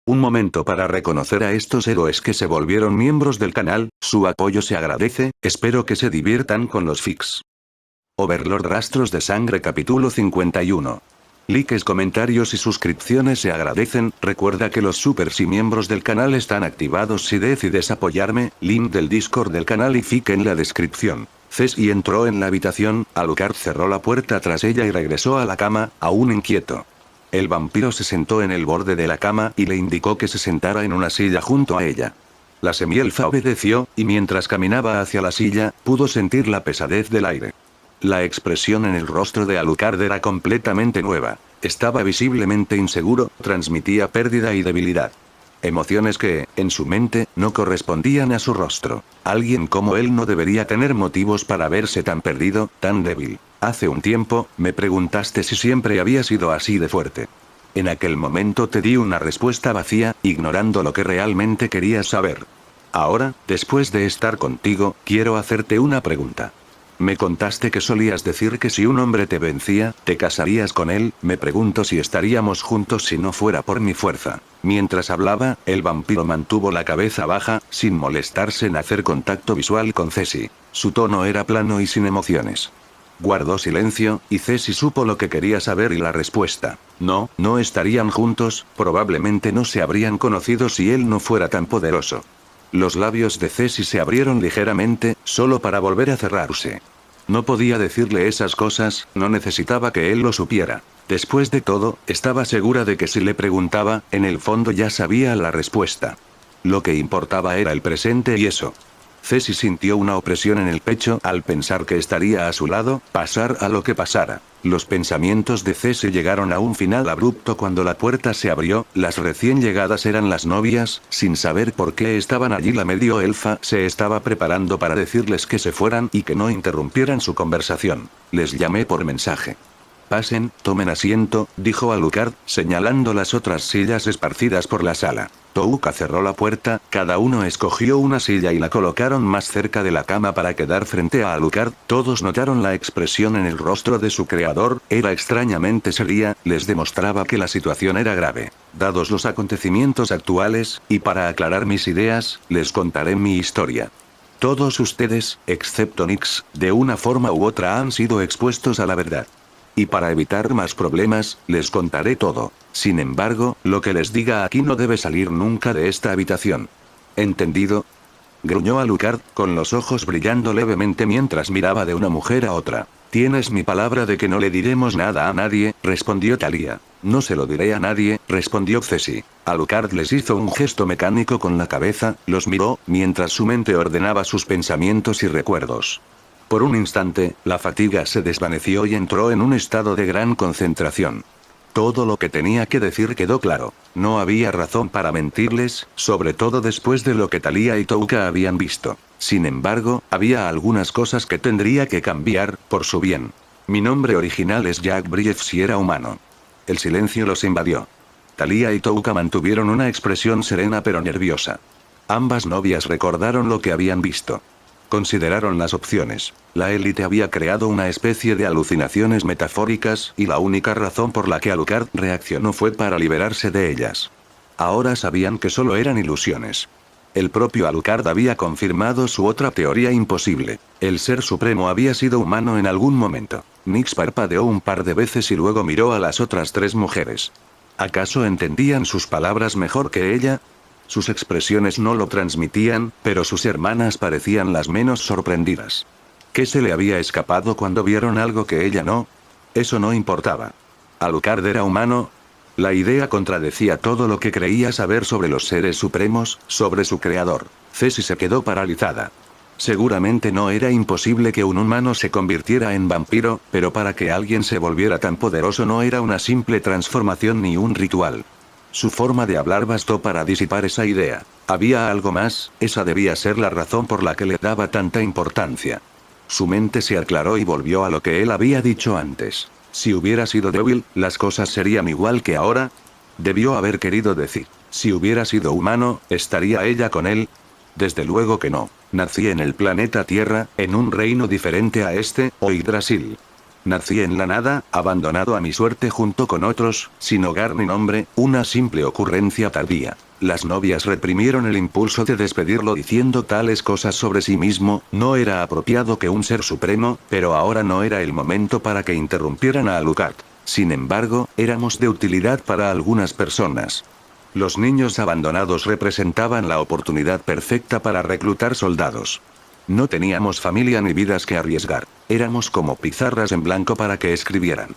Un momento para reconocer a estos héroes que se volvieron miembros del canal, su apoyo se agradece, espero que se diviertan con los fics. Overlord Rastros de Sangre capítulo 51. Likes, comentarios y suscripciones se agradecen, recuerda que los supers y miembros del canal están activados si decides apoyarme, link del Discord del canal y fic en la descripción. Ceci entró en la habitación, Alucard cerró la puerta tras ella y regresó a la cama, aún inquieto. El vampiro se sentó en el borde de la cama y le indicó que se sentara en una silla junto a ella. La semielfa obedeció, y mientras caminaba hacia la silla, pudo sentir la pesadez del aire. La expresión en el rostro de Alucard era completamente nueva. Estaba visiblemente inseguro, transmitía pérdida y debilidad. Emociones que, en su mente, no correspondían a su rostro. Alguien como él no debería tener motivos para verse tan perdido, tan débil. Hace un tiempo, me preguntaste si siempre había sido así de fuerte. En aquel momento te di una respuesta vacía, ignorando lo que realmente querías saber. Ahora, después de estar contigo, quiero hacerte una pregunta. Me contaste que solías decir que si un hombre te vencía, te casarías con él, me pregunto si estaríamos juntos si no fuera por mi fuerza. Mientras hablaba, el vampiro mantuvo la cabeza baja, sin molestarse en hacer contacto visual con Ceci. Su tono era plano y sin emociones. Guardó silencio, y Ceci supo lo que quería saber y la respuesta. No, no estarían juntos, probablemente no se habrían conocido si él no fuera tan poderoso. Los labios de Ceci se abrieron ligeramente, solo para volver a cerrarse. No podía decirle esas cosas, no necesitaba que él lo supiera. Después de todo, estaba segura de que si le preguntaba, en el fondo ya sabía la respuesta. Lo que importaba era el presente y eso. Ceci sintió una opresión en el pecho al pensar que estaría a su lado, pasar a lo que pasara. Los pensamientos de Ceci llegaron a un final abrupto cuando la puerta se abrió, las recién llegadas eran las novias, sin saber por qué estaban allí. La medio elfa se estaba preparando para decirles que se fueran y que no interrumpieran su conversación. Les llamé por mensaje. Pasen, tomen asiento, dijo Alucard, señalando las otras sillas esparcidas por la sala. Touka cerró la puerta, cada uno escogió una silla y la colocaron más cerca de la cama para quedar frente a Alucard. Todos notaron la expresión en el rostro de su creador, era extrañamente seria, les demostraba que la situación era grave. Dados los acontecimientos actuales, y para aclarar mis ideas, les contaré mi historia. Todos ustedes, excepto Nyx, de una forma u otra han sido expuestos a la verdad. Y para evitar más problemas, les contaré todo. Sin embargo, lo que les diga aquí no debe salir nunca de esta habitación. ¿Entendido? Gruñó Alucard, con los ojos brillando levemente mientras miraba de una mujer a otra. Tienes mi palabra de que no le diremos nada a nadie, respondió Thalía. No se lo diré a nadie, respondió Ceci. Alucard les hizo un gesto mecánico con la cabeza, los miró, mientras su mente ordenaba sus pensamientos y recuerdos. Por un instante, la fatiga se desvaneció y entró en un estado de gran concentración. Todo lo que tenía que decir quedó claro. No había razón para mentirles, sobre todo después de lo que Thalía y Touka habían visto. Sin embargo, había algunas cosas que tendría que cambiar, por su bien. Mi nombre original es Jack Briefs y era humano. El silencio los invadió. Thalía y Touka mantuvieron una expresión serena pero nerviosa. Ambas novias recordaron lo que habían visto. Consideraron las opciones. La élite había creado una especie de alucinaciones metafóricas, y la única razón por la que Alucard reaccionó fue para liberarse de ellas. Ahora sabían que solo eran ilusiones. El propio Alucard había confirmado su otra teoría imposible. El ser supremo había sido humano en algún momento. Nyx parpadeó un par de veces y luego miró a las otras tres mujeres. ¿Acaso entendían sus palabras mejor que ella? Sus expresiones no lo transmitían, pero sus hermanas parecían las menos sorprendidas. ¿Qué se le había escapado cuando vieron algo que ella no? Eso no importaba. ¿Alucard era humano? La idea contradecía todo lo que creía saber sobre los seres supremos, sobre su creador. Ceci se quedó paralizada. Seguramente no era imposible que un humano se convirtiera en vampiro, pero para que alguien se volviera tan poderoso no era una simple transformación ni un ritual. Su forma de hablar bastó para disipar esa idea. Había algo más, esa debía ser la razón por la que le daba tanta importancia. Su mente se aclaró y volvió a lo que él había dicho antes. Si hubiera sido débil, las cosas serían igual que ahora. Debió haber querido decir, si hubiera sido humano, ¿estaría ella con él? Desde luego que no. Nací en el planeta Tierra, en un reino diferente a este, o Yggdrasil. Nací en la nada, abandonado a mi suerte junto con otros, sin hogar ni nombre, una simple ocurrencia tardía. Las novias reprimieron el impulso de despedirlo diciendo tales cosas sobre sí mismo, no era apropiado que un ser supremo, pero ahora no era el momento para que interrumpieran a Alucard. Sin embargo, éramos de utilidad para algunas personas. Los niños abandonados representaban la oportunidad perfecta para reclutar soldados. No teníamos familia ni vidas que arriesgar. Éramos como pizarras en blanco para que escribieran.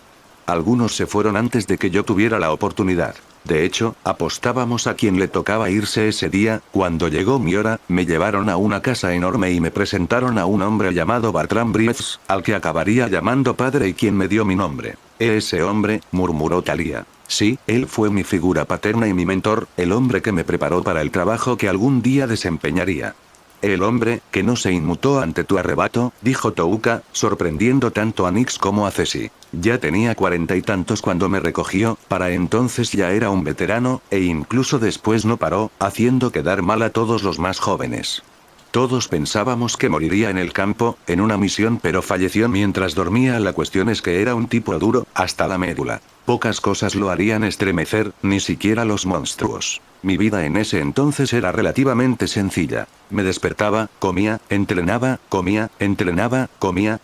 Algunos se fueron antes de que yo tuviera la oportunidad. De hecho, apostábamos a quien le tocaba irse ese día. Cuando llegó mi hora, me llevaron a una casa enorme y me presentaron a un hombre llamado Bartram Briefs, al que acabaría llamando padre y quien me dio mi nombre. Ese hombre, murmuró Thalía. Sí, él fue mi figura paterna y mi mentor, el hombre que me preparó para el trabajo que algún día desempeñaría. El hombre, que no se inmutó ante tu arrebato, dijo Touka, sorprendiendo tanto a Nix como a Ceci. Ya tenía 40 y tantos cuando me recogió, para entonces ya era un veterano, e incluso después no paró, haciendo quedar mal a todos los más jóvenes. Todos pensábamos que moriría en el campo, en una misión, pero falleció mientras dormía. La cuestión es que era un tipo duro, hasta la médula. Pocas cosas lo harían estremecer, ni siquiera los monstruos. Mi vida en ese entonces era relativamente sencilla. Me despertaba, comía, entrenaba, comía,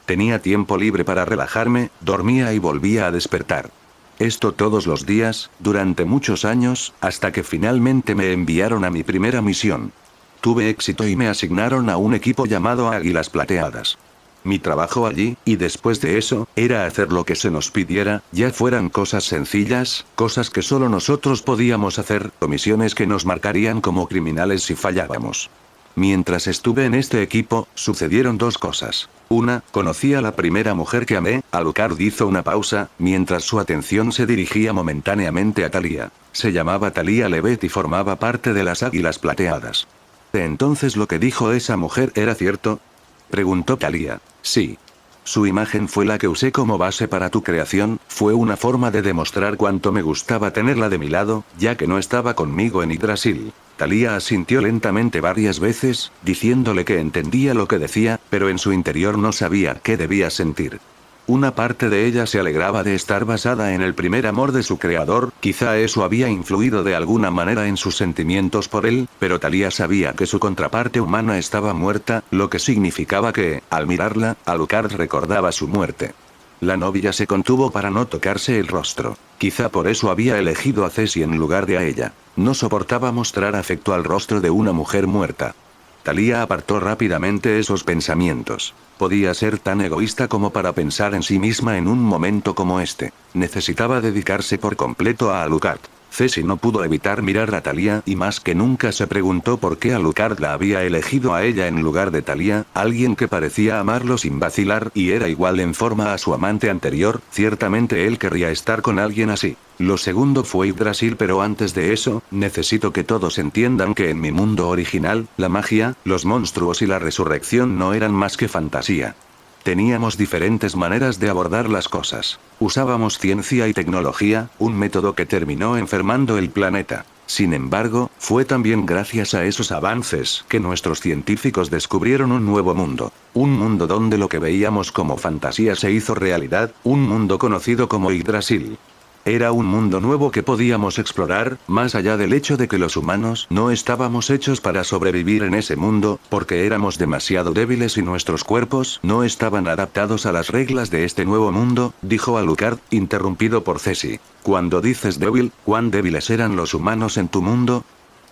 tenía tiempo libre para relajarme, dormía y volvía a despertar. Esto todos los días, durante muchos años, hasta que finalmente me enviaron a mi primera misión. Tuve éxito y me asignaron a un equipo llamado Águilas Plateadas. Mi trabajo allí, y después de eso, era hacer lo que se nos pidiera, ya fueran cosas sencillas, cosas que solo nosotros podíamos hacer, o misiones que nos marcarían como criminales si fallábamos. Mientras estuve en este equipo, sucedieron dos cosas. Una, conocí a la primera mujer que amé. Alucard hizo una pausa, mientras su atención se dirigía momentáneamente a Thalía. Se llamaba Thalía Levet y formaba parte de las Águilas Plateadas. ¿Entonces lo que dijo esa mujer era cierto?, preguntó Thalía. Sí. Su imagen fue la que usé como base para tu creación, fue una forma de demostrar cuánto me gustaba tenerla de mi lado, ya que no estaba conmigo en Yggdrasil. Thalía asintió lentamente varias veces, diciéndole que entendía lo que decía, pero en su interior no sabía qué debía sentir. Una parte de ella se alegraba de estar basada en el primer amor de su creador, quizá eso había influido de alguna manera en sus sentimientos por él, pero Thalía sabía que su contraparte humana estaba muerta, lo que significaba que, al mirarla, Alucard recordaba su muerte. La novia se contuvo para no tocarse el rostro. Quizá por eso había elegido a Ceci en lugar de a ella. No soportaba mostrar afecto al rostro de una mujer muerta. Thalía apartó rápidamente esos pensamientos. Podía ser tan egoísta como para pensar en sí misma en un momento como este. Necesitaba dedicarse por completo a Alucard. Ceci no pudo evitar mirar a Thalía y más que nunca se preguntó por qué Alucard la había elegido a ella en lugar de Thalía, alguien que parecía amarlo sin vacilar y era igual en forma a su amante anterior. Ciertamente él querría estar con alguien así. Lo segundo fue Yggdrasil, pero antes de eso, necesito que todos entiendan que en mi mundo original, la magia, los monstruos y la resurrección no eran más que fantasía. Teníamos diferentes maneras de abordar las cosas. Usábamos ciencia y tecnología, un método que terminó enfermando el planeta. Sin embargo, fue también gracias a esos avances que nuestros científicos descubrieron un nuevo mundo. Un mundo donde lo que veíamos como fantasía se hizo realidad, un mundo conocido como Yggdrasil. Era un mundo nuevo que podíamos explorar, más allá del hecho de que los humanos no estábamos hechos para sobrevivir en ese mundo, porque éramos demasiado débiles y nuestros cuerpos no estaban adaptados a las reglas de este nuevo mundo, dijo Alucard, interrumpido por Ceci. Cuando dices débil, ¿cuán débiles eran los humanos en tu mundo?,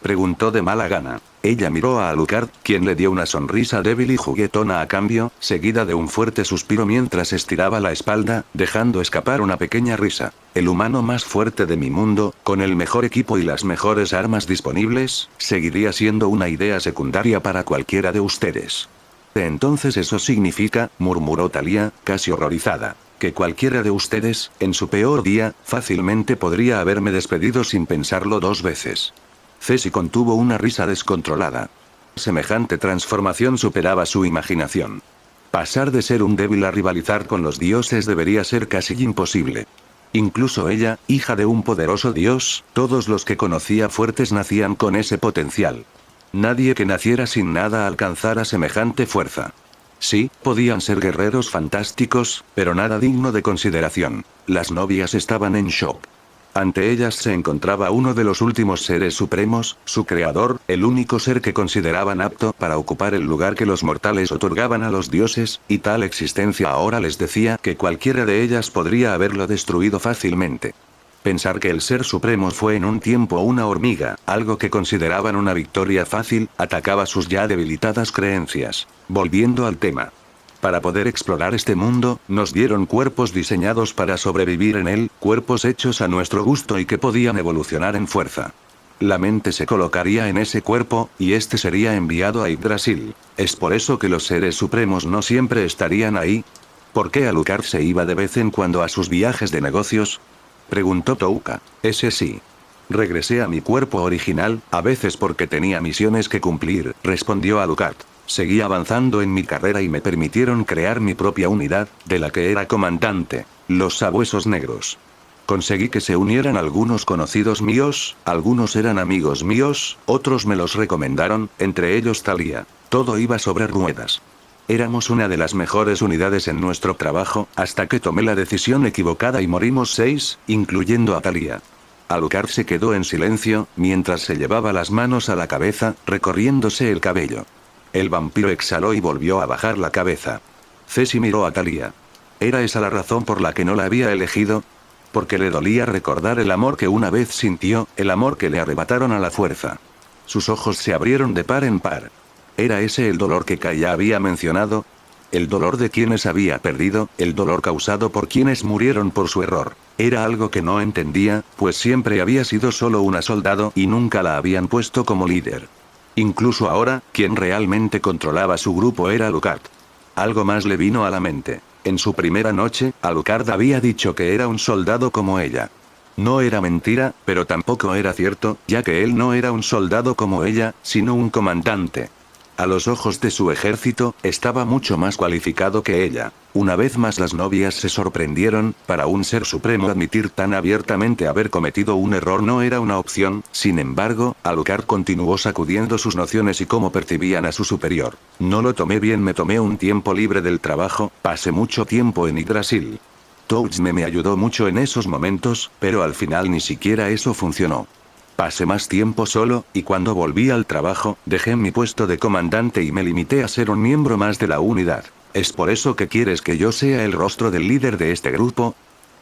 preguntó de mala gana. Ella miró a Alucard, quien le dio una sonrisa débil y juguetona a cambio, seguida de un fuerte suspiro mientras estiraba la espalda, dejando escapar una pequeña risa. El humano más fuerte de mi mundo, con el mejor equipo y las mejores armas disponibles, seguiría siendo una idea secundaria para cualquiera de ustedes. Entonces eso significa, murmuró Thalía, casi horrorizada, que cualquiera de ustedes, en su peor día, fácilmente podría haberme despedido sin pensarlo dos veces. Ceci contuvo una risa descontrolada. Semejante transformación superaba su imaginación. Pasar de ser un débil a rivalizar con los dioses debería ser casi imposible. Incluso ella, hija de un poderoso dios, todos los que conocía fuertes nacían con ese potencial. Nadie que naciera sin nada alcanzara semejante fuerza. Sí, podían ser guerreros fantásticos, pero nada digno de consideración. Las novias estaban en shock. Ante ellas se encontraba uno de los últimos seres supremos, su creador, el único ser que consideraban apto para ocupar el lugar que los mortales otorgaban a los dioses, y tal existencia ahora les decía que cualquiera de ellas podría haberlo destruido fácilmente. Pensar que el ser supremo fue en un tiempo una hormiga, algo que consideraban una victoria fácil, atacaba sus ya debilitadas creencias. Volviendo al tema. Para poder explorar este mundo, nos dieron cuerpos diseñados para sobrevivir en él, cuerpos hechos a nuestro gusto y que podían evolucionar en fuerza. La mente se colocaría en ese cuerpo, y este sería enviado a Yggdrasil. Es por eso que los seres supremos no siempre estarían ahí. ¿Por qué Alucard se iba de vez en cuando a sus viajes de negocios? Preguntó Touka. Ese sí. Regresé a mi cuerpo original, a veces porque tenía misiones que cumplir, respondió Alucard. Seguí avanzando en mi carrera y me permitieron crear mi propia unidad, de la que era comandante, los Sabuesos Negros. Conseguí que se unieran algunos conocidos míos, algunos eran amigos míos, otros me los recomendaron, entre ellos Thalia. Todo iba sobre ruedas. Éramos una de las mejores unidades en nuestro trabajo, hasta que tomé la decisión equivocada y morimos 6, incluyendo a Thalia. Alucard se quedó en silencio, mientras se llevaba las manos a la cabeza, recorriéndose el cabello. El vampiro exhaló y volvió a bajar la cabeza. Ceci miró a Thalia. ¿Era esa la razón por la que no la había elegido? Porque le dolía recordar el amor que una vez sintió, el amor que le arrebataron a la fuerza. Sus ojos se abrieron de par en par. ¿Era ese el dolor que Kaya había mencionado? El dolor de quienes había perdido, el dolor causado por quienes murieron por su error. Era algo que no entendía, pues siempre había sido solo una soldado y nunca la habían puesto como líder. Incluso ahora, quien realmente controlaba su grupo era Alucard. Algo más le vino a la mente. En su primera noche, Alucard había dicho que era un soldado como ella. No era mentira, pero tampoco era cierto, ya que él no era un soldado como ella, sino un comandante. A los ojos de su ejército, estaba mucho más cualificado que ella. Una vez más las novias se sorprendieron, para un ser supremo admitir tan abiertamente haber cometido un error no era una opción, sin embargo, Alucard continuó sacudiendo sus nociones y cómo percibían a su superior. No lo tomé bien, me tomé un tiempo libre del trabajo, pasé mucho tiempo en Yggdrasil. Touchme me ayudó mucho en esos momentos, pero al final ni siquiera eso funcionó. Pasé más tiempo solo, y cuando volví al trabajo, dejé mi puesto de comandante y me limité a ser un miembro más de la unidad. ¿Es por eso que quieres que yo sea el rostro del líder de este grupo?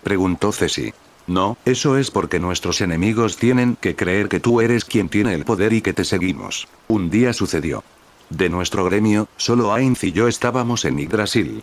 Preguntó Ceci. No, eso es porque nuestros enemigos tienen que creer que tú eres quien tiene el poder y que te seguimos. Un día sucedió. De nuestro gremio, solo Ainz y yo estábamos en Yggdrasil.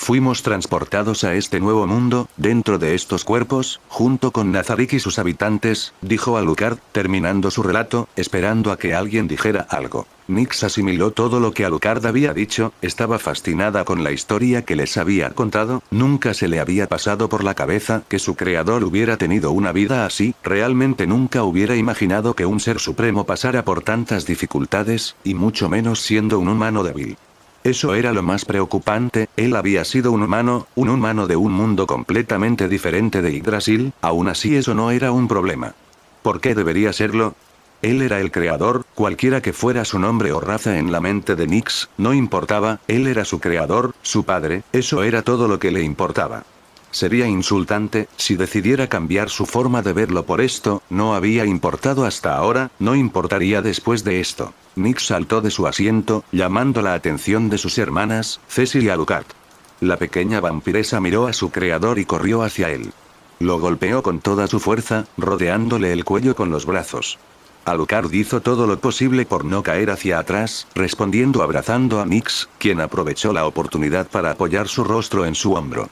Fuimos transportados a este nuevo mundo, dentro de estos cuerpos, junto con Nazarik y sus habitantes, dijo Alucard, terminando su relato, esperando a que alguien dijera algo. Nyx asimiló todo lo que Alucard había dicho, estaba fascinada con la historia que les había contado, nunca se le había pasado por la cabeza que su creador hubiera tenido una vida así, realmente nunca hubiera imaginado que un ser supremo pasara por tantas dificultades, y mucho menos siendo un humano débil. Eso era lo más preocupante, él había sido un humano de un mundo completamente diferente de Yggdrasil, aún así eso no era un problema. ¿Por qué debería serlo? Él era el creador, cualquiera que fuera su nombre o raza en la mente de Nyx, no importaba, él era su creador, su padre, eso era todo lo que le importaba. Sería insultante, si decidiera cambiar su forma de verlo por esto, no había importado hasta ahora, no importaría después de esto. Nyx saltó de su asiento, llamando la atención de sus hermanas, Ceci y Alucard. La pequeña vampiresa miró a su creador y corrió hacia él. Lo golpeó con toda su fuerza, rodeándole el cuello con los brazos. Alucard hizo todo lo posible por no caer hacia atrás, respondiendo abrazando a Nyx, quien aprovechó la oportunidad para apoyar su rostro en su hombro.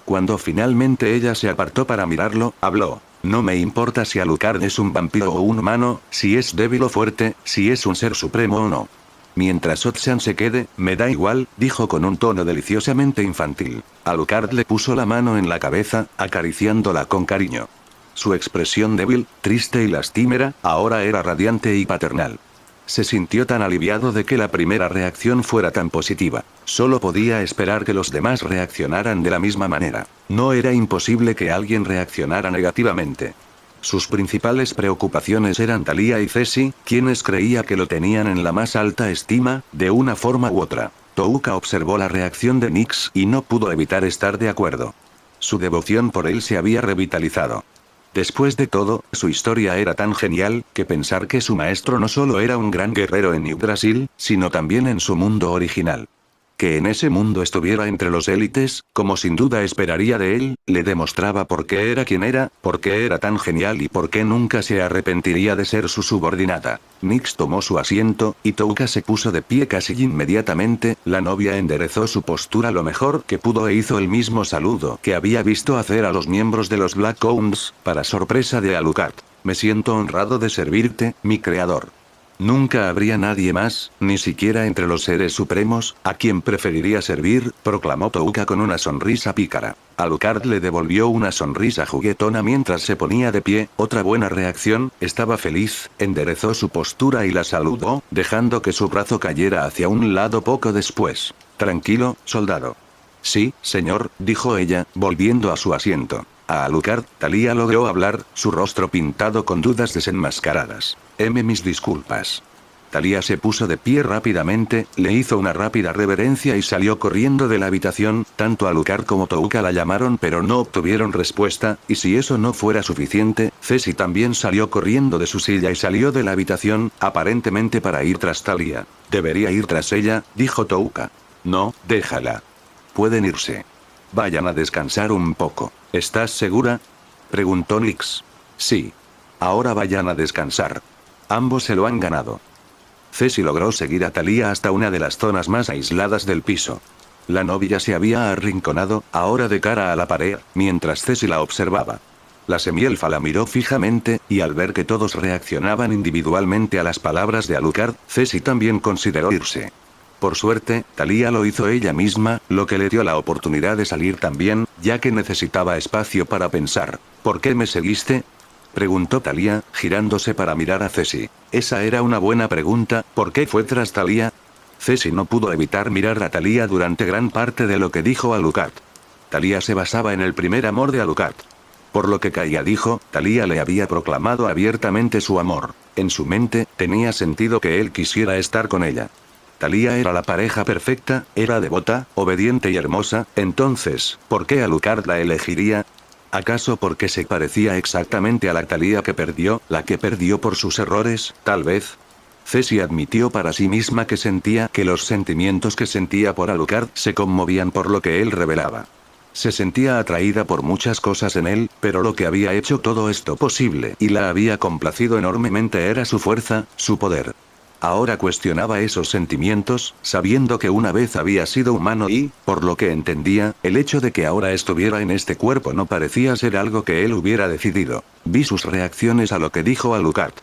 Cuando finalmente ella se apartó para mirarlo, habló. No me importa si Alucard es un vampiro o un humano, si es débil o fuerte, si es un ser supremo o no. Mientras Otsan se quede, me da igual, dijo con un tono deliciosamente infantil. Alucard le puso la mano en la cabeza, acariciándola con cariño. Su expresión débil, triste y lastimera, ahora era radiante y paternal. Se sintió tan aliviado de que la primera reacción fuera tan positiva. Solo podía esperar que los demás reaccionaran de la misma manera. No era imposible que alguien reaccionara negativamente. Sus principales preocupaciones eran Thalia y Ceci, quienes creía que lo tenían en la más alta estima, de una forma u otra. Touka observó la reacción de Nix y no pudo evitar estar de acuerdo. Su devoción por él se había revitalizado. Después de todo, su historia era tan genial, que pensar que su maestro no solo era un gran guerrero en Yggdrasil, sino también en su mundo original. Que en ese mundo estuviera entre los élites, como sin duda esperaría de él, le demostraba por qué era quien era, por qué era tan genial y por qué nunca se arrepentiría de ser su subordinada. Nix tomó su asiento, y Touka se puso de pie casi inmediatamente. La novia enderezó su postura lo mejor que pudo e hizo el mismo saludo que había visto hacer a los miembros de los Black Hounds, para sorpresa de Alucard. Me siento honrado de servirte, mi creador. Nunca habría nadie más, ni siquiera entre los seres supremos, a quien preferiría servir, proclamó Touka con una sonrisa pícara. Alucard le devolvió una sonrisa juguetona mientras se ponía de pie. Otra buena reacción, estaba feliz, enderezó su postura y la saludó, dejando que su brazo cayera hacia un lado poco después. Tranquilo, soldado. Sí, señor, dijo ella, volviendo a su asiento. A Alucard, Thalía logró hablar, su rostro pintado con dudas desenmascaradas. Mis disculpas. Thalía se puso de pie rápidamente, le hizo una rápida reverencia y salió corriendo de la habitación. Tanto Alucard como Touka la llamaron pero no obtuvieron respuesta, y si eso no fuera suficiente, Ceci también salió corriendo de su silla y salió de la habitación, aparentemente para ir tras Thalía. Debería ir tras ella, dijo Touka. No, déjala. Pueden irse. Vayan a descansar un poco. ¿Estás segura? Preguntó Nix. Sí. Ahora vayan a descansar. Ambos se lo han ganado. Ceci logró seguir a Thalía hasta una de las zonas más aisladas del piso. La novia se había arrinconado, ahora de cara a la pared, mientras Ceci la observaba. La semielfa la miró fijamente, y al ver que todos reaccionaban individualmente a las palabras de Alucard, Ceci también consideró irse. Por suerte, Thalía lo hizo ella misma, lo que le dio la oportunidad de salir también, ya que necesitaba espacio para pensar. ¿Por qué me seguiste? Preguntó Thalía, girándose para mirar a Ceci. Esa era una buena pregunta. ¿Por qué fue tras Thalía? Ceci no pudo evitar mirar a Thalía durante gran parte de lo que dijo Alucard. Thalía se basaba en el primer amor de Alucard. Por lo que Kaia dijo, Thalía le había proclamado abiertamente su amor. En su mente, tenía sentido que él quisiera estar con ella. Thalía era la pareja perfecta, era devota, obediente y hermosa. Entonces, ¿por qué Alucard la elegiría? ¿Acaso porque se parecía exactamente a la Thalía que perdió, la que perdió por sus errores, tal vez? Ceci admitió para sí misma que sentía que los sentimientos que sentía por Alucard se conmovían por lo que él revelaba. Se sentía atraída por muchas cosas en él, pero lo que había hecho todo esto posible y la había complacido enormemente era su fuerza, su poder. Ahora cuestionaba esos sentimientos, sabiendo que una vez había sido humano y, por lo que entendía, el hecho de que ahora estuviera en este cuerpo no parecía ser algo que él hubiera decidido. Vi sus reacciones a lo que dijo Alucard.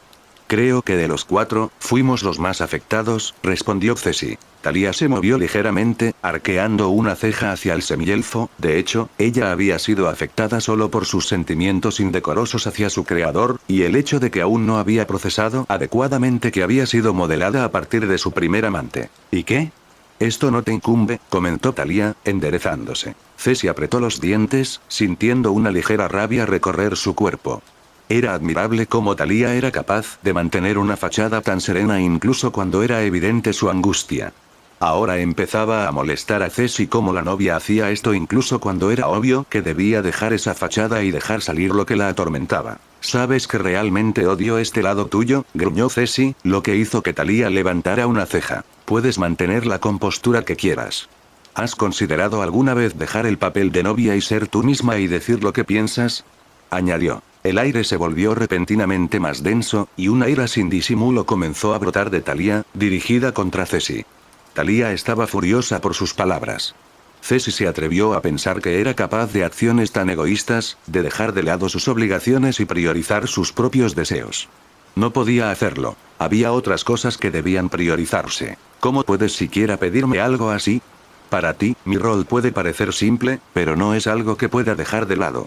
Creo que de los 4, fuimos los más afectados, respondió Ceci. Thalía se movió ligeramente, arqueando una ceja hacia el semielfo. De hecho, ella había sido afectada solo por sus sentimientos indecorosos hacia su creador, y el hecho de que aún no había procesado adecuadamente que había sido modelada a partir de su primer amante. ¿Y qué? Esto no te incumbe, comentó Thalía, enderezándose. Ceci apretó los dientes, sintiendo una ligera rabia recorrer su cuerpo. Era admirable cómo Thalía era capaz de mantener una fachada tan serena incluso cuando era evidente su angustia. Ahora empezaba a molestar a Ceci cómo la novia hacía esto incluso cuando era obvio que debía dejar esa fachada y dejar salir lo que la atormentaba. ¿Sabes que realmente odio este lado tuyo?, gruñó Ceci, lo que hizo que Thalía levantara una ceja. Puedes mantener la compostura que quieras. ¿Has considerado alguna vez dejar el papel de novia y ser tú misma y decir lo que piensas?, añadió. El aire se volvió repentinamente más denso, y una ira sin disimulo comenzó a brotar de Thalía, dirigida contra Ceci. Thalía estaba furiosa por sus palabras. Ceci se atrevió a pensar que era capaz de acciones tan egoístas, de dejar de lado sus obligaciones y priorizar sus propios deseos. No podía hacerlo. Había otras cosas que debían priorizarse. ¿Cómo puedes siquiera pedirme algo así? Para ti, mi rol puede parecer simple, pero no es algo que pueda dejar de lado.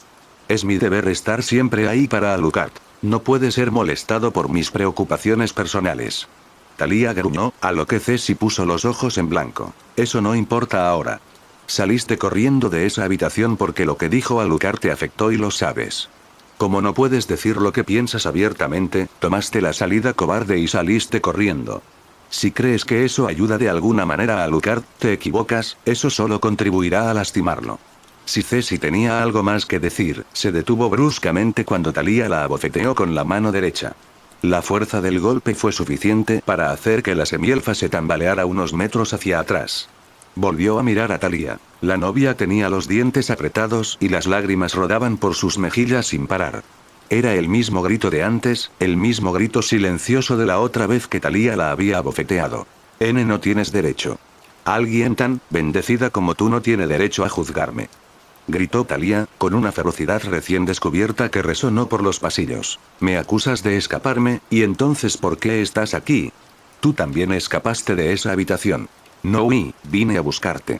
Es mi deber estar siempre ahí para Alucard. No puede ser molestado por mis preocupaciones personales. Thalía gruñó, a lo que Ceci puso los ojos en blanco. Eso no importa ahora. Saliste corriendo de esa habitación porque lo que dijo Alucard te afectó y lo sabes. Como no puedes decir lo que piensas abiertamente, tomaste la salida cobarde y saliste corriendo. Si crees que eso ayuda de alguna manera a Alucard, te equivocas, eso solo contribuirá a lastimarlo. Si Ceci tenía algo más que decir, se detuvo bruscamente cuando Thalía la abofeteó con la mano derecha. La fuerza del golpe fue suficiente para hacer que la semielfa se tambaleara unos metros hacia atrás. Volvió a mirar a Thalía. La novia tenía los dientes apretados y las lágrimas rodaban por sus mejillas sin parar. Era el mismo grito de antes, el mismo grito silencioso de la otra vez que Thalía la había abofeteado. No tienes derecho. Alguien tan bendecida como tú no tiene derecho a juzgarme. Gritó Thalía, con una ferocidad recién descubierta que resonó por los pasillos. Me acusas de escaparme, ¿y entonces por qué estás aquí? Tú también escapaste de esa habitación. No huí, vine a buscarte.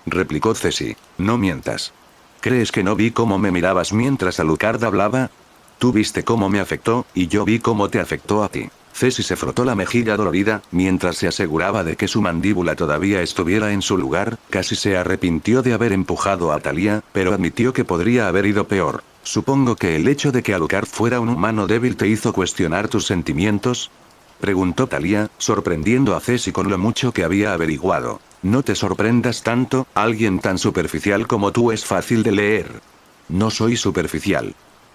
Replicó Ceci. No mientas. ¿Crees que no vi cómo me mirabas mientras Alucard hablaba? Tú viste cómo me afectó, y yo vi cómo te afectó a ti. Ceci se frotó la mejilla dolorida, mientras se aseguraba de que su mandíbula todavía estuviera en su lugar, casi se arrepintió de haber empujado a Thalía, pero admitió que podría haber ido peor. Supongo que el hecho de que Alucard fuera un humano débil te hizo cuestionar tus sentimientos. Preguntó Thalía, sorprendiendo a Ceci con lo mucho que había averiguado. No te sorprendas tanto, alguien tan superficial como tú es fácil de leer. No soy superficial.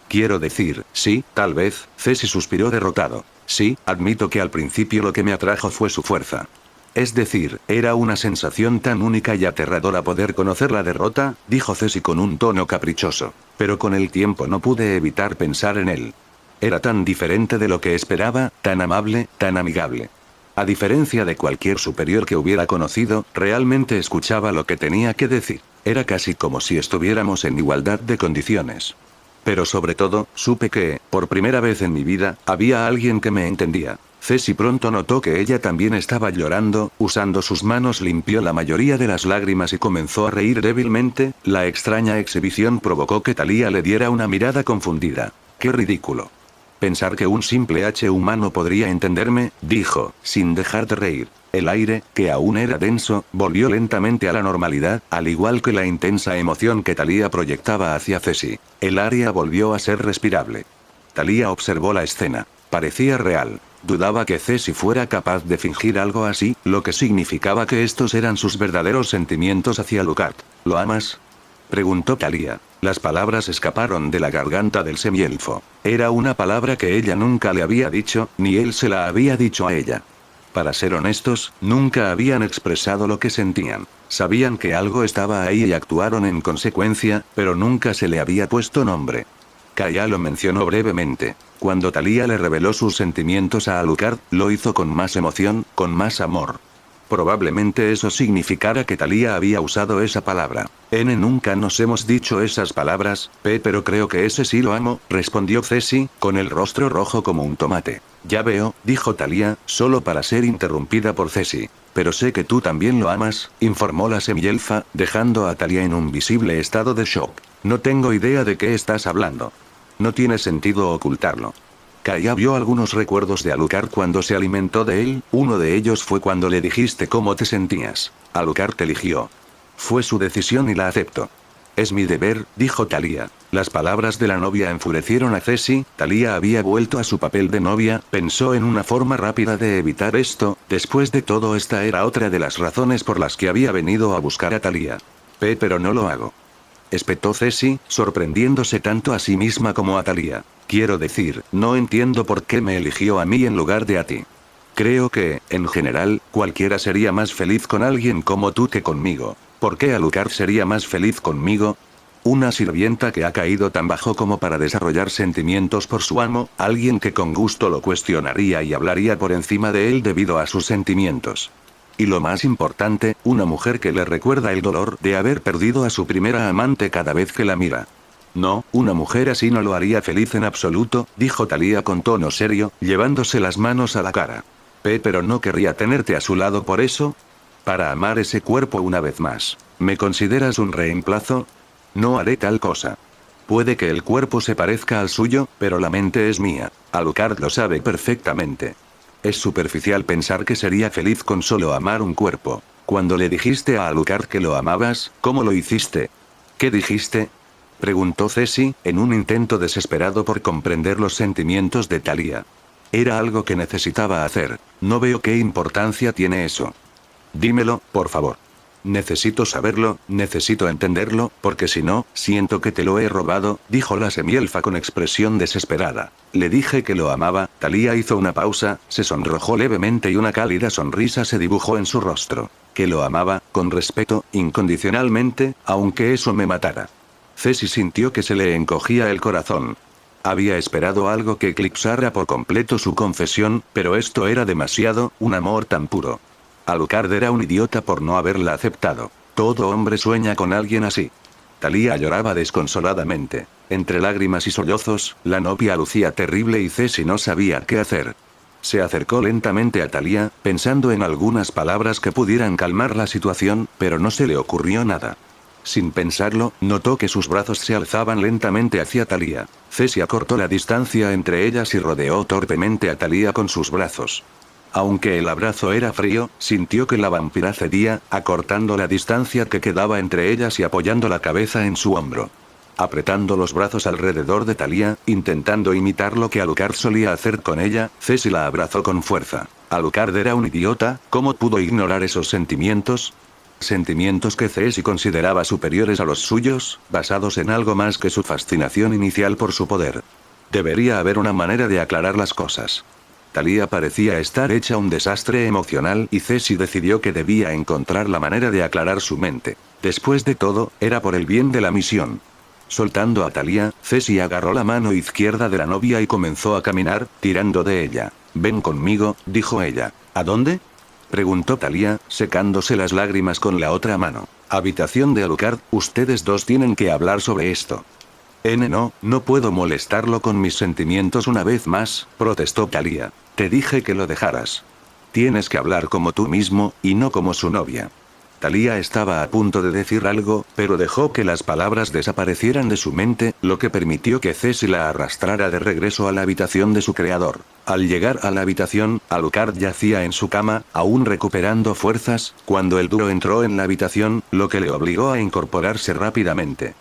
Quiero decir, sí, tal vez, Ceci suspiró derrotado. Sí, admito que al principio lo que me atrajo fue su fuerza. Es decir, era una sensación tan única y aterradora poder conocer la derrota, dijo Ceci con un tono caprichoso. Pero con el tiempo no pude evitar pensar en él. Era tan diferente de lo que esperaba, tan amable, tan amigable. A diferencia de cualquier superior que hubiera conocido, realmente escuchaba lo que tenía que decir. Era casi como si estuviéramos en igualdad de condiciones. Pero sobre todo, supe que, por primera vez en mi vida, había alguien que me entendía. Ceci pronto notó que ella también estaba llorando, usando sus manos limpió la mayoría de las lágrimas y comenzó a reír débilmente. La extraña exhibición provocó que Thalía le diera una mirada confundida. ¡Qué ridículo! Pensar que un simple humano podría entenderme, dijo, sin dejar de reír. El aire, que aún era denso, volvió lentamente a la normalidad, al igual que la intensa emoción que Thalía proyectaba hacia Ceci. El área volvió a ser respirable. Thalía observó la escena. Parecía real. Dudaba que Ceci fuera capaz de fingir algo así, lo que significaba que estos eran sus verdaderos sentimientos hacia Alucard. ¿Lo amas? Preguntó Thalía. Las palabras escaparon de la garganta del semielfo. Era una palabra que ella nunca le había dicho, ni él se la había dicho a ella. Para ser honestos, nunca habían expresado lo que sentían. Sabían que algo estaba ahí y actuaron en consecuencia, pero nunca se le había puesto nombre. Kaya lo mencionó brevemente. Cuando Thalía le reveló sus sentimientos a Alucard, lo hizo con más emoción, con más amor. Probablemente eso significara que Thalía había usado esa palabra. Nunca nos hemos dicho esas palabras, pero creo que ese sí lo amo, respondió Ceci, con el rostro rojo como un tomate. Ya veo, dijo Thalía, solo para ser interrumpida por Ceci. Pero sé que tú también lo amas, informó la semielfa, dejando a Thalía en un visible estado de shock. No tengo idea de qué estás hablando. No tiene sentido ocultarlo. Kaya vio algunos recuerdos de Alucard cuando se alimentó de él, uno de ellos fue cuando le dijiste cómo te sentías. Alucard te eligió. Fue su decisión y la acepto. Es mi deber, dijo Thalía. Las palabras de la novia enfurecieron a Ceci. Thalía había vuelto a su papel de novia, pensó en una forma rápida de evitar esto, después de todo esta era otra de las razones por las que había venido a buscar a Thalía. Pero no lo hago. Espetó Ceci, sorprendiéndose tanto a sí misma como a Thalía. Quiero decir, no entiendo por qué me eligió a mí en lugar de a ti. Creo que, en general, cualquiera sería más feliz con alguien como tú que conmigo. ¿Por qué Alucard sería más feliz conmigo? Una sirvienta que ha caído tan bajo como para desarrollar sentimientos por su amo, alguien que con gusto lo cuestionaría y hablaría por encima de él debido a sus sentimientos. Y lo más importante, una mujer que le recuerda el dolor de haber perdido a su primera amante cada vez que la mira. No, una mujer así no lo haría feliz en absoluto, dijo Thalía con tono serio, llevándose las manos a la cara. Pero no querría tenerte a su lado por eso. Para amar ese cuerpo una vez más. ¿Me consideras un reemplazo? No haré tal cosa. Puede que el cuerpo se parezca al suyo, pero la mente es mía. Alucard lo sabe perfectamente. Es superficial pensar que sería feliz con solo amar un cuerpo. Cuando le dijiste a Alucard que lo amabas, ¿cómo lo hiciste? ¿Qué dijiste? Preguntó Ceci, en un intento desesperado por comprender los sentimientos de Thalía. Era algo que necesitaba hacer. No veo qué importancia tiene eso. Dímelo, por favor. Necesito saberlo, necesito entenderlo, porque si no, siento que te lo he robado, dijo la semielfa con expresión desesperada. Le dije que lo amaba. Thalía hizo una pausa, se sonrojó levemente y una cálida sonrisa se dibujó en su rostro. Que lo amaba, con respeto, incondicionalmente, aunque eso me matara. Ceci sintió que se le encogía el corazón. Había esperado algo que eclipsara por completo su confesión, pero esto era demasiado, un amor tan puro. Alucard era un idiota por no haberla aceptado. Todo hombre sueña con alguien así. Thalía lloraba desconsoladamente. Entre lágrimas y sollozos, la novia lucía terrible y Ceci no sabía qué hacer. Se acercó lentamente a Thalía, pensando en algunas palabras que pudieran calmar la situación, pero no se le ocurrió nada. Sin pensarlo, notó que sus brazos se alzaban lentamente hacia Thalía. Ceci acortó la distancia entre ellas y rodeó torpemente a Thalía con sus brazos. Aunque el abrazo era frío, sintió que la vampira cedía, acortando la distancia que quedaba entre ellas y apoyando la cabeza en su hombro. Apretando los brazos alrededor de Thalía, intentando imitar lo que Alucard solía hacer con ella, Ceci la abrazó con fuerza. Alucard era un idiota, ¿cómo pudo ignorar esos sentimientos? Sentimientos que Ceci consideraba superiores a los suyos, basados en algo más que su fascinación inicial por su poder. Debería haber una manera de aclarar las cosas. Thalía parecía estar hecha un desastre emocional y Ceci decidió que debía encontrar la manera de aclarar su mente. Después de todo, era por el bien de la misión. Soltando a Thalía, Ceci agarró la mano izquierda de la novia y comenzó a caminar, tirando de ella. «Ven conmigo», dijo ella. «¿A dónde?», preguntó Thalía, secándose las lágrimas con la otra mano. «Habitación de Alucard, ustedes dos tienen que hablar sobre esto». No puedo molestarlo con mis sentimientos una vez más», protestó Thalía. «Te dije que lo dejaras. Tienes que hablar como tú mismo, y no como su novia». Thalía estaba a punto de decir algo, pero dejó que las palabras desaparecieran de su mente, lo que permitió que Ceci la arrastrara de regreso a la habitación de su creador. Al llegar a la habitación, Alucard yacía en su cama, aún recuperando fuerzas, cuando el duro entró en la habitación, lo que le obligó a incorporarse rápidamente.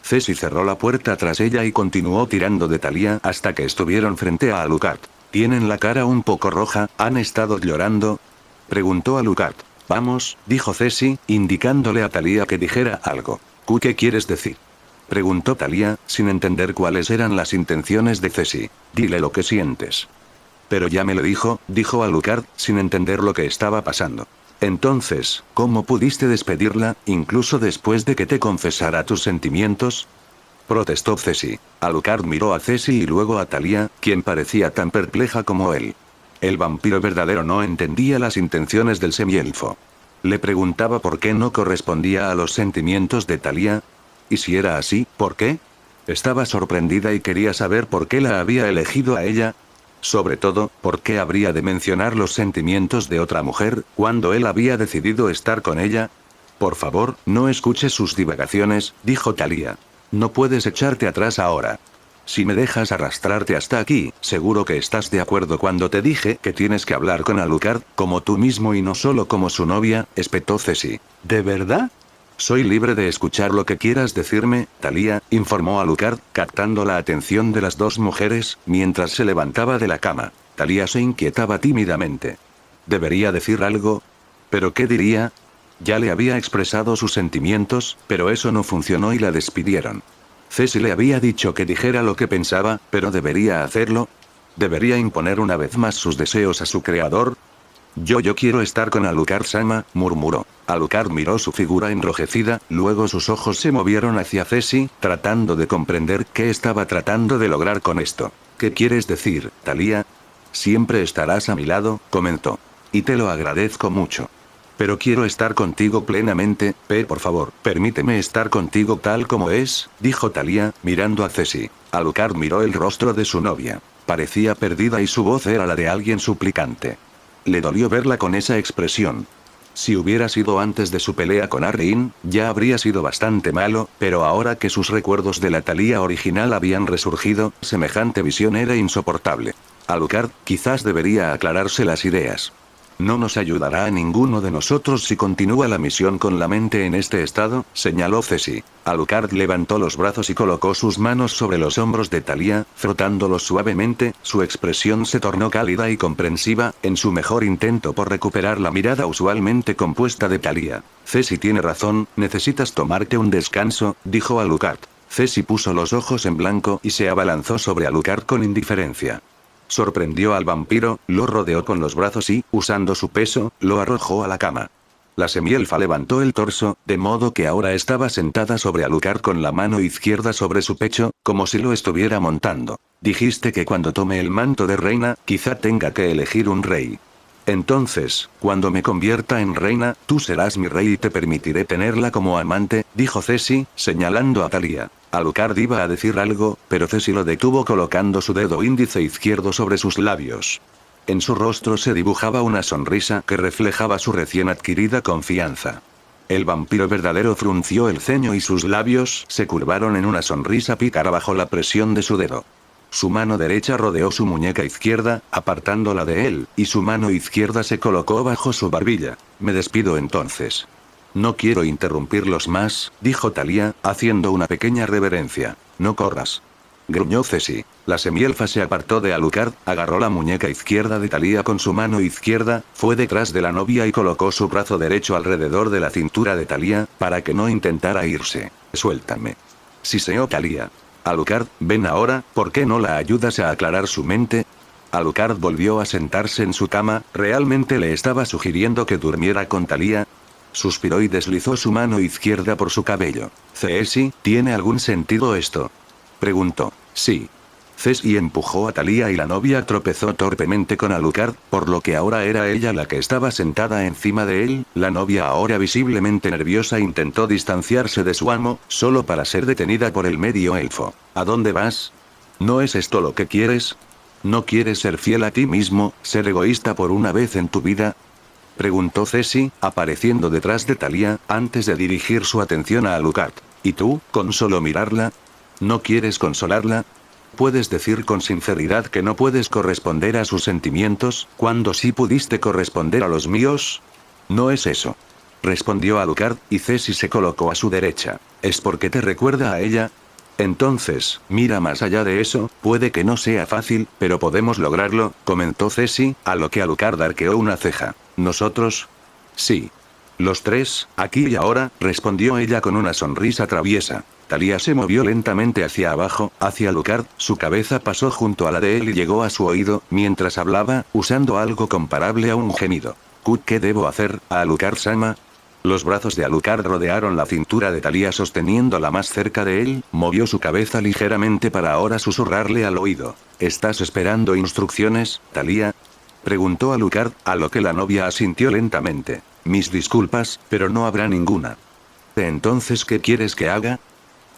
Ceci cerró la puerta tras ella y continuó tirando de Thalía hasta que estuvieron frente a Alucard. «Tienen la cara un poco roja, ¿han estado llorando?», preguntó Alucard. «Vamos», dijo Ceci, indicándole a Thalía que dijera algo. «¿Qué quieres decir?», preguntó Thalía, sin entender cuáles eran las intenciones de Ceci. «Dile lo que sientes». «Pero ya me lo dijo», dijo Alucard, sin entender lo que estaba pasando. «Entonces, ¿cómo pudiste despedirla, incluso después de que te confesara tus sentimientos?», protestó Ceci. Alucard miró a Ceci y luego a Thalía, quien parecía tan perpleja como él. El vampiro verdadero no entendía las intenciones del semielfo. Le preguntaba por qué no correspondía a los sentimientos de Thalía. Y si era así, ¿por qué? Estaba sorprendida y quería saber por qué la había elegido a ella. Sobre todo, ¿por qué habría de mencionar los sentimientos de otra mujer, cuando él había decidido estar con ella? «Por favor, no escuches sus divagaciones», dijo Thalía. «No puedes echarte atrás ahora. Si me dejas arrastrarte hasta aquí, seguro que estás de acuerdo cuando te dije que tienes que hablar con Alucard, como tú mismo y no solo como su novia», espetó Ceci. «¿De verdad?». «Soy libre de escuchar lo que quieras decirme, Thalía», informó Alucard, captando la atención de las dos mujeres, mientras se levantaba de la cama. Thalía se inquietaba tímidamente. ¿Debería decir algo? ¿Pero qué diría? Ya le había expresado sus sentimientos, pero eso no funcionó y la despidieron. Ceci le había dicho que dijera lo que pensaba, pero ¿debería hacerlo? ¿Debería imponer una vez más sus deseos a su creador? Yo quiero estar con Alucard-sama», murmuró. Alucard miró su figura enrojecida, luego sus ojos se movieron hacia Ceci, tratando de comprender qué estaba tratando de lograr con esto. «¿Qué quieres decir, Thalía?». «Siempre estarás a mi lado», comentó. «Y te lo agradezco mucho. Pero quiero estar contigo plenamente, por favor, permíteme estar contigo tal como es», dijo Thalía, mirando a Ceci. Alucard miró el rostro de su novia. Parecía perdida y su voz era la de alguien suplicante. Le dolió verla con esa expresión. Si hubiera sido antes de su pelea con Arryn, ya habría sido bastante malo, pero ahora que sus recuerdos de la Thalía original habían resurgido, semejante visión era insoportable. Alucard, quizás debería aclararse las ideas. No nos ayudará a ninguno de nosotros si continúa la misión con la mente en este estado, señaló Ceci. Alucard levantó los brazos y colocó sus manos sobre los hombros de Thalía, frotándolos suavemente, su expresión se tornó cálida y comprensiva, en su mejor intento por recuperar la mirada usualmente compuesta de Thalía. Ceci tiene razón, necesitas tomarte un descanso, dijo Alucard. Ceci puso los ojos en blanco y se abalanzó sobre Alucard con indiferencia. Sorprendió al vampiro, lo rodeó con los brazos y, usando su peso, lo arrojó a la cama. La semielfa levantó el torso, de modo que ahora estaba sentada sobre Alucard con la mano izquierda sobre su pecho, como si lo estuviera montando. Dijiste que cuando tome el manto de reina, quizá tenga que elegir un rey. Entonces, cuando me convierta en reina, tú serás mi rey y te permitiré tenerla como amante, dijo Ceci, señalando a Thalía. Alucard iba a decir algo, pero Ceci lo detuvo colocando su dedo índice izquierdo sobre sus labios. En su rostro se dibujaba una sonrisa que reflejaba su recién adquirida confianza. El vampiro verdadero frunció el ceño y sus labios se curvaron en una sonrisa pícara bajo la presión de su dedo. Su mano derecha rodeó su muñeca izquierda, apartándola de él, y su mano izquierda se colocó bajo su barbilla. Me despido entonces. No quiero interrumpirlos más, dijo Thalía, haciendo una pequeña reverencia. No corras. Gruñó Ceci. La semielfa se apartó de Alucard, agarró la muñeca izquierda de Thalía con su mano izquierda, fue detrás de la novia y colocó su brazo derecho alrededor de la cintura de Thalía, para que no intentara irse. Suéltame. Siseó Thalía. Alucard, ven ahora, ¿por qué no la ayudas a aclarar su mente? Alucard volvió a sentarse en su cama, ¿realmente le estaba sugiriendo que durmiera con Thalía? Suspiró y deslizó su mano izquierda por su cabello. Ceci, ¿tiene algún sentido esto? Preguntó. Sí. Ceci empujó a Thalía y la novia tropezó torpemente con Alucard, por lo que ahora era ella la que estaba sentada encima de él. La novia, ahora visiblemente nerviosa, intentó distanciarse de su amo, solo para ser detenida por el medio elfo. ¿A dónde vas? ¿No es esto lo que quieres? ¿No quieres ser fiel a ti mismo, ser egoísta por una vez en tu vida? Preguntó Ceci, apareciendo detrás de Thalía, antes de dirigir su atención a Alucard. ¿Y tú, con solo mirarla? ¿No quieres consolarla? ¿Puedes decir con sinceridad que no puedes corresponder a sus sentimientos, cuando sí pudiste corresponder a los míos? No es eso. Respondió Alucard, y Ceci se colocó a su derecha. ¿Es porque te recuerda a ella? Entonces, mira más allá de eso, puede que no sea fácil, pero podemos lograrlo, comentó Ceci, a lo que Alucard arqueó una ceja. ¿Nosotros? Sí. Los tres, aquí y ahora, respondió ella con una sonrisa traviesa. Thalía se movió lentamente hacia abajo, hacia Alucard, su cabeza pasó junto a la de él y llegó a su oído, mientras hablaba, usando algo comparable a un gemido. ¿Qué debo hacer, Alucard-sama? Los brazos de Alucard rodearon la cintura de Thalía sosteniéndola más cerca de él, movió su cabeza ligeramente para ahora susurrarle al oído. ¿Estás esperando instrucciones, Thalía? Preguntó Alucard, a lo que la novia asintió lentamente. Mis disculpas, pero no habrá ninguna. ¿Entonces qué quieres que haga?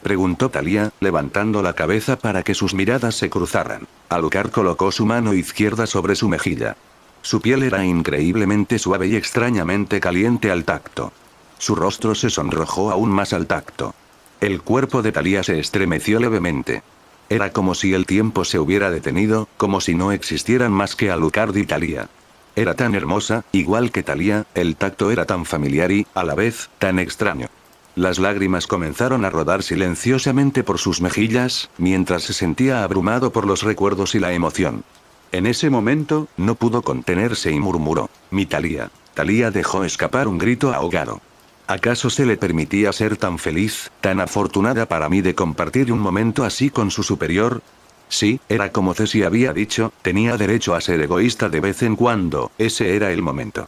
Preguntó Thalía, levantando la cabeza para que sus miradas se cruzaran. Alucard colocó su mano izquierda sobre su mejilla. Su piel era increíblemente suave y extrañamente caliente al tacto. Su rostro se sonrojó aún más al tacto. El cuerpo de Thalía se estremeció levemente. Era como si el tiempo se hubiera detenido, como si no existieran más que Alucard y Thalía. Era tan hermosa, igual que Thalía, el tacto era tan familiar y, a la vez, tan extraño. Las lágrimas comenzaron a rodar silenciosamente por sus mejillas, mientras se sentía abrumado por los recuerdos y la emoción. En ese momento, no pudo contenerse y murmuró. Mi Thalía. Thalía dejó escapar un grito ahogado. ¿Acaso se le permitía ser tan feliz, tan afortunada para mí de compartir un momento así con su superior? Sí, era como Ceci había dicho, tenía derecho a ser egoísta de vez en cuando, ese era el momento.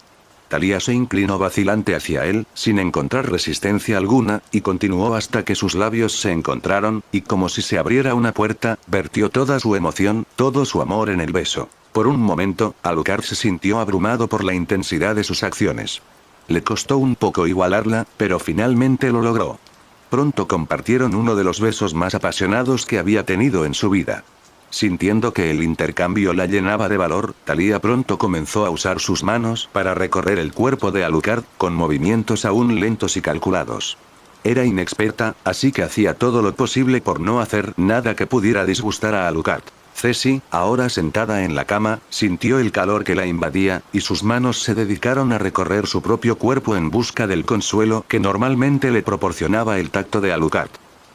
Thalía se inclinó vacilante hacia él, sin encontrar resistencia alguna, y continuó hasta que sus labios se encontraron, y como si se abriera una puerta, vertió toda su emoción, todo su amor en el beso. Por un momento, Alucard se sintió abrumado por la intensidad de sus acciones. Le costó un poco igualarla, pero finalmente lo logró. Pronto compartieron uno de los besos más apasionados que había tenido en su vida. Sintiendo que el intercambio la llenaba de valor, Thalía pronto comenzó a usar sus manos para recorrer el cuerpo de Alucard, con movimientos aún lentos y calculados. Era inexperta, así que hacía todo lo posible por no hacer nada que pudiera disgustar a Alucard. Ceci, ahora sentada en la cama, sintió el calor que la invadía, y sus manos se dedicaron a recorrer su propio cuerpo en busca del consuelo que normalmente le proporcionaba el tacto de Alucard.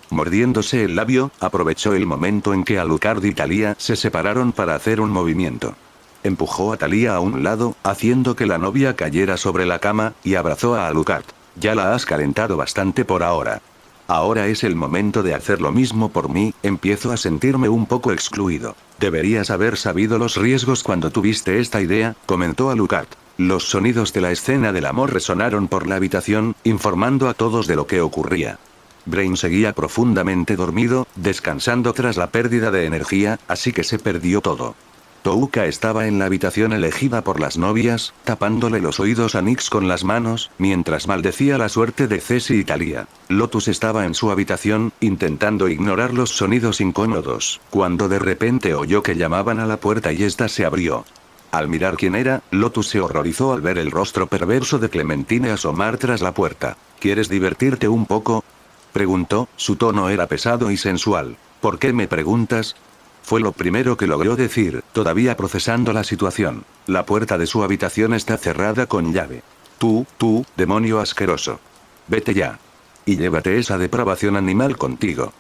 Mordiéndose el labio, aprovechó el momento en que Alucard y Thalía se separaron para hacer un movimiento. Empujó a Thalía a un lado, haciendo que la novia cayera sobre la cama, y abrazó a Alucard. Ya la has calentado bastante por ahora. Ahora es el momento de hacer lo mismo por mí, empiezo a sentirme un poco excluido. Deberías haber sabido los riesgos cuando tuviste esta idea, comentó Alucard. Los sonidos de la escena del amor resonaron por la habitación, informando a todos de lo que ocurría. Brain seguía profundamente dormido, descansando tras la pérdida de energía, así que se perdió todo. Touka estaba en la habitación elegida por las novias, tapándole los oídos a Nyx con las manos, mientras maldecía la suerte de Ceci y Thalía. Lotus estaba en su habitación, intentando ignorar los sonidos incómodos, cuando de repente oyó que llamaban a la puerta y ésta se abrió. Al mirar quién era, Lotus se horrorizó al ver el rostro perverso de Clementine asomar tras la puerta. ¿Quieres divertirte un poco?, preguntó, su tono era pesado y sensual. ¿Por qué me preguntas?, fue lo primero que logró decir, todavía procesando la situación. La puerta de su habitación está cerrada con llave. Tú, demonio asqueroso. Vete ya. Y llévate esa depravación animal contigo.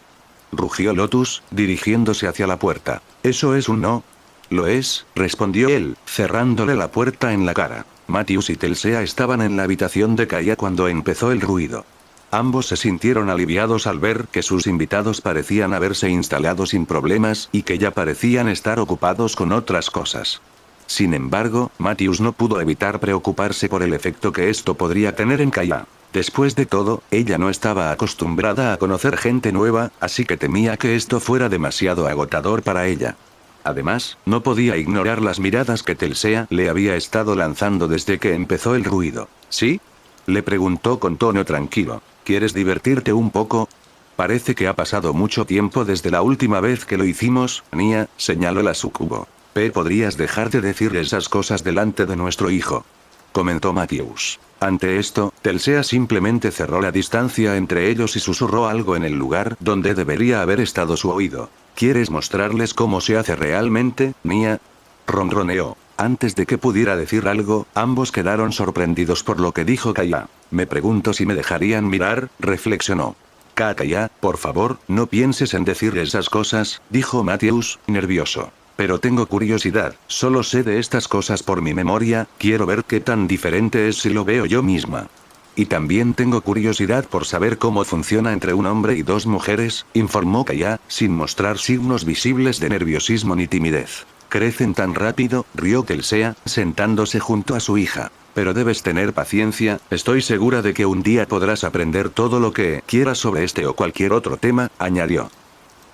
Rugió Lotus, dirigiéndose hacia la puerta. ¿Eso es un no? Lo es, respondió él, cerrándole la puerta en la cara. Matthews y Telsea estaban en la habitación de Kaia cuando empezó el ruido. Ambos se sintieron aliviados al ver que sus invitados parecían haberse instalado sin problemas y que ya parecían estar ocupados con otras cosas. Sin embargo, Matthews no pudo evitar preocuparse por el efecto que esto podría tener en Kaia. Después de todo, ella no estaba acostumbrada a conocer gente nueva, así que temía que esto fuera demasiado agotador para ella. Además, no podía ignorar las miradas que Telsea le había estado lanzando desde que empezó el ruido. ¿Sí?, le preguntó con tono tranquilo. ¿Quieres divertirte un poco? Parece que ha pasado mucho tiempo desde la última vez que lo hicimos, Nia, señaló la sucubo. ¿Podrías dejar de decir esas cosas delante de nuestro hijo?, comentó Matthews. Ante esto, Telsea simplemente cerró la distancia entre ellos y susurró algo en el lugar donde debería haber estado su oído. ¿Quieres mostrarles cómo se hace realmente, Nia?, ronroneó. Antes de que pudiera decir algo, ambos quedaron sorprendidos por lo que dijo Kaia. Me pregunto si me dejarían mirar, reflexionó. Kaia, por favor, no pienses en decir esas cosas, dijo Matthews, nervioso. Pero tengo curiosidad, solo sé de estas cosas por mi memoria, quiero ver qué tan diferente es si lo veo yo misma. Y también tengo curiosidad por saber cómo funciona entre un hombre y dos mujeres, informó Kaia, sin mostrar signos visibles de nerviosismo ni timidez. Crecen tan rápido, rió Telsea, sentándose junto a su hija. Pero debes tener paciencia, estoy segura de que un día podrás aprender todo lo que quieras sobre este o cualquier otro tema, añadió.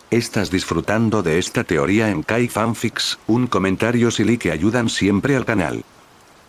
¿Estás disfrutando de esta teoría en Kai Fanfics? Un comentario silly que ayudan siempre al canal.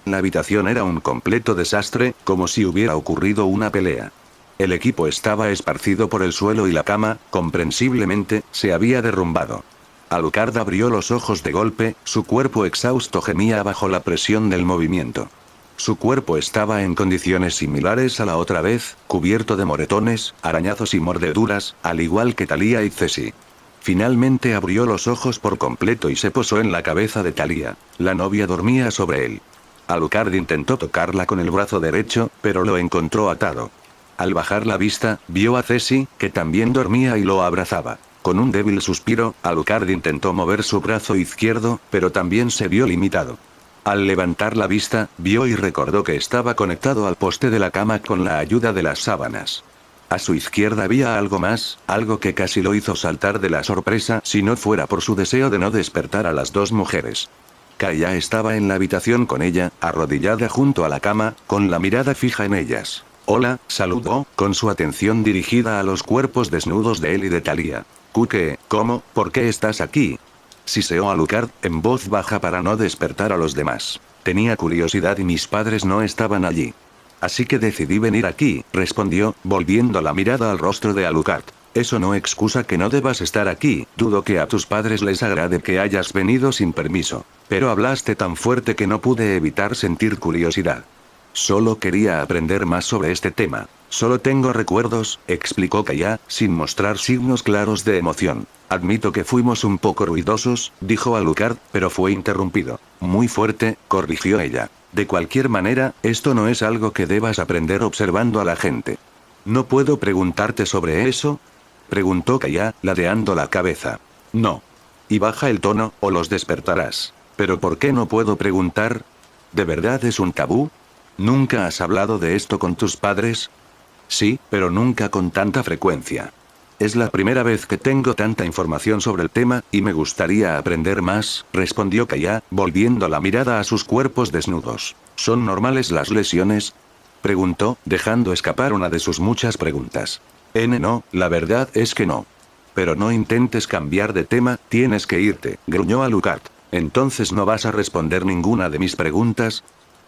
La habitación era un completo desastre, como si hubiera ocurrido una pelea. El equipo estaba esparcido por el suelo y la cama, comprensiblemente, se había derrumbado. Alucard abrió los ojos de golpe, su cuerpo exhausto gemía bajo la presión del movimiento. Su cuerpo estaba en condiciones similares a la otra vez, cubierto de moretones, arañazos y mordeduras, al igual que Thalía y Ceci. Finalmente abrió los ojos por completo y se posó en la cabeza de Thalía. La novia dormía sobre él. Alucard intentó tocarla con el brazo derecho, pero lo encontró atado. Al bajar la vista, vio a Ceci, que también dormía y lo abrazaba. Con un débil suspiro, Alucard intentó mover su brazo izquierdo, pero también se vio limitado. Al levantar la vista, vio y recordó que estaba conectado al poste de la cama con la ayuda de las sábanas. A su izquierda había algo más, algo que casi lo hizo saltar de la sorpresa si no fuera por su deseo de no despertar a las dos mujeres. Kaia estaba en la habitación con ella, arrodillada junto a la cama, con la mirada fija en ellas. Hola, saludó, con su atención dirigida a los cuerpos desnudos de él y de Thalía. ¿Qué? ¿Cómo? ¿Por qué estás aquí?, siseó Alucard, en voz baja para no despertar a los demás. Tenía curiosidad y mis padres no estaban allí. Así que decidí venir aquí, respondió, volviendo la mirada al rostro de Alucard. Eso no excusa que no debas estar aquí, dudo que a tus padres les agrade que hayas venido sin permiso. Pero hablaste tan fuerte que no pude evitar sentir curiosidad. Solo quería aprender más sobre este tema. Solo tengo recuerdos, explicó Kaia, sin mostrar signos claros de emoción. Admito que fuimos un poco ruidosos, dijo Alucard, pero fue interrumpido. Muy fuerte, corrigió ella. De cualquier manera, esto no es algo que debas aprender observando a la gente. ¿No puedo preguntarte sobre eso? Preguntó Kaia, ladeando la cabeza. No. Y baja el tono, o los despertarás. ¿Pero por qué no puedo preguntar? ¿De verdad es un tabú? ¿Nunca has hablado de esto con tus padres? Sí, pero nunca con tanta frecuencia. Es la primera vez que tengo tanta información sobre el tema, y me gustaría aprender más, respondió Kaia, volviendo la mirada a sus cuerpos desnudos. ¿Son normales las lesiones? Preguntó, dejando escapar una de sus muchas preguntas. No, la verdad es que no. Pero no intentes cambiar de tema, tienes que irte, gruñó Alucard. ¿Entonces no vas a responder ninguna de mis preguntas?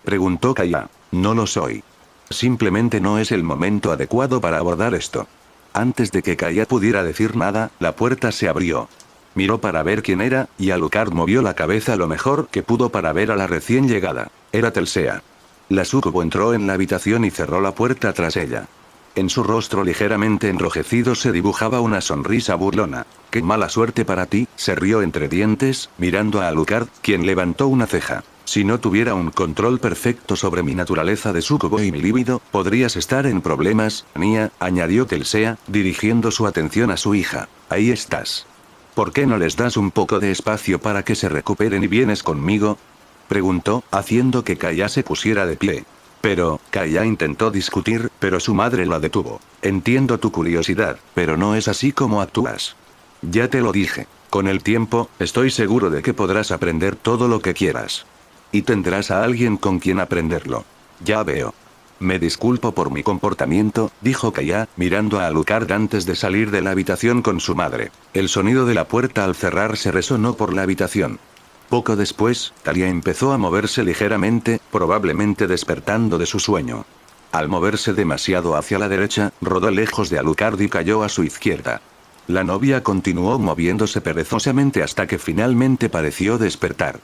Preguntó Kaia. No lo soy. Simplemente no es el momento adecuado para abordar esto. Antes de que Kaia pudiera decir nada, la puerta se abrió. Miró para ver quién era, y Alucard movió la cabeza lo mejor que pudo para ver a la recién llegada. Era Telsea. La sucubo entró en la habitación y cerró la puerta tras ella. En su rostro ligeramente enrojecido se dibujaba una sonrisa burlona. «Qué mala suerte para ti», se rió entre dientes, mirando a Alucard, quien levantó una ceja. «Si no tuviera un control perfecto sobre mi naturaleza de sucubo y mi líbido, podrías estar en problemas, Nia», añadió Telsea, dirigiendo su atención a su hija. «Ahí estás. ¿Por qué no les das un poco de espacio para que se recuperen y vienes conmigo?», preguntó, haciendo que Kaia se pusiera de pie. Pero, Kaia intentó discutir, pero su madre la detuvo. «Entiendo tu curiosidad, pero no es así como actúas. Ya te lo dije. Con el tiempo, estoy seguro de que podrás aprender todo lo que quieras. Y tendrás a alguien con quien aprenderlo. Ya veo. Me disculpo por mi comportamiento», dijo Kaia, mirando a Alucard antes de salir de la habitación con su madre. El sonido de la puerta al cerrarse resonó por la habitación. Poco después, Talia empezó a moverse ligeramente, probablemente despertando de su sueño. Al moverse demasiado hacia la derecha, rodó lejos de Alucard y cayó a su izquierda. La novia continuó moviéndose perezosamente hasta que finalmente pareció despertar.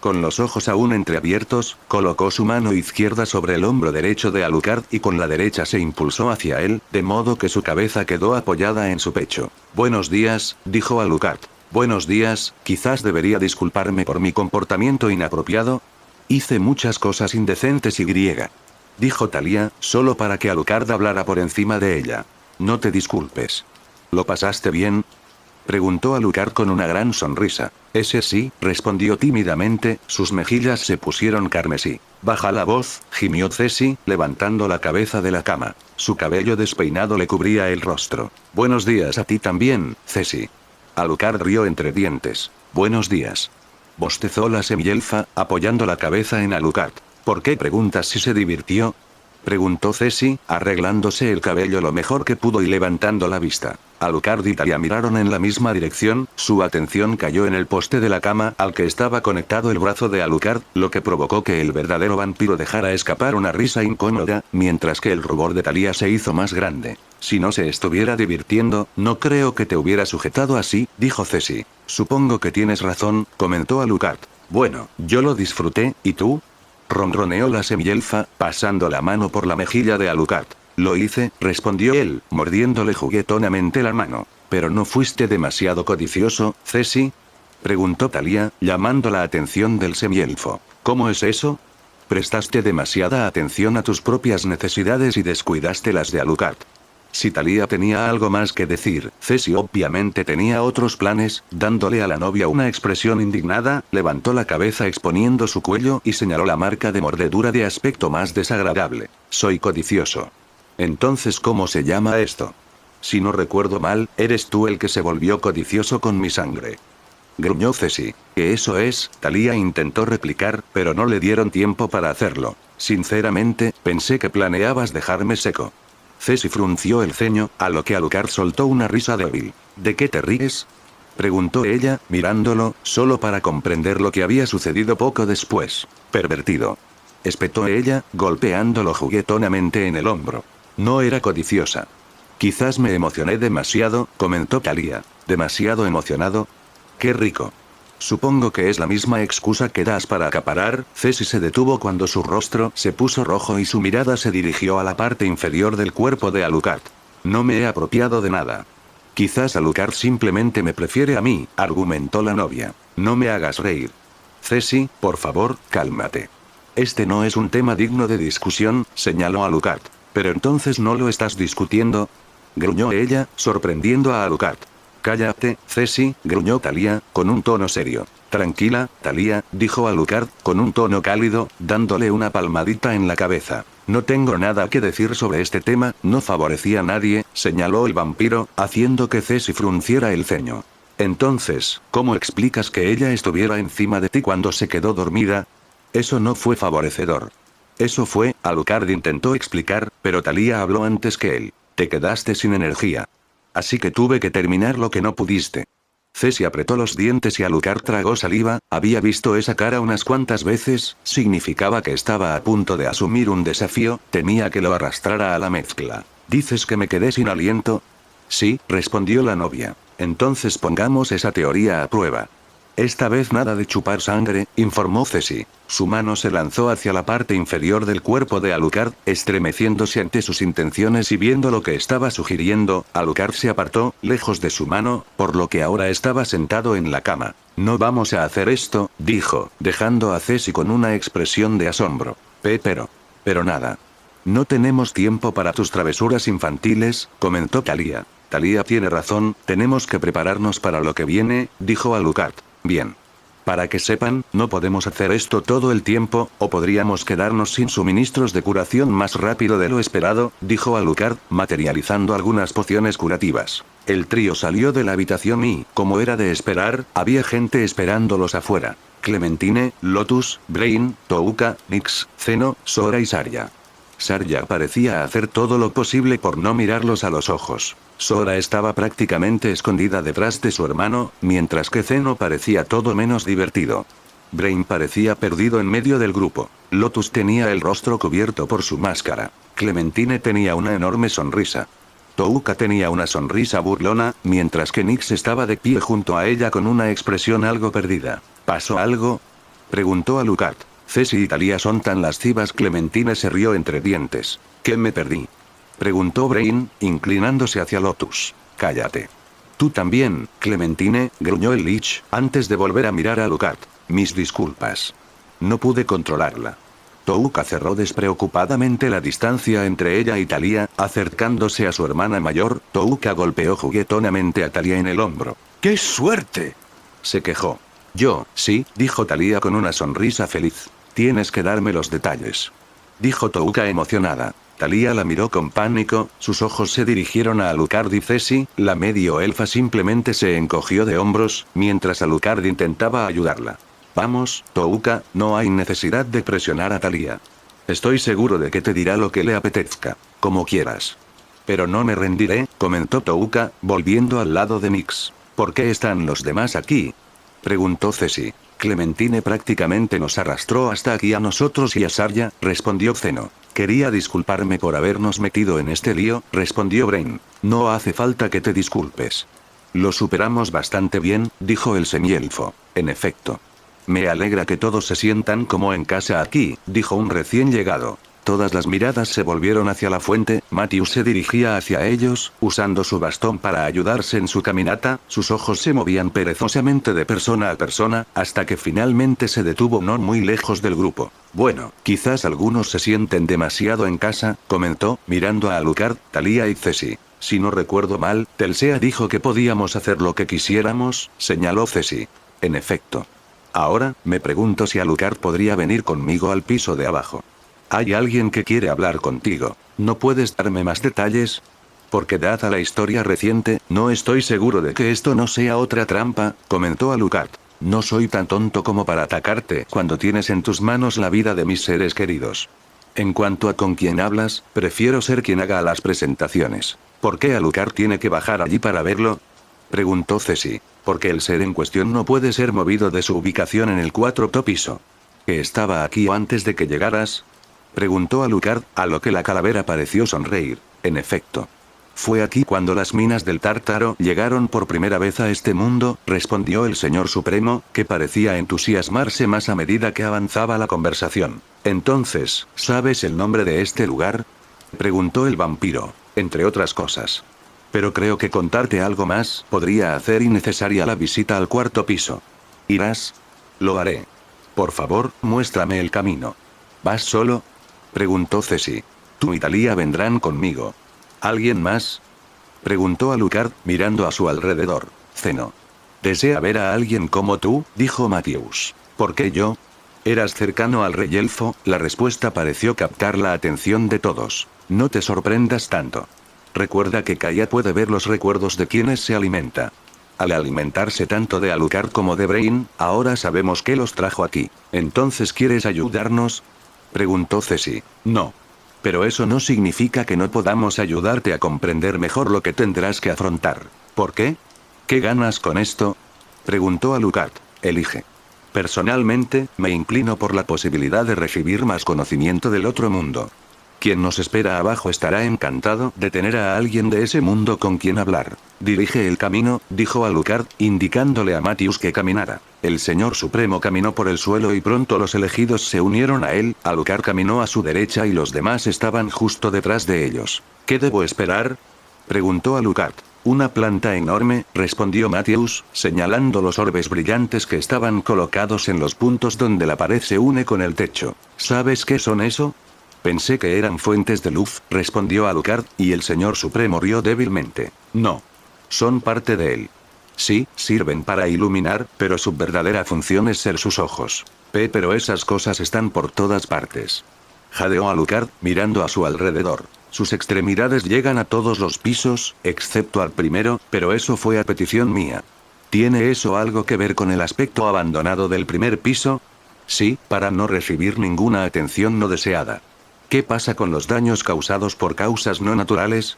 Con los ojos aún entreabiertos, colocó su mano izquierda sobre el hombro derecho de Alucard y con la derecha se impulsó hacia él, de modo que su cabeza quedó apoyada en su pecho. «Buenos días», dijo Alucard. «Buenos días, quizás debería disculparme por mi comportamiento inapropiado. Hice muchas cosas indecentes y dijo Talia, solo para que Alucard hablara por encima de ella. «No te disculpes. ¿Lo pasaste bien?», preguntó Alucard con una gran sonrisa. «Ese sí», respondió tímidamente, sus mejillas se pusieron carmesí. «Baja la voz», gimió Ceci, levantando la cabeza de la cama. Su cabello despeinado le cubría el rostro. «Buenos días a ti también, Ceci». Alucard rió entre dientes. «Buenos días». Bostezó la semielfa, apoyando la cabeza en Alucard. «¿Por qué preguntas si se divirtió?», preguntó Ceci, arreglándose el cabello lo mejor que pudo y levantando la vista. Alucard y Talia miraron en la misma dirección, su atención cayó en el poste de la cama al que estaba conectado el brazo de Alucard, lo que provocó que el verdadero vampiro dejara escapar una risa incómoda, mientras que el rubor de Talia se hizo más grande. «Si no se estuviera divirtiendo, no creo que te hubiera sujetado así», dijo Ceci. «Supongo que tienes razón», comentó Alucard. «Bueno, yo lo disfruté, ¿y tú?», ronroneó la semielfa, pasando la mano por la mejilla de Alucard. «Lo hice», respondió él, mordiéndole juguetonamente la mano. «¿Pero no fuiste demasiado codicioso, Ceci?», preguntó Talia, llamando la atención del semielfo. «¿Cómo es eso?». «Prestaste demasiada atención a tus propias necesidades y descuidaste las de Alucard». Si Talia tenía algo más que decir, Ceci obviamente tenía otros planes, dándole a la novia una expresión indignada, levantó la cabeza exponiendo su cuello y señaló la marca de mordedura de aspecto más desagradable. «Soy codicioso». «Entonces, ¿cómo se llama esto?». «Si no recuerdo mal, eres tú el que se volvió codicioso con mi sangre», gruñó Ceci. «¿Qué eso es?», Talia intentó replicar, pero no le dieron tiempo para hacerlo. «Sinceramente, pensé que planeabas dejarme seco». Ceci frunció el ceño, a lo que Alucard soltó una risa débil. «¿De qué te ríes?», preguntó ella, mirándolo, solo para comprender lo que había sucedido poco después. «Pervertido», espetó ella, golpeándolo juguetonamente en el hombro. «No era codiciosa». «Quizás me emocioné demasiado», comentó Talia. «¿Demasiado emocionado?». «Qué rico». Supongo que es la misma excusa que das para acaparar. Ceci se detuvo cuando su rostro se puso rojo y su mirada se dirigió a la parte inferior del cuerpo de Alucard. No me he apropiado de nada. Quizás Alucard simplemente me prefiere a mí, argumentó la novia. No me hagas reír. Ceci, por favor, cálmate. Este no es un tema digno de discusión, señaló Alucard. Pero entonces no lo estás discutiendo, gruñó ella, sorprendiendo a Alucard. Cállate, Ceci, gruñó Thalía, con un tono serio. Tranquila, Thalía, dijo Alucard, con un tono cálido, dándole una palmadita en la cabeza. No tengo nada que decir sobre este tema, no favorecía a nadie, señaló el vampiro, haciendo que Ceci frunciera el ceño. Entonces, ¿cómo explicas que ella estuviera encima de ti cuando se quedó dormida? Eso no fue favorecedor. Eso fue, Alucard intentó explicar, pero Thalía habló antes que él. Te quedaste sin energía. Así que tuve que terminar lo que no pudiste. Ceci apretó los dientes y Alucard tragó saliva. Había visto esa cara unas cuantas veces, significaba que estaba a punto de asumir un desafío, temía que lo arrastrara a la mezcla. ¿Dices que me quedé sin aliento? Sí, respondió la novia. Entonces pongamos esa teoría a prueba. Esta vez nada de chupar sangre, informó Ceci. Su mano se lanzó hacia la parte inferior del cuerpo de Alucard, estremeciéndose ante sus intenciones y viendo lo que estaba sugiriendo, Alucard se apartó, lejos de su mano, por lo que ahora estaba sentado en la cama. No vamos a hacer esto, dijo, dejando a Ceci con una expresión de asombro. Pero nada. No tenemos tiempo para tus travesuras infantiles, comentó Thalía. Thalía tiene razón, tenemos que prepararnos para lo que viene, dijo Alucard. Bien. Para que sepan, no podemos hacer esto todo el tiempo, o podríamos quedarnos sin suministros de curación más rápido de lo esperado, dijo Alucard, materializando algunas pociones curativas. El trío salió de la habitación y, como era de esperar, había gente esperándolos afuera. Clementine, Lotus, Brain, Touka, Nyx, Zeno, Sora y Zarya. Zarya parecía hacer todo lo posible por no mirarlos a los ojos. Sora estaba prácticamente escondida detrás de su hermano, mientras que Zeno parecía todo menos divertido. Brain parecía perdido en medio del grupo. Lotus tenía el rostro cubierto por su máscara. Clementine tenía una enorme sonrisa. Touka tenía una sonrisa burlona, mientras que Nyx estaba de pie junto a ella con una expresión algo perdida. ¿Pasó algo?, preguntó Alucard. Ceci y Thalía son tan lascivas. Clementine se rió entre dientes. ¿Qué me perdí?, preguntó Brain, inclinándose hacia Lotus. Cállate. Tú también, Clementine, gruñó el Lich, antes de volver a mirar a Alucard. Mis disculpas. No pude controlarla. Touka cerró despreocupadamente la distancia entre ella y Thalía, acercándose a su hermana mayor. Touka golpeó juguetonamente a Thalía en el hombro. ¡Qué suerte!, se quejó. Yo, sí, dijo Thalía con una sonrisa feliz. Tienes que darme los detalles, dijo Touka emocionada. Thalía la miró con pánico, sus ojos se dirigieron a Alucard y Ceci. La medio elfa simplemente se encogió de hombros, mientras Alucard intentaba ayudarla. Vamos, Touka, no hay necesidad de presionar a Thalía. Estoy seguro de que te dirá lo que le apetezca. Como quieras. Pero no me rendiré, comentó Touka, volviendo al lado de Nyx. ¿Por qué están los demás aquí?, preguntó Ceci. Clementine prácticamente nos arrastró hasta aquí a nosotros y a Zarya, respondió Zeno. Quería disculparme por habernos metido en este lío, respondió Brain. No hace falta que te disculpes. Lo superamos bastante bien, dijo el semielfo. En efecto. Me alegra que todos se sientan como en casa aquí, dijo un recién llegado. Todas las miradas se volvieron hacia la fuente. Matthew se dirigía hacia ellos, usando su bastón para ayudarse en su caminata. Sus ojos se movían perezosamente de persona a persona, hasta que finalmente se detuvo no muy lejos del grupo. Bueno, quizás algunos se sienten demasiado en casa, comentó, mirando a Alucard, Thalía y Ceci. Si no recuerdo mal, Telsea dijo que podíamos hacer lo que quisiéramos, señaló Ceci. En efecto. Ahora, me pregunto si Alucard podría venir conmigo al piso de abajo. Hay alguien que quiere hablar contigo. ¿No puedes darme más detalles? Porque dada la historia reciente, no estoy seguro de que esto no sea otra trampa, comentó Alucard. No soy tan tonto como para atacarte cuando tienes en tus manos la vida de mis seres queridos. En cuanto a con quién hablas, prefiero ser quien haga las presentaciones. ¿Por qué Alucard tiene que bajar allí para verlo?, preguntó Ceci. Porque el ser en cuestión no puede ser movido de su ubicación en el 4º piso. ¿Que estaba aquí antes de que llegaras?, preguntó Alucard, a lo que la calavera pareció sonreír. En efecto. Fue aquí cuando las minas del Tártaro llegaron por primera vez a este mundo, respondió el Señor Supremo, que parecía entusiasmarse más a medida que avanzaba la conversación. Entonces, ¿sabes el nombre de este lugar? Preguntó el vampiro. Entre otras cosas. Pero creo que contarte algo más podría hacer innecesaria la visita al cuarto piso. ¿Irás? Lo haré. Por favor, muéstrame el camino. ¿Vas solo? Preguntó Ceci. Tú y Thalía vendrán conmigo. ¿Alguien más? Preguntó Alucard, mirando a su alrededor. Zeno. ¿Desea ver a alguien como tú? Dijo Matthews. ¿Por qué yo? Eras cercano al rey elfo, la respuesta pareció captar la atención de todos. No te sorprendas tanto. Recuerda que Kaya puede ver los recuerdos de quienes se alimenta. Al alimentarse tanto de Alucard como de Brain, ahora sabemos qué los trajo aquí. ¿Entonces quieres ayudarnos? Preguntó Ceci. No. Pero eso no significa que no podamos ayudarte a comprender mejor lo que tendrás que afrontar. ¿Por qué? ¿Qué ganas con esto? Preguntó Alucard. Elige. Personalmente, me inclino por la posibilidad de recibir más conocimiento del otro mundo. Quien nos espera abajo estará encantado de tener a alguien de ese mundo con quien hablar. Dirige el camino, dijo Alucard, indicándole a Matthews que caminara. El Señor Supremo caminó por el suelo y pronto los elegidos se unieron a él. Alucard caminó a su derecha y los demás estaban justo detrás de ellos. ¿Qué debo esperar? Preguntó Alucard. Una planta enorme, respondió Matthews, señalando los orbes brillantes que estaban colocados en los puntos donde la pared se une con el techo. ¿Sabes qué son eso? Pensé que eran fuentes de luz, respondió Alucard, y el Señor Supremo rió débilmente. No. Son parte de él. Sí, sirven para iluminar, pero su verdadera función es ser sus ojos. Pero esas cosas están por todas partes. Jadeó Alucard, mirando a su alrededor. Sus extremidades llegan a todos los pisos, excepto al primero, pero eso fue a petición mía. ¿Tiene eso algo que ver con el aspecto abandonado del primer piso? Sí, para no recibir ninguna atención no deseada. ¿Qué pasa con los daños causados por causas no naturales?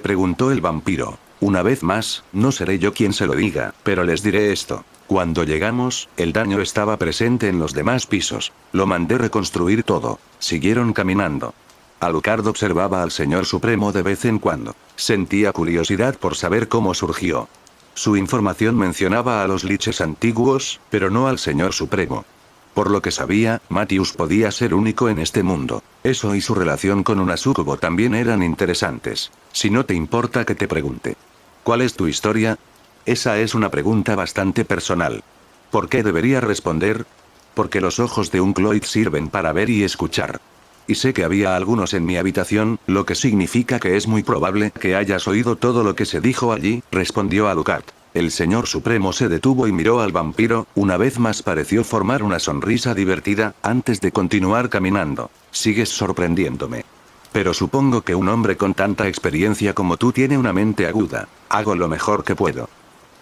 Preguntó el vampiro. Una vez más, no seré yo quien se lo diga, pero les diré esto. Cuando llegamos, el daño estaba presente en los demás pisos. Lo mandé reconstruir todo. Siguieron caminando. Alucard observaba al Señor Supremo de vez en cuando. Sentía curiosidad por saber cómo surgió. Su información mencionaba a los liches antiguos, pero no al Señor Supremo. Por lo que sabía, Matthews podía ser único en este mundo. Eso y su relación con una súcubo también eran interesantes. Si no te importa que te pregunte. ¿Cuál es tu historia? Esa es una pregunta bastante personal. ¿Por qué debería responder? Porque los ojos de un Cloyd sirven para ver y escuchar. Y sé que había algunos en mi habitación, lo que significa que es muy probable que hayas oído todo lo que se dijo allí, respondió Alucard. El Señor Supremo se detuvo y miró al vampiro, una vez más pareció formar una sonrisa divertida, antes de continuar caminando. Sigues sorprendiéndome. Pero supongo que un hombre con tanta experiencia como tú tiene una mente aguda. Hago lo mejor que puedo.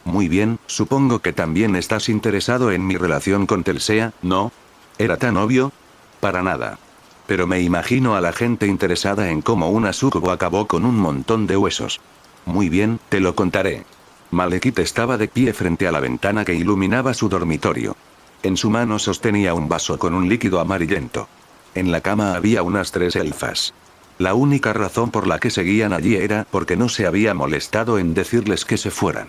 Muy bien, supongo que también estás interesado en mi relación con Telsea, ¿no? ¿Era tan obvio? Para nada. Pero me imagino a la gente interesada en cómo una súcubo acabó con un montón de huesos. Muy bien, te lo contaré. Malekith estaba de pie frente a la ventana que iluminaba su dormitorio. En su mano sostenía un vaso con un líquido amarillento. En la cama había unas 3 elfas. La única razón por la que seguían allí era porque no se había molestado en decirles que se fueran.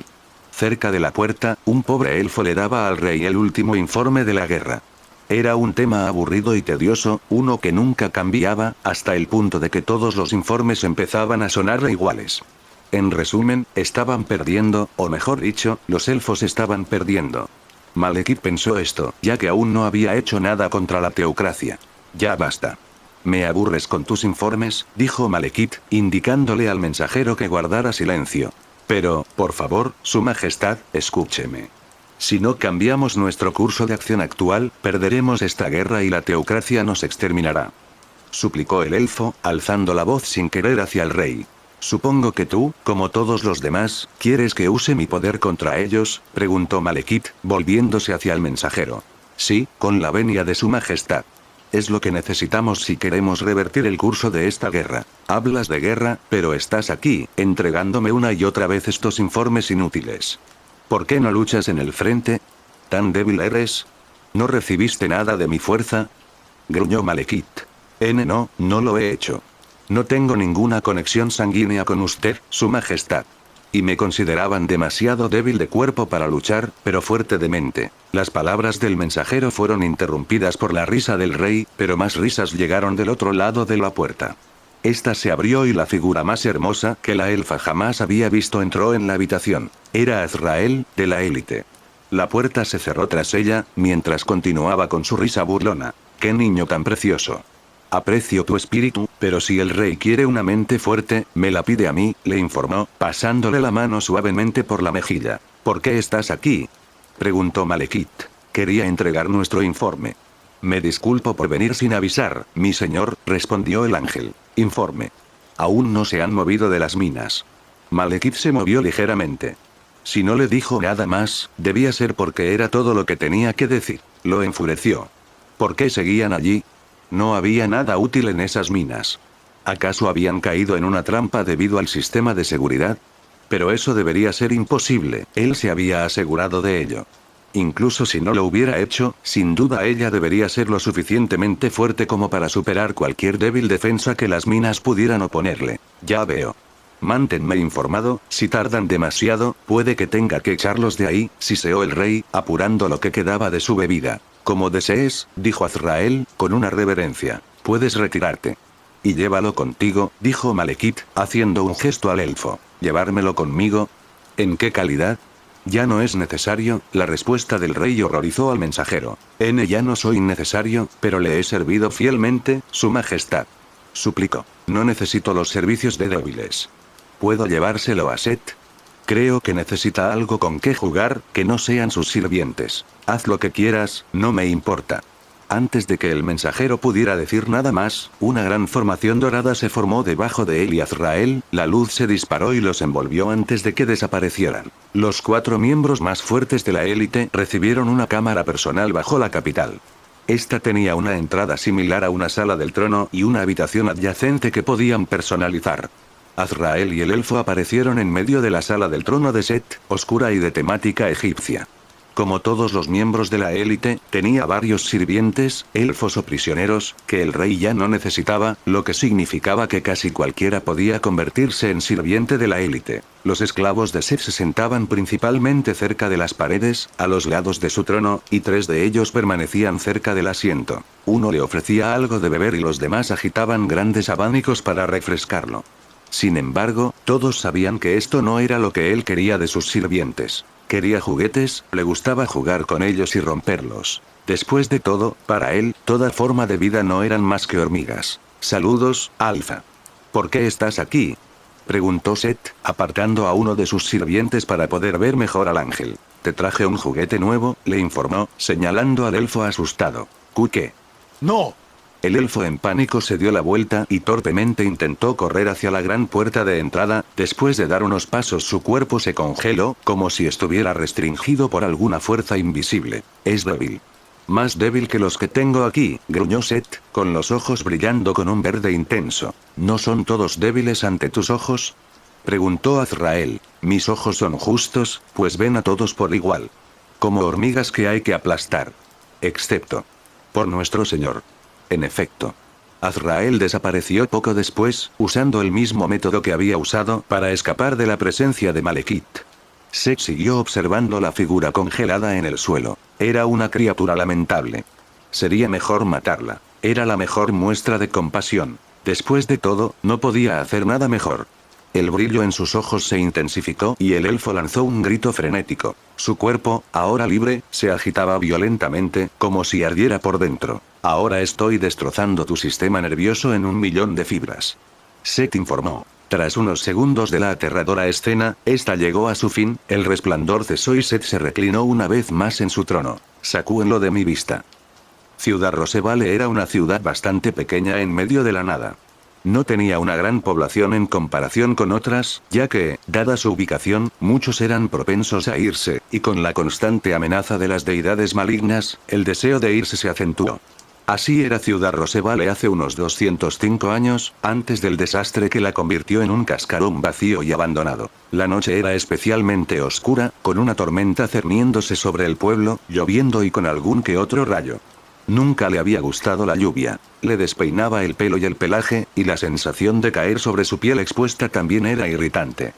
Cerca de la puerta, un pobre elfo le daba al rey el último informe de la guerra. Era un tema aburrido y tedioso, uno que nunca cambiaba, hasta el punto de que todos los informes empezaban a sonar iguales. En resumen, estaban perdiendo, o mejor dicho, los elfos estaban perdiendo. Malekith pensó esto, ya que aún no había hecho nada contra la teocracia. Ya basta. Me aburres con tus informes, dijo Malekith, indicándole al mensajero que guardara silencio. Pero, por favor, Su Majestad, escúcheme. Si no cambiamos nuestro curso de acción actual, perderemos esta guerra y la teocracia nos exterminará. Suplicó el elfo, alzando la voz sin querer hacia el rey. Supongo que tú, como todos los demás, ¿quieres que use mi poder contra ellos?, preguntó Malekith, volviéndose hacia el mensajero. Sí, con la venia de Su Majestad. Es lo que necesitamos si queremos revertir el curso de esta guerra. Hablas de guerra, pero estás aquí, entregándome una y otra vez estos informes inútiles. ¿Por qué no luchas en el frente? ¿Tan débil eres? ¿No recibiste nada de mi fuerza? Gruñó Malekith. No lo he hecho. No tengo ninguna conexión sanguínea con usted, Su Majestad. Y me consideraban demasiado débil de cuerpo para luchar, pero fuerte de mente. Las palabras del mensajero fueron interrumpidas por la risa del rey, pero más risas llegaron del otro lado de la puerta. Esta se abrió y la figura más hermosa que la elfa jamás había visto entró en la habitación. Era Azrael, de la élite. La puerta se cerró tras ella, mientras continuaba con su risa burlona. ¡Qué niño tan precioso! Aprecio tu espíritu, pero si el rey quiere una mente fuerte, me la pide a mí, le informó, pasándole la mano suavemente por la mejilla. ¿Por qué estás aquí?, preguntó Malekith. Quería entregar nuestro informe. Me disculpo por venir sin avisar, mi señor, respondió el ángel. Informe. Aún no se han movido de las minas. Malekith se movió ligeramente. Si no le dijo nada más, debía ser porque era todo lo que tenía que decir. Lo enfureció. ¿Por qué seguían allí? No había nada útil en esas minas. ¿Acaso habían caído en una trampa debido al sistema de seguridad? Pero eso debería ser imposible, él se había asegurado de ello. Incluso si no lo hubiera hecho, sin duda ella debería ser lo suficientemente fuerte como para superar cualquier débil defensa que las minas pudieran oponerle. Ya veo. Manténme informado, si tardan demasiado, puede que tenga que echarlos de ahí, siseó el rey, apurando lo que quedaba de su bebida. Como desees, dijo Azrael, con una reverencia. Puedes retirarte. Y llévalo contigo, dijo Malekith, haciendo un gesto al elfo. ¿Llevármelo conmigo? ¿En qué calidad? Ya no es necesario, la respuesta del rey horrorizó al mensajero. Ya no soy necesario, pero le he servido fielmente, Su Majestad. Suplicó. No necesito los servicios de débiles. ¿Puedo llevárselo a Set? Creo que necesita algo con qué jugar, que no sean sus sirvientes. Haz lo que quieras, no me importa. Antes de que el mensajero pudiera decir nada más, una gran formación dorada se formó debajo de él y Azrael, la luz se disparó y los envolvió antes de que desaparecieran. Los 4 miembros más fuertes de la élite recibieron una cámara personal bajo la capital. Esta tenía una entrada similar a una sala del trono y una habitación adyacente que podían personalizar. Azrael y el elfo aparecieron en medio de la sala del trono de Set, oscura y de temática egipcia. Como todos los miembros de la élite, tenía varios sirvientes, elfos o prisioneros, que el rey ya no necesitaba, lo que significaba que casi cualquiera podía convertirse en sirviente de la élite. Los esclavos de Set se sentaban principalmente cerca de las paredes, a los lados de su trono, y 3 de ellos permanecían cerca del asiento. Uno le ofrecía algo de beber y los demás agitaban grandes abanicos para refrescarlo. Sin embargo, todos sabían que esto no era lo que él quería de sus sirvientes. Quería juguetes, le gustaba jugar con ellos y romperlos. Después de todo, para él, toda forma de vida no eran más que hormigas. Saludos, Alfa. ¿Por qué estás aquí?, preguntó Set, apartando a uno de sus sirvientes para poder ver mejor al ángel. Te traje un juguete nuevo, le informó, señalando al elfo asustado. ¿Qué? ¡No! El elfo en pánico se dio la vuelta y torpemente intentó correr hacia la gran puerta de entrada. Después de dar unos pasos su cuerpo se congeló, como si estuviera restringido por alguna fuerza invisible. Es débil. Más débil que los que tengo aquí, gruñó Set, con los ojos brillando con un verde intenso. ¿No son todos débiles ante tus ojos?, preguntó Azrael. Mis ojos son justos, pues ven a todos por igual. Como hormigas que hay que aplastar. Excepto por nuestro señor. En efecto. Azrael desapareció poco después, usando el mismo método que había usado para escapar de la presencia de Malekith. Set siguió observando la figura congelada en el suelo. Era una criatura lamentable. Sería mejor matarla. Era la mejor muestra de compasión. Después de todo, no podía hacer nada mejor. El brillo en sus ojos se intensificó y el elfo lanzó un grito frenético. Su cuerpo, ahora libre, se agitaba violentamente, como si ardiera por dentro. Ahora estoy destrozando tu sistema nervioso en 1.000.000 de fibras. Set informó. Tras unos segundos de la aterradora escena, esta llegó a su fin, el resplandor cesó y Set se reclinó una vez más en su trono. Sacúenlo de mi vista. Ciudad Rosevale era una ciudad bastante pequeña en medio de la nada. No tenía una gran población en comparación con otras, ya que, dada su ubicación, muchos eran propensos a irse, y con la constante amenaza de las deidades malignas, el deseo de irse se acentuó. Así era Ciudad Rosevale hace unos 205 años, antes del desastre que la convirtió en un cascarón vacío y abandonado. La noche era especialmente oscura, con una tormenta cerniéndose sobre el pueblo, lloviendo y con algún que otro rayo. Nunca le había gustado la lluvia. Le despeinaba el pelo y el pelaje, y la sensación de caer sobre su piel expuesta también era irritante.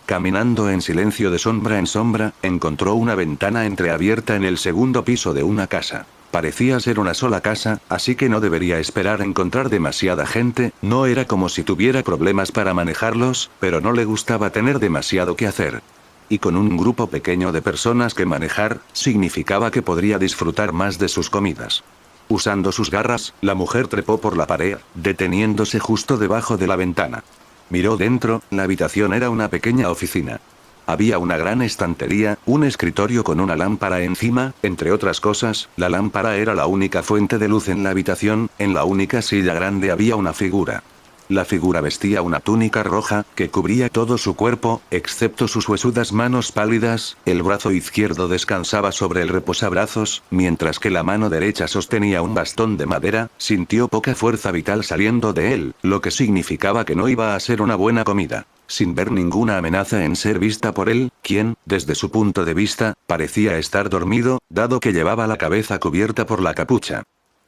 Caminando en silencio de sombra en sombra, encontró una ventana entreabierta en el segundo piso de una casa. Parecía ser una sola casa, así que no debería esperar encontrar demasiada gente, no era como si tuviera problemas para manejarlos, pero no le gustaba tener demasiado que hacer. Y con un grupo pequeño de personas que manejar, significaba que podría disfrutar más de sus comidas. Usando sus garras, la mujer trepó por la pared, deteniéndose justo debajo de la ventana. Miró dentro, la habitación era una pequeña oficina. Había una gran estantería, un escritorio con una lámpara encima, entre otras cosas, la lámpara era la única fuente de luz en la habitación, en la única silla grande había una figura. La figura vestía una túnica roja, que cubría todo su cuerpo, excepto sus huesudas manos pálidas, el brazo izquierdo descansaba sobre el reposabrazos, mientras que la mano derecha sostenía un bastón de madera, sintió poca fuerza vital saliendo de él, lo que significaba que no iba a ser una buena comida. Sin ver ninguna amenaza en ser vista por él, quien, desde su punto de vista, parecía estar dormido, dado que llevaba la cabeza cubierta por la capucha.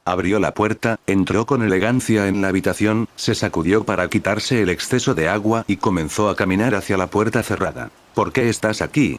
Abrió la puerta, entró con elegancia en la habitación, se sacudió para quitarse el exceso de agua y comenzó a caminar hacia la puerta cerrada. ¿Por qué estás aquí?,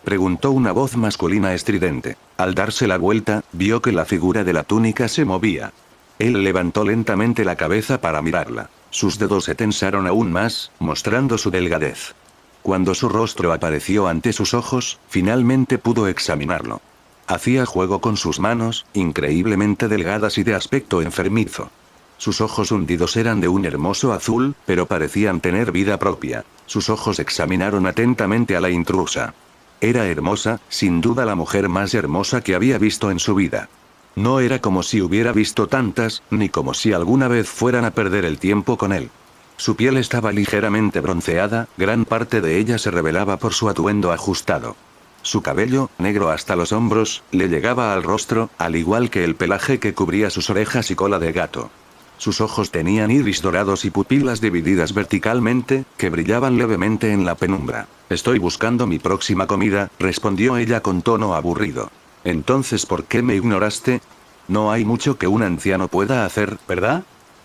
preguntó una voz masculina estridente. Al darse la vuelta, vio que la figura de la túnica se movía. Él levantó lentamente la cabeza para mirarla. Sus dedos se tensaron aún más, mostrando su delgadez. Cuando su rostro apareció ante sus ojos, finalmente pudo examinarlo. Hacía juego con sus manos, increíblemente delgadas y de aspecto enfermizo. Sus ojos hundidos eran de un hermoso azul, pero parecían tener vida propia. Sus ojos examinaron atentamente a la intrusa. Era hermosa, sin duda la mujer más hermosa que había visto en su vida. No era como si hubiera visto tantas, ni como si alguna vez fueran a perder el tiempo con él. Su piel estaba ligeramente bronceada, gran parte de ella se revelaba por su atuendo ajustado. Su cabello, negro hasta los hombros, le llegaba al rostro, al igual que el pelaje que cubría sus orejas y cola de gato. Sus ojos tenían iris dorados y pupilas divididas verticalmente, que brillaban levemente en la penumbra. Estoy buscando mi próxima comida, respondió ella con tono aburrido. Entonces, ¿por qué me ignoraste? No hay mucho que un anciano pueda hacer, ¿verdad?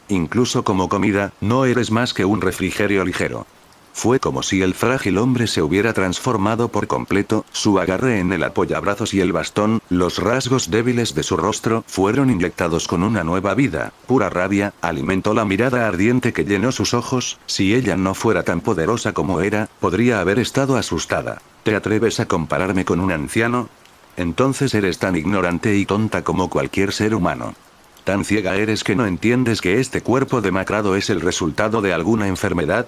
Incluso como comida, no eres más que un refrigerio ligero. Fue como si el frágil hombre se hubiera transformado por completo, su agarre en el apoyabrazos y el bastón, los rasgos débiles de su rostro, fueron inyectados con una nueva vida, pura rabia, alimentó la mirada ardiente que llenó sus ojos, si ella no fuera tan poderosa como era, podría haber estado asustada. ¿Te atreves a compararme con un anciano? Entonces eres tan ignorante y tonta como cualquier ser humano. ¿Tan ciega eres que no entiendes que este cuerpo demacrado es el resultado de alguna enfermedad?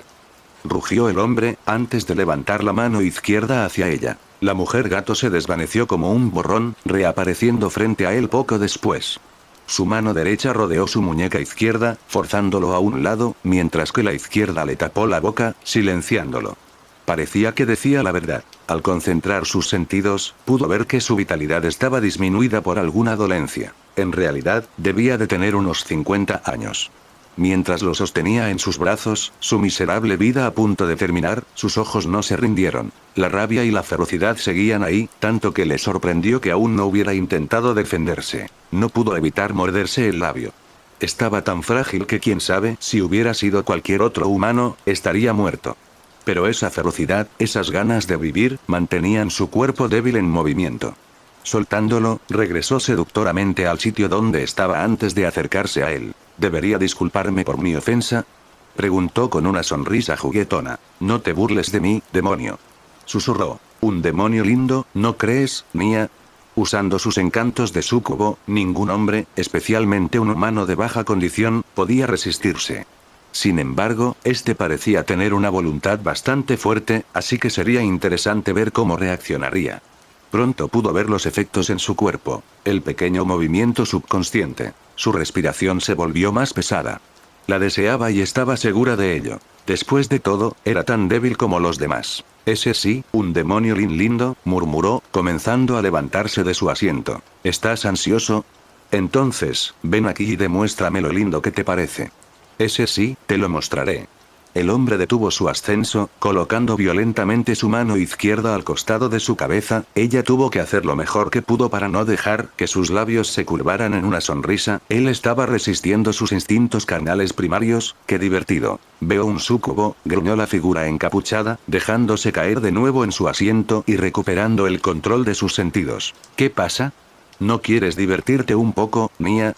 Rugió el hombre, antes de levantar la mano izquierda hacia ella. La mujer gato se desvaneció como un borrón, reapareciendo frente a él poco después. Su mano derecha rodeó su muñeca izquierda, forzándolo a un lado, mientras que la izquierda le tapó la boca, silenciándolo. Parecía que decía la verdad. Al concentrar sus sentidos, pudo ver que su vitalidad estaba disminuida por alguna dolencia. En realidad, debía de tener unos 50 años. Mientras lo sostenía en sus brazos, su miserable vida a punto de terminar, sus ojos no se rindieron. La rabia y la ferocidad seguían ahí, tanto que le sorprendió que aún no hubiera intentado defenderse. No pudo evitar morderse el labio. Estaba tan frágil que quién sabe, si hubiera sido cualquier otro humano, estaría muerto. Pero esa ferocidad, esas ganas de vivir, mantenían su cuerpo débil en movimiento. Soltándolo, regresó seductoramente al sitio donde estaba antes de acercarse a él. ¿Debería disculparme por mi ofensa?, preguntó con una sonrisa juguetona. No te burles de mí, demonio. Susurró. ¿Un demonio lindo, no crees, Mía? Usando sus encantos de súcubo, ningún hombre, especialmente un humano de baja condición, podía resistirse. Sin embargo, este parecía tener una voluntad bastante fuerte, así que sería interesante ver cómo reaccionaría. Pronto pudo ver los efectos en su cuerpo, el pequeño movimiento subconsciente. Su respiración se volvió más pesada. La deseaba y estaba segura de ello. Después de todo, era tan débil como los demás. Ese sí, un demonio lindo, murmuró, comenzando a levantarse de su asiento. ¿Estás ansioso? Entonces, ven aquí y demuéstrame lo lindo que te parece. Ese sí, te lo mostraré. El hombre detuvo su ascenso, colocando violentamente su mano izquierda al costado de su cabeza. Ella tuvo que hacer lo mejor que pudo para no dejar que sus labios se curvaran en una sonrisa. Él estaba resistiendo sus instintos carnales primarios. ¡Qué divertido! Veo un súcubo, gruñó la figura encapuchada, dejándose caer de nuevo en su asiento y recuperando el control de sus sentidos. ¿Qué pasa? ¿No quieres divertirte un poco, Nia?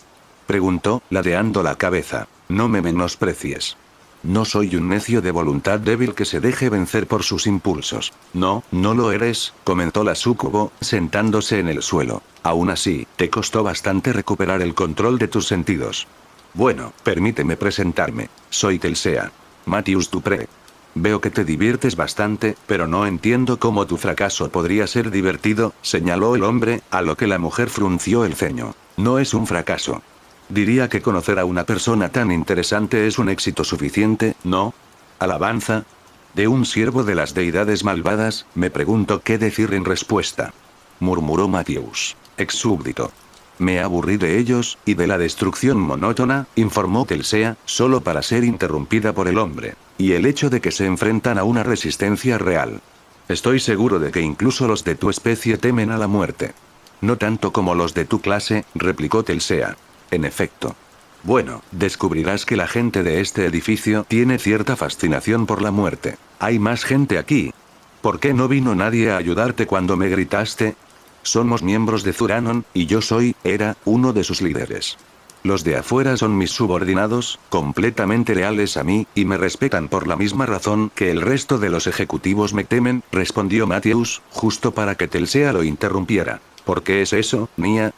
Preguntó, ladeando la cabeza. No me menosprecies. No soy un necio de voluntad débil que se deje vencer por sus impulsos. No, no lo eres, comentó la súcubo, sentándose en el suelo. Aún así, te costó bastante recuperar el control de tus sentidos. Bueno, permíteme presentarme. Soy Telsea. Matthews Dupré. Veo que te diviertes bastante, pero no entiendo cómo tu fracaso podría ser divertido, señaló el hombre, a lo que la mujer frunció el ceño. No es un fracaso. Diría que conocer a una persona tan interesante es un éxito suficiente, ¿no? ¿Alabanza? De un siervo de las deidades malvadas, me pregunto qué decir en respuesta. Murmuró Matthews. Exsúbdito. Me aburrí de ellos, y de la destrucción monótona, informó Telsea, solo para ser interrumpida por el hombre. Y el hecho de que se enfrentan a una resistencia real. Estoy seguro de que incluso los de tu especie temen a la muerte. No tanto como los de tu clase, replicó Telsea. En efecto. Bueno, descubrirás que la gente de este edificio tiene cierta fascinación por la muerte. Hay más gente aquí. ¿Por qué no vino nadie a ayudarte cuando me gritaste? Somos miembros de Zuranon, y yo era, uno de sus líderes. Los de afuera son mis subordinados, completamente leales a mí, y me respetan por la misma razón que el resto de los ejecutivos me temen, respondió Matthews, justo para que Telsea lo interrumpiera. ¿Por qué es eso, Nia?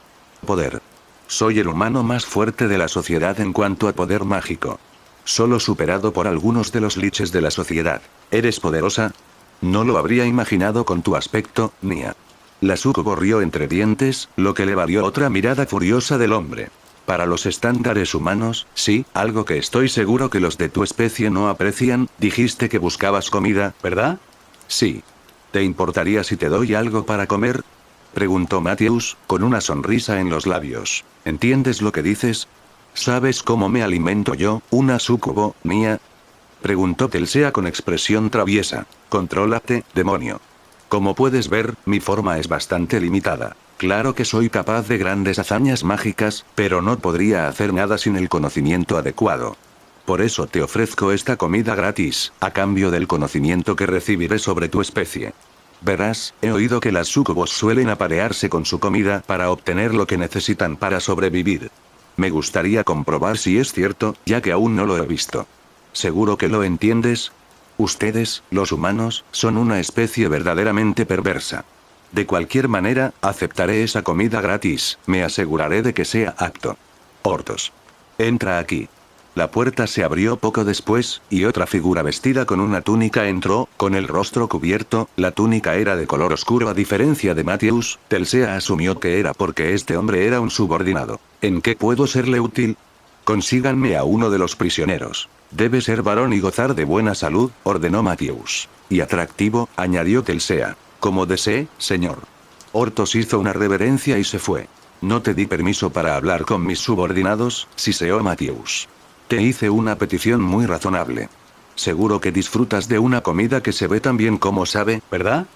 Poder. Soy el humano más fuerte de la sociedad en cuanto a poder mágico. Solo superado por algunos de los liches de la sociedad. ¿Eres poderosa? No lo habría imaginado con tu aspecto, Nia. La súcubo rió entre dientes, lo que le valió otra mirada furiosa del hombre. Para los estándares humanos, sí, algo que estoy seguro que los de tu especie no aprecian. Dijiste que buscabas comida, ¿verdad? Sí. ¿Te importaría si te doy algo para comer? Preguntó Matthews, con una sonrisa en los labios. ¿Entiendes lo que dices? ¿Sabes cómo me alimento yo, una súcubo, Nia? Preguntó Telsea con expresión traviesa. Contrólate, demonio. Como puedes ver, mi forma es bastante limitada. Claro que soy capaz de grandes hazañas mágicas, pero no podría hacer nada sin el conocimiento adecuado. Por eso te ofrezco esta comida gratis, a cambio del conocimiento que recibiré sobre tu especie. Verás, he oído que las súcubos suelen aparearse con su comida para obtener lo que necesitan para sobrevivir. Me gustaría comprobar si es cierto, ya que aún no lo he visto. ¿Seguro que lo entiendes? Ustedes, los humanos, son una especie verdaderamente perversa. De cualquier manera, aceptaré esa comida gratis, me aseguraré de que sea apto. Ortos. Entra aquí. La puerta se abrió poco después, y otra figura vestida con una túnica entró, con el rostro cubierto. La túnica era de color oscuro a diferencia de Matthews. Telsea asumió que era porque este hombre era un subordinado. ¿En qué puedo serle útil? Consíganme a uno de los prisioneros. Debe ser varón y gozar de buena salud, ordenó Matthews. Y atractivo, añadió Telsea. Como desee, señor. Ortos hizo una reverencia y se fue. No te di permiso para hablar con mis subordinados, siseó Matthews. Te hice una petición muy razonable. Seguro que disfrutas de una comida que se ve tan bien como sabe, ¿verdad?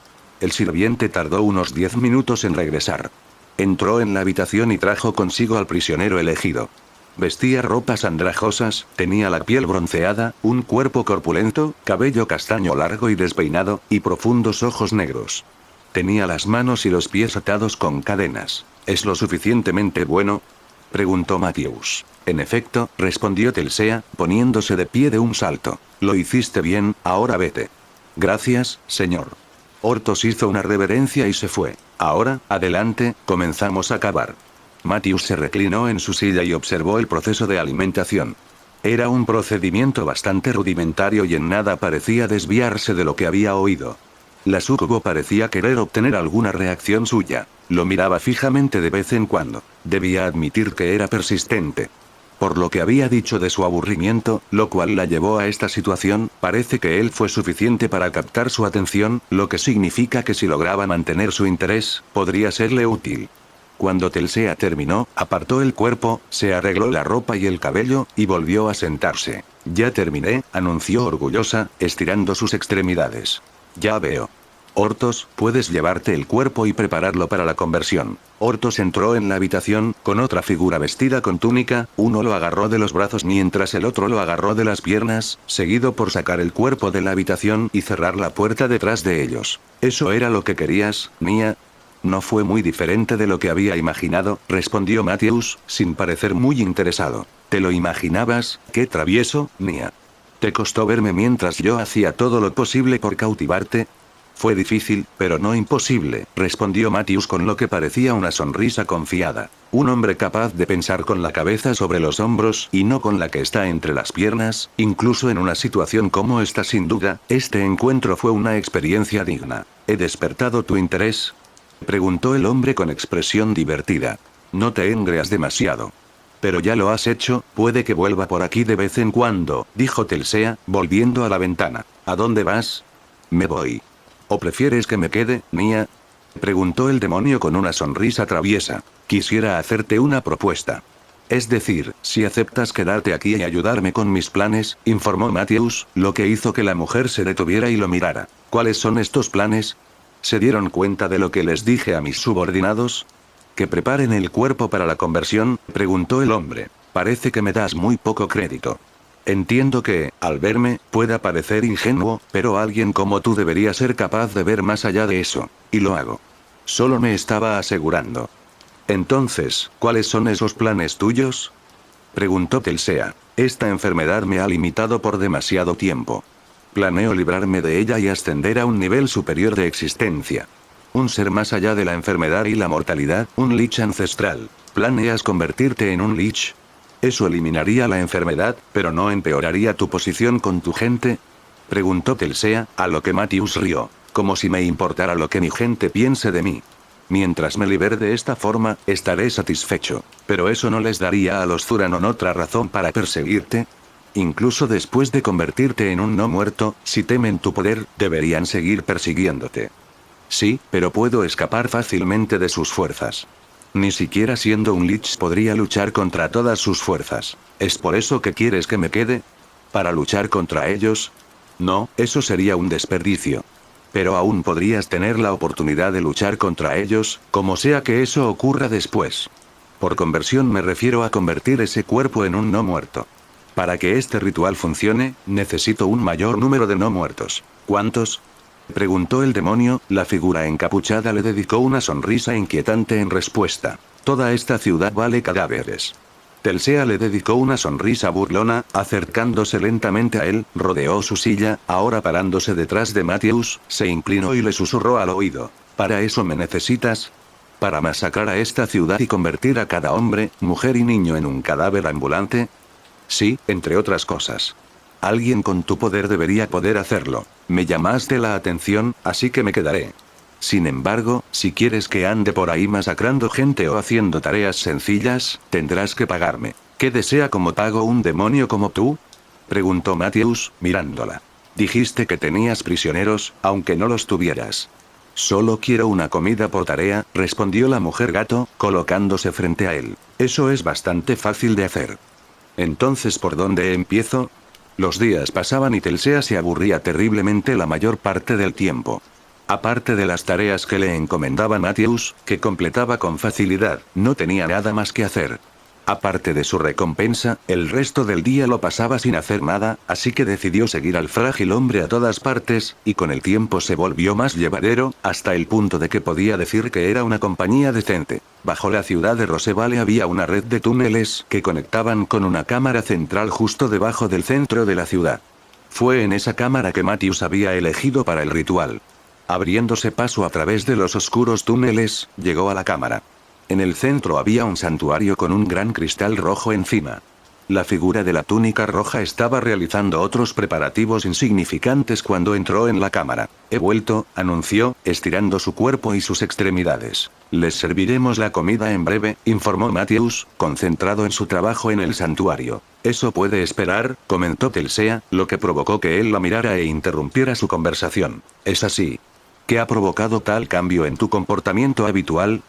El sirviente tardó unos 10 minutos en regresar. Entró en la habitación y trajo consigo al prisionero elegido. Vestía ropas andrajosas, tenía la piel bronceada, un cuerpo corpulento, cabello castaño largo y despeinado, y profundos ojos negros. Tenía las manos y los pies atados con cadenas. ¿Es lo suficientemente bueno?, preguntó Matthews. En efecto, respondió Telsea, poniéndose de pie de un salto. Lo hiciste bien, ahora vete. Gracias, señor. Ortos hizo una reverencia y se fue. Ahora, adelante, comenzamos a cavar. Matthews se reclinó en su silla y observó el proceso de alimentación. Era un procedimiento bastante rudimentario y en nada parecía desviarse de lo que había oído. La súcubo parecía querer obtener alguna reacción suya. Lo miraba fijamente de vez en cuando. Debía admitir que era persistente. Por lo que había dicho de su aburrimiento, lo cual la llevó a esta situación, parece que él fue suficiente para captar su atención, lo que significa que si lograba mantener su interés, podría serle útil. Cuando Telsea terminó, apartó el cuerpo, se arregló la ropa y el cabello, y volvió a sentarse. Ya terminé, anunció orgullosa, estirando sus extremidades. Ya veo. Ortos, puedes llevarte el cuerpo y prepararlo para la conversión. Ortos entró en la habitación, con otra figura vestida con túnica, uno lo agarró de los brazos mientras el otro lo agarró de las piernas, seguido por sacar el cuerpo de la habitación y cerrar la puerta detrás de ellos. ¿Eso era lo que querías, Nia? No fue muy diferente de lo que había imaginado, respondió Matthews, sin parecer muy interesado. ¿Te lo imaginabas? ¡Qué travieso, Nia! ¿Te costó verme mientras yo hacía todo lo posible por cautivarte? Fue difícil, pero no imposible, respondió Matthews con lo que parecía una sonrisa confiada. Un hombre capaz de pensar con la cabeza sobre los hombros y no con la que está entre las piernas, incluso en una situación como esta sin duda, este encuentro fue una experiencia digna. ¿He despertado tu interés?, preguntó el hombre con expresión divertida. No te engreas demasiado. Pero ya lo has hecho, puede que vuelva por aquí de vez en cuando, dijo Telsea, volviendo a la ventana. ¿A dónde vas? Me voy. ¿O prefieres que me quede, Nia? Preguntó el demonio con una sonrisa traviesa. Quisiera hacerte una propuesta. Es decir, si aceptas quedarte aquí y ayudarme con mis planes, informó Matthews, lo que hizo que la mujer se detuviera y lo mirara. ¿Cuáles son estos planes? ¿Se dieron cuenta de lo que les dije a mis subordinados? ¿Que preparen el cuerpo para la conversión?, preguntó el hombre. Parece que me das muy poco crédito. Entiendo que, al verme, pueda parecer ingenuo, pero alguien como tú debería ser capaz de ver más allá de eso. Y lo hago. Solo me estaba asegurando. Entonces, ¿cuáles son esos planes tuyos?, preguntó Telsea. Esta enfermedad me ha limitado por demasiado tiempo. Planeo librarme de ella y ascender a un nivel superior de existencia. Un ser más allá de la enfermedad y la mortalidad, un lich ancestral. ¿Planeas convertirte en un lich? ¿Eso eliminaría la enfermedad, pero no empeoraría tu posición con tu gente?, preguntó Telsea, a lo que Matthews rió. Como si me importara lo que mi gente piense de mí. Mientras me libere de esta forma, estaré satisfecho. Pero eso no les daría a los Zuranon otra razón para perseguirte. Incluso después de convertirte en un no muerto, si temen tu poder, deberían seguir persiguiéndote. Sí, pero puedo escapar fácilmente de sus fuerzas. Ni siquiera siendo un lich podría luchar contra todas sus fuerzas. ¿Es por eso que quieres que me quede? ¿Para luchar contra ellos? No, eso sería un desperdicio. Pero aún podrías tener la oportunidad de luchar contra ellos, como sea que eso ocurra después. Por conversión me refiero a convertir ese cuerpo en un no muerto. Para que este ritual funcione, necesito un mayor número de no muertos. ¿Cuántos?, preguntó el demonio. La figura encapuchada le dedicó una sonrisa inquietante en respuesta. Toda esta ciudad vale cadáveres. Telsea le dedicó una sonrisa burlona, acercándose lentamente a él, rodeó su silla, ahora parándose detrás de Matthews, se inclinó y le susurró al oído. ¿Para eso me necesitas? ¿Para masacrar a esta ciudad y convertir a cada hombre, mujer y niño en un cadáver ambulante? Sí, entre otras cosas. Alguien con tu poder debería poder hacerlo. Me llamaste la atención, así que me quedaré. Sin embargo, si quieres que ande por ahí masacrando gente o haciendo tareas sencillas, tendrás que pagarme. ¿Qué desea como pago un demonio como tú?, preguntó Matthews, mirándola. Dijiste que tenías prisioneros, aunque no los tuvieras. Solo quiero una comida por tarea, respondió la mujer gato, colocándose frente a él. Eso es bastante fácil de hacer. Entonces, ¿por dónde empiezo? Los días pasaban y Telsea se aburría terriblemente la mayor parte del tiempo. Aparte de las tareas que le encomendaba Matthews, que completaba con facilidad, no tenía nada más que hacer. Aparte de su recompensa, el resto del día lo pasaba sin hacer nada, así que decidió seguir al frágil hombre a todas partes, y con el tiempo se volvió más llevadero, hasta el punto de que podía decir que era una compañía decente. Bajo la ciudad de Rosevale había una red de túneles que conectaban con una cámara central justo debajo del centro de la ciudad. Fue en esa cámara que Matthews había elegido para el ritual. Abriéndose paso a través de los oscuros túneles, llegó a la cámara. En el centro había un santuario con un gran cristal rojo encima. La figura de la túnica roja estaba realizando otros preparativos insignificantes cuando entró en la cámara. He vuelto, anunció, estirando su cuerpo y sus extremidades. Les serviremos la comida en breve, informó Matthews, concentrado en su trabajo en el santuario. Eso puede esperar, comentó Telsea, lo que provocó que él la mirara e interrumpiera su conversación. ¿Es así? ¿Qué ha provocado tal cambio en tu comportamiento habitual?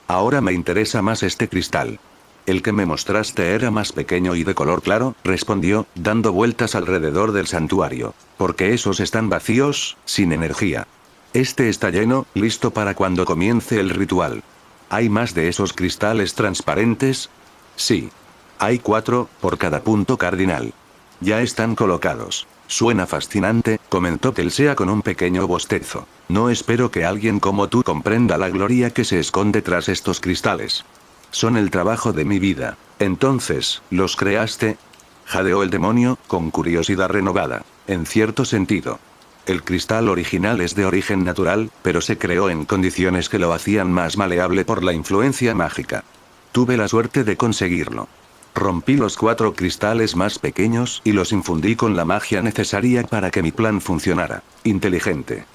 Ahora me interesa más este cristal. El que me mostraste era más pequeño y de color claro, respondió, dando vueltas alrededor del santuario. Porque esos están vacíos, sin energía. Este está lleno, listo para cuando comience el ritual. ¿Hay más de esos cristales transparentes? Sí. Hay 4, por cada punto cardinal. Ya están colocados. Suena fascinante, comentó Telsea con un pequeño bostezo. No espero que alguien como tú comprenda la gloria que se esconde tras estos cristales. Son el trabajo de mi vida. Entonces, ¿los creaste? Jadeó el demonio, con curiosidad renovada. En cierto sentido. El cristal original es de origen natural, pero se creó en condiciones que lo hacían más maleable por la influencia mágica. Tuve la suerte de conseguirlo. Rompí los 4 cristales más pequeños y los infundí con la magia necesaria para que mi plan funcionara. Inteligente.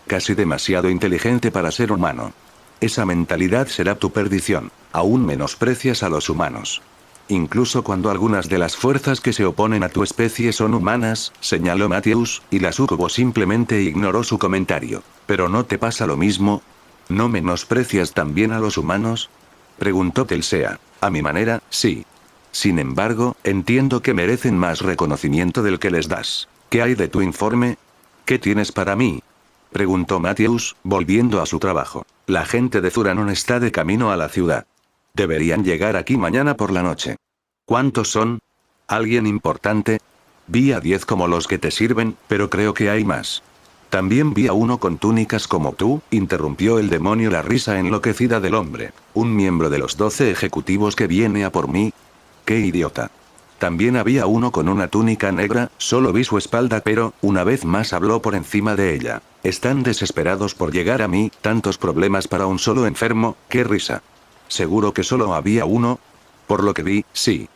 Casi demasiado inteligente para ser humano. Esa mentalidad será tu perdición. Aún menosprecias a los humanos. Incluso cuando algunas de las fuerzas que se oponen a tu especie son humanas, señaló Matthews, y la sucubo simplemente ignoró su comentario. ¿Pero no te pasa lo mismo? ¿No menosprecias también a los humanos? Preguntó Telsea. A mi manera, sí. Sin embargo, entiendo que merecen más reconocimiento del que les das. ¿Qué hay de tu informe? ¿Qué tienes para mí? Preguntó Matthews, volviendo a su trabajo. La gente de Zuranon está de camino a la ciudad. Deberían llegar aquí mañana por la noche. ¿Cuántos son? ¿Alguien importante? Vi a 10 como los que te sirven, pero creo que hay más. También vi a uno con túnicas como tú, interrumpió el demonio la risa enloquecida del hombre. Un miembro de los 12 ejecutivos que viene a por mí. ¡Qué idiota! También había uno con una túnica negra, solo vi su espalda pero, una vez más habló por encima de ella. Están desesperados por llegar a mí, tantos problemas para un solo enfermo, qué risa. ¿Seguro que solo había uno? Por lo que vi, sí.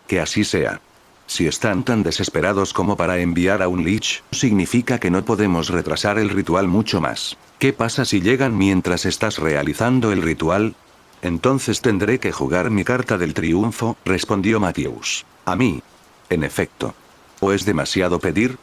Que así sea. Si están tan desesperados como para enviar a un Lich, significa que no podemos retrasar el ritual mucho más. ¿Qué pasa si llegan mientras estás realizando el ritual? Entonces tendré que jugar mi carta del triunfo, respondió Matthews. A mí. En efecto. ¿O es demasiado pedir?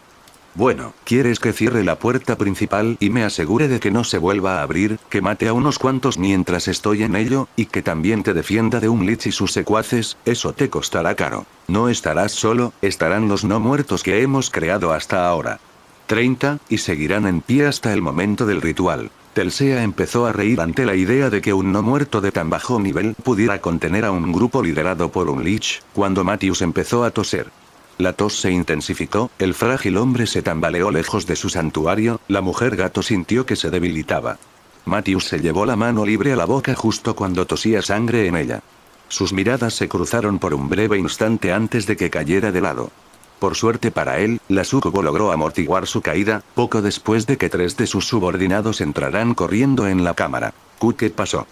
Bueno, ¿quieres que cierre la puerta principal y me asegure de que no se vuelva a abrir, que mate a unos cuantos mientras estoy en ello, y que también te defienda de un Lich y sus secuaces? Eso te costará caro. No estarás solo, estarán los no muertos que hemos creado hasta ahora. 30, y seguirán en pie hasta el momento del ritual. Telsea empezó a reír ante la idea de que un no muerto de tan bajo nivel pudiera contener a un grupo liderado por un Lich, cuando Matthews empezó a toser. La tos se intensificó, el frágil hombre se tambaleó lejos de su santuario, la mujer gato sintió que se debilitaba. Matthews se llevó la mano libre a la boca justo cuando tosía sangre en ella. Sus miradas se cruzaron por un breve instante antes de que cayera de lado. Por suerte para él, la sucubo logró amortiguar su caída, poco después de que 3 de sus subordinados entraran corriendo en la cámara. ¿Qué pasó?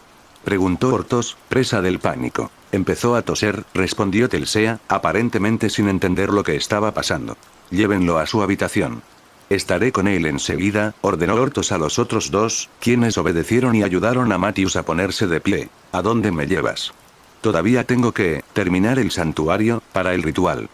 Preguntó Ortos, presa del pánico. Empezó a toser, respondió Telsea, aparentemente sin entender lo que estaba pasando. Llévenlo a su habitación. Estaré con él enseguida, ordenó Ortos a los otros 2, quienes obedecieron y ayudaron a Matthews a ponerse de pie. ¿A dónde me llevas? Todavía tengo que terminar el santuario, para el ritual.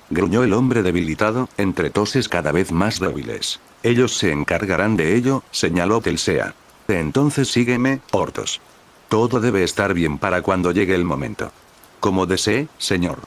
Gruñó el hombre debilitado, entre toses cada vez más débiles. Ellos se encargarán de ello, señaló Telsea. Entonces sígueme, Ortos. Todo debe estar bien para cuando llegue el momento. Como desee, señor.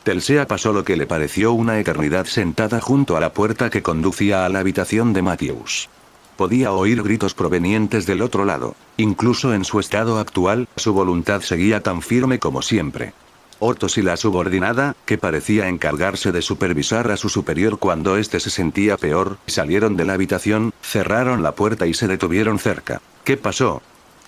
Telsea pasó lo que le pareció una eternidad sentada junto a la puerta que conducía a la habitación de Matthews. Podía oír gritos provenientes del otro lado. Incluso en su estado actual, su voluntad seguía tan firme como siempre. Ortos y la subordinada, que parecía encargarse de supervisar a su superior cuando éste se sentía peor, salieron de la habitación, cerraron la puerta y se detuvieron cerca. ¿Qué pasó?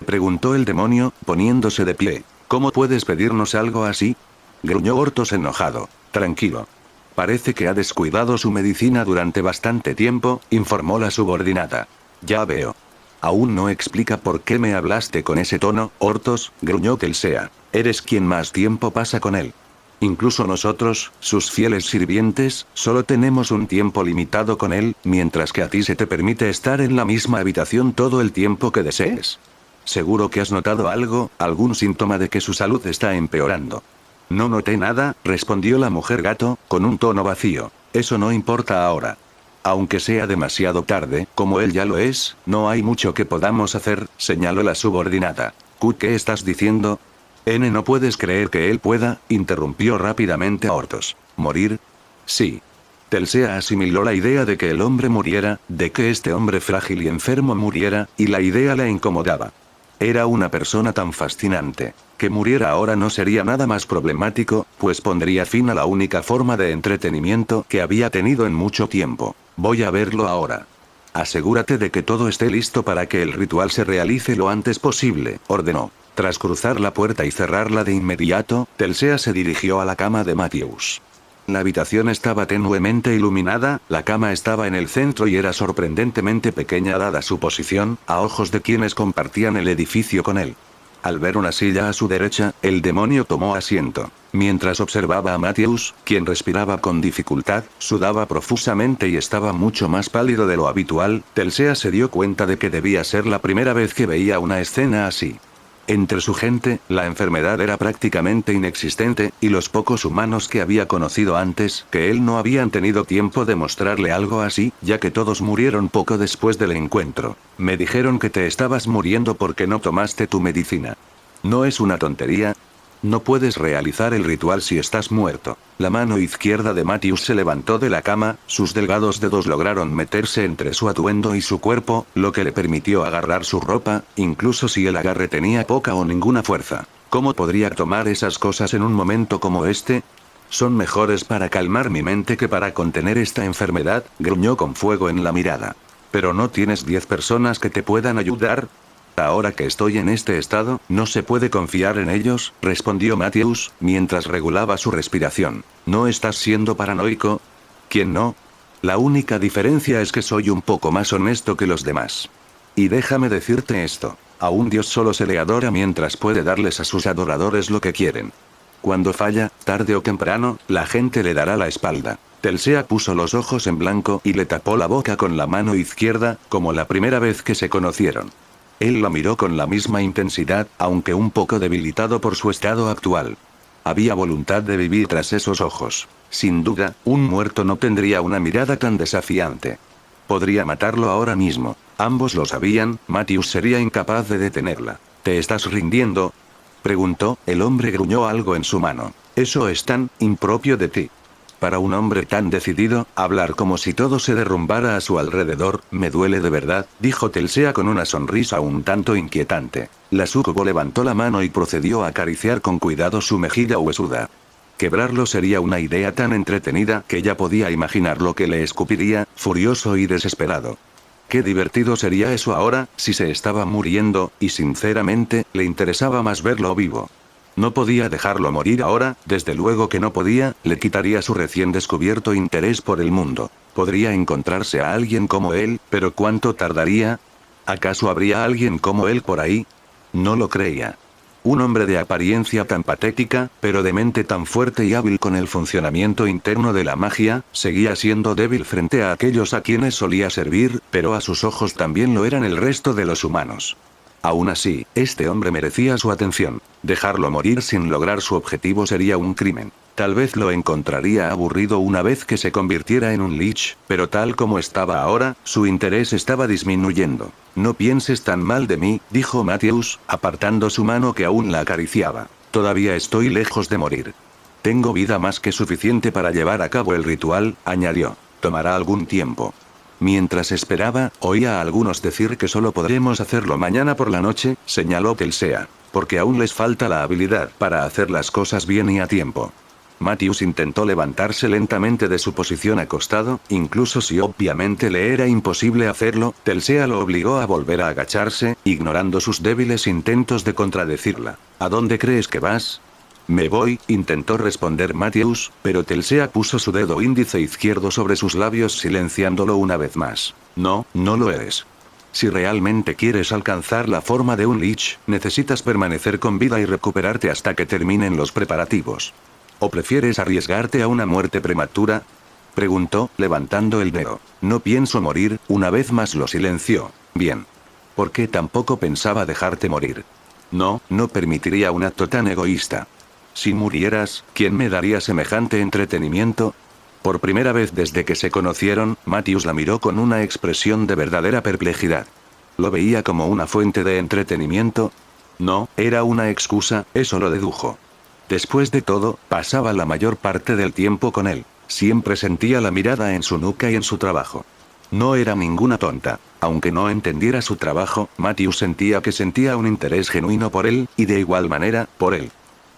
Preguntó el demonio, poniéndose de pie. ¿Cómo puedes pedirnos algo así? Gruñó Ortos enojado. Tranquilo. Parece que ha descuidado su medicina durante bastante tiempo, informó la subordinada. Ya veo. Aún no explica por qué me hablaste con ese tono, Ortos, gruñó Telsea. Eres quien más tiempo pasa con él. Incluso nosotros, sus fieles sirvientes, solo tenemos un tiempo limitado con él, mientras que a ti se te permite estar en la misma habitación todo el tiempo que desees. Seguro que has notado algo, algún síntoma de que su salud está empeorando. No noté nada, respondió la mujer gato, con un tono vacío. Eso no importa ahora. Aunque sea demasiado tarde, como él ya lo es, no hay mucho que podamos hacer, señaló la subordinada. Q, ¿qué estás diciendo? No puedes creer que él pueda, interrumpió rápidamente a Ortos. ¿Morir? Sí. Telsea asimiló la idea de que el hombre muriera, de que este hombre frágil y enfermo muriera, y la idea la incomodaba. Era una persona tan fascinante. Que muriera ahora no sería nada más problemático, pues pondría fin a la única forma de entretenimiento que había tenido en mucho tiempo. Voy a verlo ahora. Asegúrate de que todo esté listo para que el ritual se realice lo antes posible, ordenó. Tras cruzar la puerta y cerrarla de inmediato, Telsea se dirigió a la cama de Matthews. La habitación estaba tenuemente iluminada, la cama estaba en el centro y era sorprendentemente pequeña dada su posición, a ojos de quienes compartían el edificio con él. Al ver una silla a su derecha, el demonio tomó asiento. Mientras observaba a Matthews, quien respiraba con dificultad, sudaba profusamente y estaba mucho más pálido de lo habitual, Telsea se dio cuenta de que debía ser la primera vez que veía una escena así. Entre su gente, la enfermedad era prácticamente inexistente, y los pocos humanos que había conocido antes que él no habían tenido tiempo de mostrarle algo así, ya que todos murieron poco después del encuentro. Me dijeron que te estabas muriendo porque no tomaste tu medicina. ¿No es una tontería? No puedes realizar el ritual si estás muerto. La mano izquierda de Matthews se levantó de la cama, sus delgados dedos lograron meterse entre su atuendo y su cuerpo, lo que le permitió agarrar su ropa, incluso si el agarre tenía poca o ninguna fuerza. ¿Cómo podría tomar esas cosas en un momento como este? Son mejores para calmar mi mente que para contener esta enfermedad, gruñó con fuego en la mirada. ¿Pero no tienes 10 personas que te puedan ayudar? Ahora que estoy en este estado, no se puede confiar en ellos, respondió Matthews, mientras regulaba su respiración. ¿No estás siendo paranoico? ¿Quién no? La única diferencia es que soy un poco más honesto que los demás. Y déjame decirte esto. A un dios solo se le adora mientras puede darles a sus adoradores lo que quieren. Cuando falla, tarde o temprano, la gente le dará la espalda. Telsea puso los ojos en blanco y le tapó la boca con la mano izquierda, como la primera vez que se conocieron. Él la miró con la misma intensidad, aunque un poco debilitado por su estado actual. Había voluntad de vivir tras esos ojos. Sin duda, un muerto no tendría una mirada tan desafiante. Podría matarlo ahora mismo. Ambos lo sabían, Matthews sería incapaz de detenerla. ¿Te estás rindiendo?, preguntó, el hombre gruñó algo en su mano. Eso es tan impropio de ti. Para un hombre tan decidido, hablar como si todo se derrumbara a su alrededor, me duele de verdad, dijo Telsea con una sonrisa un tanto inquietante. La súcubo levantó la mano y procedió a acariciar con cuidado su mejilla huesuda. Quebrarlo sería una idea tan entretenida que ya podía imaginar lo que le escupiría, furioso y desesperado. Qué divertido sería eso ahora, si se estaba muriendo, y sinceramente, le interesaba más verlo vivo. No podía dejarlo morir ahora, desde luego que no podía, le quitaría su recién descubierto interés por el mundo. Podría encontrarse a alguien como él, pero ¿cuánto tardaría? ¿Acaso habría alguien como él por ahí? No lo creía. Un hombre de apariencia tan patética, pero de mente tan fuerte y hábil con el funcionamiento interno de la magia, seguía siendo débil frente a aquellos a quienes solía servir, pero a sus ojos también lo eran el resto de los humanos. Aún así, este hombre merecía su atención. Dejarlo morir sin lograr su objetivo sería un crimen. Tal vez lo encontraría aburrido una vez que se convirtiera en un lich, pero tal como estaba ahora, su interés estaba disminuyendo. No pienses tan mal de mí, dijo Matthews, apartando su mano que aún la acariciaba. Todavía estoy lejos de morir. Tengo vida más que suficiente para llevar a cabo el ritual, añadió. Tomará algún tiempo. Mientras esperaba, oía a algunos decir que solo podremos hacerlo mañana por la noche, señaló Telsea. Porque aún les falta la habilidad para hacer las cosas bien y a tiempo. Matthews intentó levantarse lentamente de su posición acostado, incluso si obviamente le era imposible hacerlo, Telsea lo obligó a volver a agacharse, ignorando sus débiles intentos de contradecirla. ¿A dónde crees que vas? Me voy, intentó responder Matthews, pero Telsea puso su dedo índice izquierdo sobre sus labios silenciándolo una vez más. No, no lo eres. Si realmente quieres alcanzar la forma de un lich, necesitas permanecer con vida y recuperarte hasta que terminen los preparativos. ¿O prefieres arriesgarte a una muerte prematura?, preguntó, levantando el dedo. No pienso morir, una vez más lo silenció. Bien. ¿Por qué tampoco pensaba dejarte morir? No, no permitiría un acto tan egoísta. Si murieras, ¿quién me daría semejante entretenimiento? Por primera vez desde que se conocieron, Matthews la miró con una expresión de verdadera perplejidad. ¿Lo veía como una fuente de entretenimiento? No, era una excusa, eso lo dedujo. Después de todo, pasaba la mayor parte del tiempo con él. Siempre sentía la mirada en su nuca y en su trabajo. No era ninguna tonta. Aunque no entendiera su trabajo, Matthew sentía que sentía un interés genuino por él, y de igual manera, por él.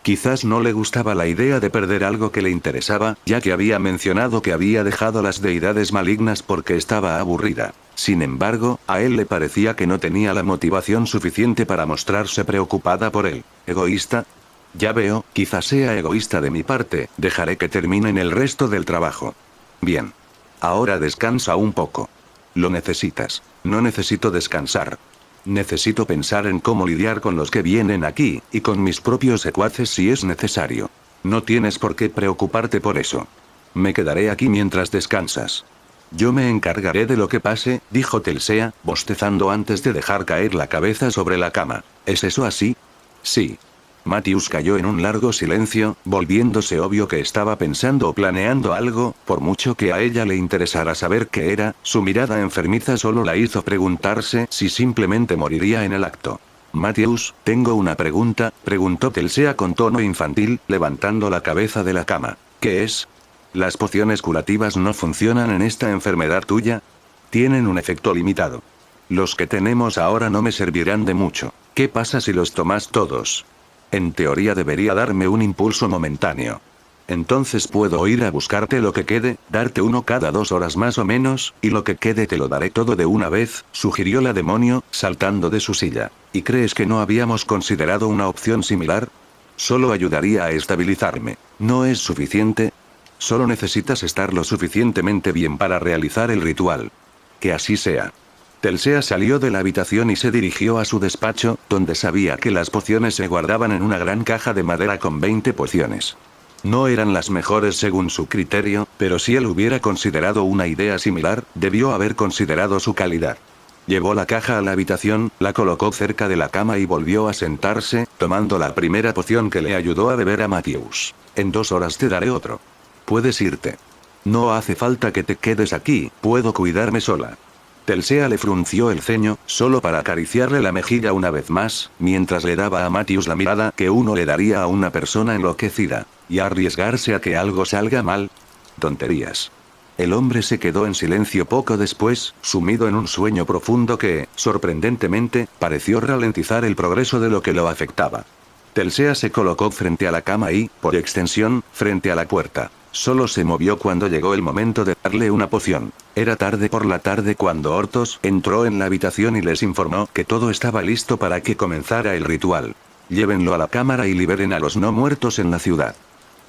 Quizás no le gustaba la idea de perder algo que le interesaba, ya que había mencionado que había dejado las deidades malignas porque estaba aburrida. Sin embargo, a él le parecía que no tenía la motivación suficiente para mostrarse preocupada por él. ¿Egoísta? Ya veo, quizás sea egoísta de mi parte, dejaré que terminen el resto del trabajo. Bien. Ahora descansa un poco. Lo necesitas. No necesito descansar. Necesito pensar en cómo lidiar con los que vienen aquí, y con mis propios secuaces si es necesario. No tienes por qué preocuparte por eso. Me quedaré aquí mientras descansas. Yo me encargaré de lo que pase, dijo Telsea, bostezando antes de dejar caer la cabeza sobre la cama. ¿Es eso así? Sí. Matthews cayó en un largo silencio, volviéndose obvio que estaba pensando o planeando algo, por mucho que a ella le interesara saber qué era, su mirada enfermiza solo la hizo preguntarse si simplemente moriría en el acto. Matthews, tengo una pregunta, preguntó Telsea con tono infantil, levantando la cabeza de la cama. ¿Qué es? ¿Las pociones curativas no funcionan en esta enfermedad tuya? Tienen un efecto limitado. Los que tenemos ahora no me servirán de mucho. ¿Qué pasa si los tomas todos? En teoría debería darme un impulso momentáneo. Entonces puedo ir a buscarte lo que quede, darte uno cada 2 horas más o menos, y lo que quede te lo daré todo de una vez, sugirió la demonio, saltando de su silla. ¿Y crees que no habíamos considerado una opción similar? Solo ayudaría a estabilizarme. ¿No es suficiente? Solo necesitas estar lo suficientemente bien para realizar el ritual. Que así sea. Telsea salió de la habitación y se dirigió a su despacho, donde sabía que las pociones se guardaban en una gran caja de madera con 20 pociones. No eran las mejores según su criterio, pero si él hubiera considerado una idea similar, debió haber considerado su calidad. Llevó la caja a la habitación, la colocó cerca de la cama y volvió a sentarse, tomando la primera poción que le ayudó a beber a Matthews. En 2 horas te daré otro. Puedes irte. No hace falta que te quedes aquí, puedo cuidarme sola. Telsea le frunció el ceño, solo para acariciarle la mejilla una vez más, mientras le daba a Matthews la mirada que uno le daría a una persona enloquecida. ¿Y arriesgarse a que algo salga mal? Tonterías. El hombre se quedó en silencio poco después, sumido en un sueño profundo que, sorprendentemente, pareció ralentizar el progreso de lo que lo afectaba. Telsea se colocó frente a la cama y, por extensión, frente a la puerta. Solo se movió cuando llegó el momento de darle una poción. Era tarde por la tarde cuando Ortos entró en la habitación y les informó que todo estaba listo para que comenzara el ritual. Llévenlo a la cámara y liberen a los no muertos en la ciudad.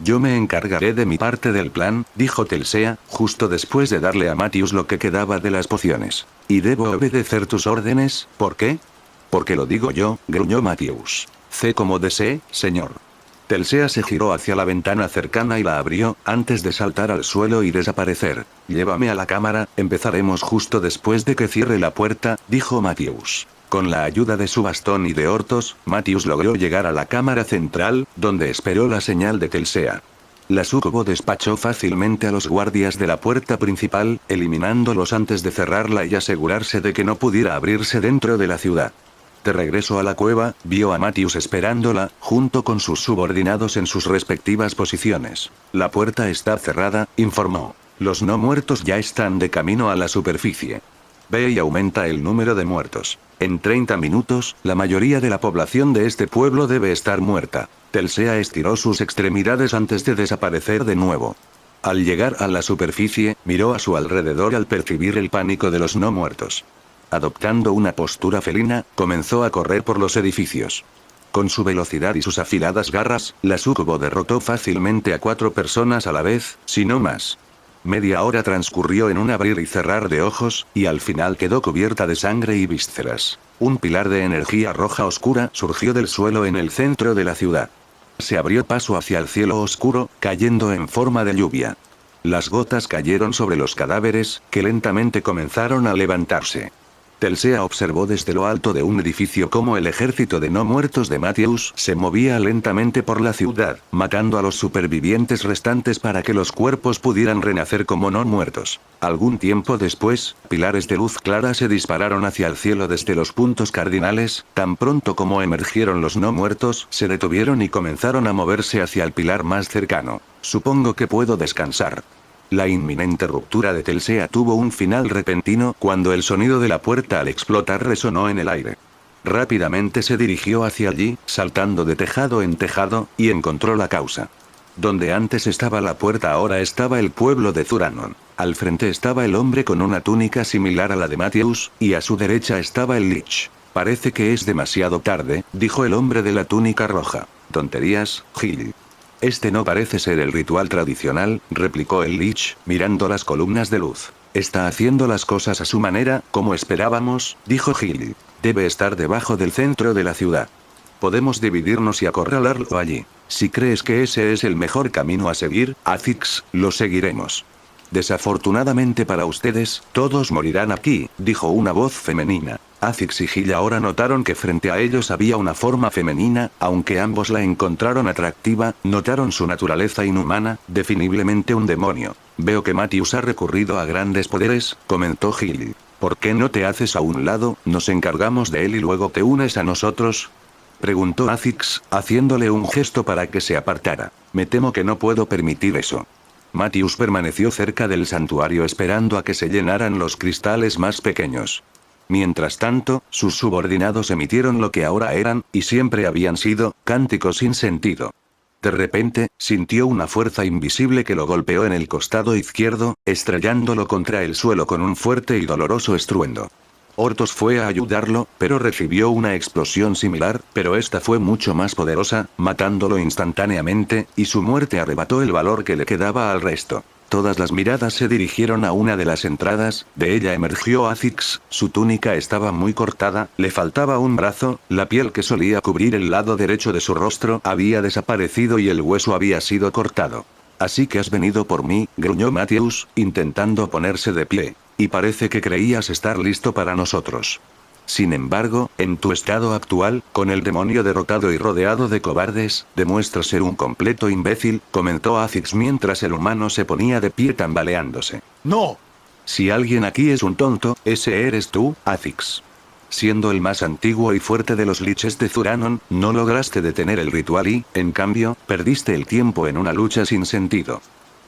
Yo me encargaré de mi parte del plan, dijo Telsea, justo después de darle a Matthews lo que quedaba de las pociones. ¿Y debo obedecer tus órdenes? ¿Por qué? Porque lo digo yo, gruñó Matthews. C como desee, señor. Telsea se giró hacia la ventana cercana y la abrió, antes de saltar al suelo y desaparecer. Llévame a la cámara, empezaremos justo después de que cierre la puerta, dijo Matthews. Con la ayuda de su bastón y de Ortos, Matthews logró llegar a la cámara central, donde esperó la señal de Telsea. La súcubo despachó fácilmente a los guardias de la puerta principal, eliminándolos antes de cerrarla y asegurarse de que no pudiera abrirse dentro de la ciudad. De regreso a la cueva, vio a Matthews esperándola, junto con sus subordinados en sus respectivas posiciones. La puerta está cerrada, informó. Los no muertos ya están de camino a la superficie. Ve y aumenta el número de muertos. En 30 minutos, la mayoría de la población de este pueblo debe estar muerta. Telsea estiró sus extremidades antes de desaparecer de nuevo. Al llegar a la superficie, miró a su alrededor al percibir el pánico de los no muertos. Adoptando una postura felina, comenzó a correr por los edificios. Con su velocidad y sus afiladas garras, la súcubo derrotó fácilmente a 4 personas a la vez, si no más. Media hora transcurrió en un abrir y cerrar de ojos, y al final quedó cubierta de sangre y vísceras. Un pilar de energía roja oscura surgió del suelo en el centro de la ciudad. Se abrió paso hacia el cielo oscuro, cayendo en forma de lluvia. Las gotas cayeron sobre los cadáveres, que lentamente comenzaron a levantarse. Telsea observó desde lo alto de un edificio cómo el ejército de no muertos de Matthews se movía lentamente por la ciudad, matando a los supervivientes restantes para que los cuerpos pudieran renacer como no muertos. Algún tiempo después, pilares de luz clara se dispararon hacia el cielo desde los puntos cardinales, tan pronto como emergieron los no muertos, se detuvieron y comenzaron a moverse hacia el pilar más cercano. Supongo que puedo descansar. La inminente ruptura de Telsea tuvo un final repentino cuando el sonido de la puerta al explotar resonó en el aire. Rápidamente se dirigió hacia allí, saltando de tejado en tejado, y encontró la causa. Donde antes estaba la puerta ahora estaba el pueblo de Zuranon. Al frente estaba el hombre con una túnica similar a la de Matthews, y a su derecha estaba el Lich. Parece que es demasiado tarde, dijo el hombre de la túnica roja. Tonterías, Gil. Este no parece ser el ritual tradicional, replicó el Lich, mirando las columnas de luz. Está haciendo las cosas a su manera, como esperábamos, dijo Gil. Debe estar debajo del centro de la ciudad. Podemos dividirnos y acorralarlo allí. Si crees que ese es el mejor camino a seguir, Azix, lo seguiremos. Desafortunadamente para ustedes, todos morirán aquí, dijo una voz femenina. Azix y Gil ahora notaron que frente a ellos había una forma femenina, aunque ambos la encontraron atractiva, notaron su naturaleza inhumana, definiblemente un demonio. Veo que Matthews ha recurrido a grandes poderes, comentó Gil. ¿Por qué no te haces a un lado, nos encargamos de él y luego te unes a nosotros? Preguntó Azix, haciéndole un gesto para que se apartara. Me temo que no puedo permitir eso. Matthews permaneció cerca del santuario esperando a que se llenaran los cristales más pequeños. Mientras tanto, sus subordinados emitieron lo que ahora eran, y siempre habían sido, cánticos sin sentido. De repente, sintió una fuerza invisible que lo golpeó en el costado izquierdo, estrellándolo contra el suelo con un fuerte y doloroso estruendo. Ortos fue a ayudarlo, pero recibió una explosión similar, pero esta fue mucho más poderosa, matándolo instantáneamente, y su muerte arrebató el valor que le quedaba al resto. Todas las miradas se dirigieron a una de las entradas, de ella emergió Azix, su túnica estaba muy cortada, le faltaba un brazo, la piel que solía cubrir el lado derecho de su rostro había desaparecido y el hueso había sido cortado. Así que has venido por mí, gruñó Matthews, intentando ponerse de pie. Y parece que creías estar listo para nosotros. Sin embargo, en tu estado actual, con el demonio derrotado y rodeado de cobardes, demuestras ser un completo imbécil, comentó Azix mientras el humano se ponía de pie tambaleándose. ¡No! Si alguien aquí es un tonto, ese eres tú, Azix. Siendo el más antiguo y fuerte de los liches de Zuranon, no lograste detener el ritual y, en cambio, perdiste el tiempo en una lucha sin sentido.